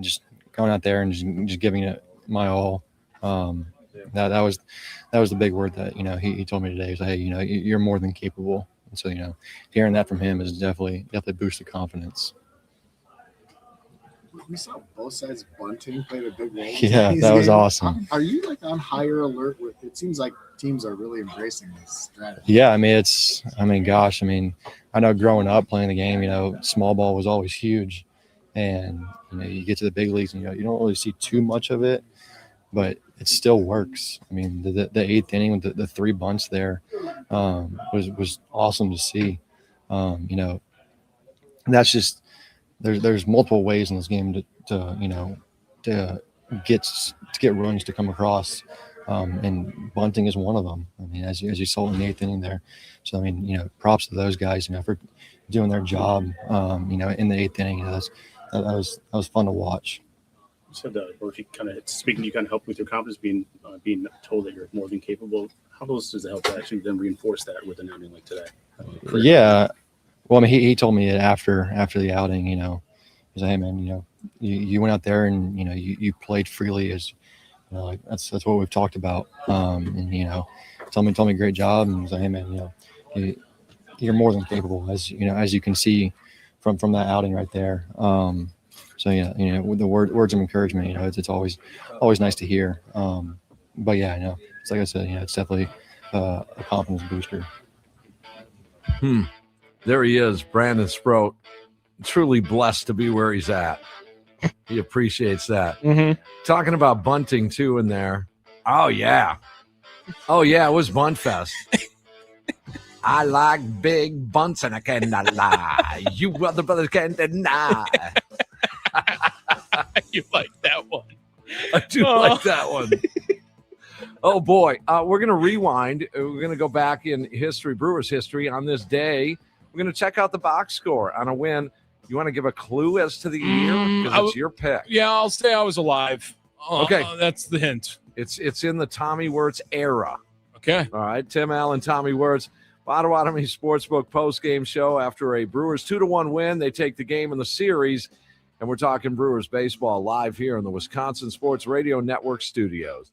Just going out there and just giving it my all. That was the big word that, he told me today. He was like, hey, you're more than capable. And so, hearing that from him is definitely boosted confidence. We saw both sides bunting played a big role. Yeah, that was awesome. Are you on higher alert with? It seems like teams are really embracing this strategy. Yeah, I know growing up playing the game, small ball was always huge, and you get to the big leagues and you don't really see too much of it, but it still works. The 8th inning with the 3 bunts there was awesome to see. That's just there's multiple ways in this game to get runs to come across. And bunting is one of them. As you saw in the 8th inning there. So, props to those guys, for doing their job, in the 8th inning. That was fun to watch. You said Murphy kind of speaking, you kind of help with your confidence, being told that you're more than capable. How does it help to actually then reinforce that with an outing like today? Yeah. Well, he told me that after the outing, he's like, hey man, you went out there and you played freely as. That's what we've talked about. And told me great job, and was like, hey man, you're more than capable, as you can see from that outing right there. So yeah, with the words of encouragement, it's always nice to hear. But yeah, it's like I said, it's definitely a confidence booster. There he is, Brandon Sproat. Truly blessed to be where he's at. He appreciates that. Mm-hmm. Talking about bunting too in there. Oh yeah, it was Bunt Fest. I like big bunts and I cannot lie. You other brothers can't deny. You like that one. I do like that one. Oh, boy. We're going to rewind. We're going to go back in history, Brewers history on this day. We're going to check out the box score on a win. You want to give a clue as to the year? Because it's your pick. Yeah, I'll say I was alive. Okay. That's the hint. It's in the Tommy Wortz era. Okay. All right. Tim Allen, Tommy Wortz. Potawatomi Sportsbook post-game show after a Brewers 2-1 win. They take the game in the series, and we're talking Brewers baseball live here in the Wisconsin Sports Radio Network studios.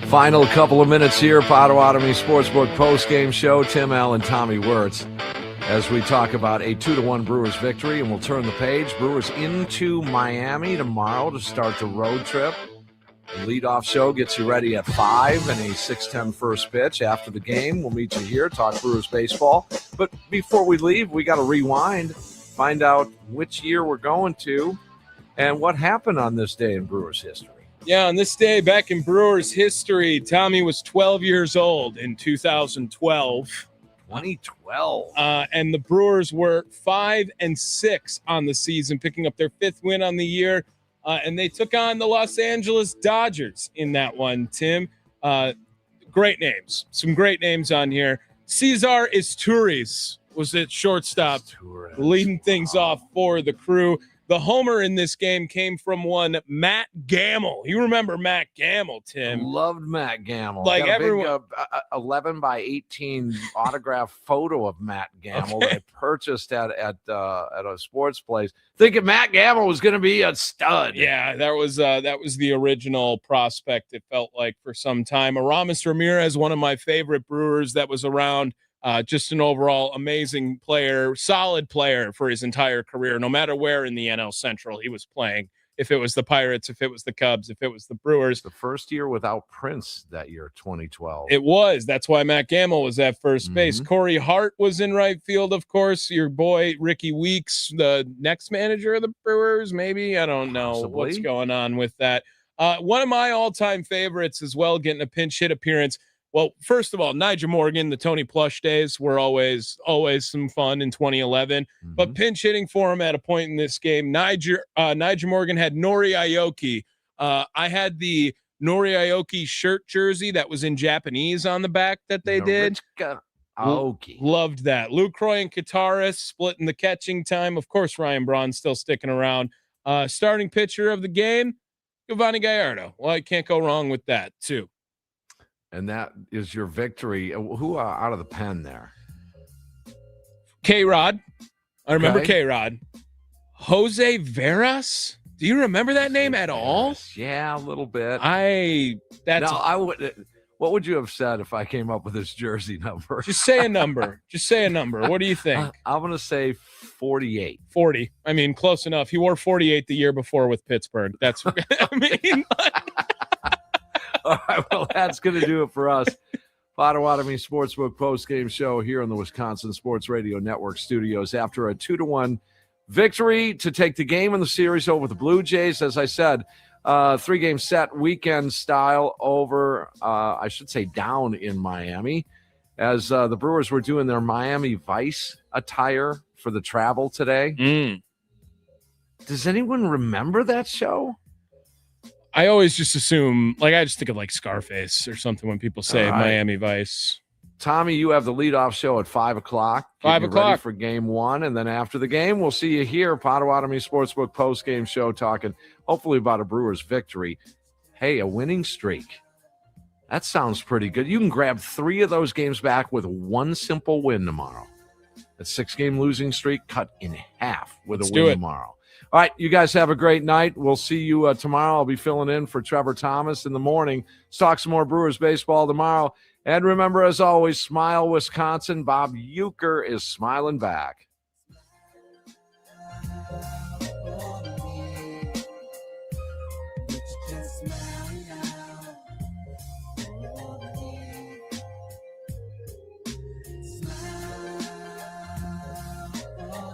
Final couple of minutes here, Potawatomi Sportsbook post-game show. Tim Allen, Tommy Wortz, as we talk about a 2-1 Brewers victory, and we'll turn the page. Brewers into Miami tomorrow to start the road trip. The leadoff show gets you ready at 5 and a 6:10 first pitch. After the game, we'll meet you here, talk Brewers baseball. But before we leave, we got to rewind, find out which year we're going to and what happened on this day in Brewers history. Yeah, on this day back in Brewers history, Tommy was 12 years old in 2012. 2012. And the Brewers were 5-6 on the season, picking up their 5th win on the year. And they took on the Los Angeles Dodgers in that one, Tim. Great names. Some great names on here. Cesar Isturiz was at shortstop, leading things off for the Crew. The homer in this game came from one Matt Gamble. You remember Matt Gamble, Tim? Loved Matt Gamble. Like got a everyone, big, 11 by 18 autographed photo of Matt Gamble that I purchased at a sports place, thinking Matt Gamble was going to be a stud. Yeah, that was the original prospect. It felt like for some time. Aramis Ramirez, one of my favorite Brewers that was around. Just an overall amazing player, solid player for his entire career, no matter where in the NL Central he was playing. If it was the Pirates, if it was the Cubs, if it was the Brewers. The first year without Prince that year, 2012. It was. That's why Matt Gamble was at first base. Corey Hart was in right field, of course. Your boy, Ricky Weeks, the next manager of the Brewers, maybe. I don't know what's going on with that. One of my all-time favorites as well, getting a pinch hit appearance. Well, first of all, Nigel Morgan, the Tony Plush days were always some fun in 2011. But pinch hitting for him at a point in this game, Nigel Morgan had Nori Aoki. I had the Nori Aoki shirt jersey that was in Japanese on the back that they did. Aoki. Loved that. Lucroy and Kataris splitting the catching time. Of course, Ryan Braun still sticking around. Starting pitcher of the game, Giovanni Gallardo. Well, I can't go wrong with that, too. And that is your victory. Who out of the pen there? K-Rod. I remember K-Rod. Jose Veras. Do you remember that name at all? Yeah, a little bit. What would you have said if I came up with this jersey number? Just say a number. What do you think? I'm going to say 48. 40. I mean, close enough. He wore 48 the year before with Pittsburgh. That's what I mean. All right, well, that's going to do it for us. Potawatomi Sportsbook postgame show here on the Wisconsin Sports Radio Network studios after a 2-1 victory to take the game in the series over the Blue Jays. As I said, 3-game set weekend style over, I should say down in Miami, as the Brewers were doing their Miami Vice attire for the travel today. Does anyone remember that show? I always just assume, I just think of Scarface or something when people say Miami Vice. Tommy, you have the leadoff show at 5 o'clock. 5 o'clock. Ready for game one. And then after the game, we'll see you here, Potawatomi Sportsbook post-game show, talking hopefully about a Brewers victory. Hey, a winning streak. That sounds pretty good. You can grab 3 of those games back with one simple win tomorrow. That 6-game losing streak cut in half with a win tomorrow. All right, you guys have a great night. We'll see you tomorrow. I'll be filling in for Trevor Thomas in the morning. Let's talk some more Brewers baseball tomorrow. And remember, as always, smile, Wisconsin. Bob Uecker is smiling back.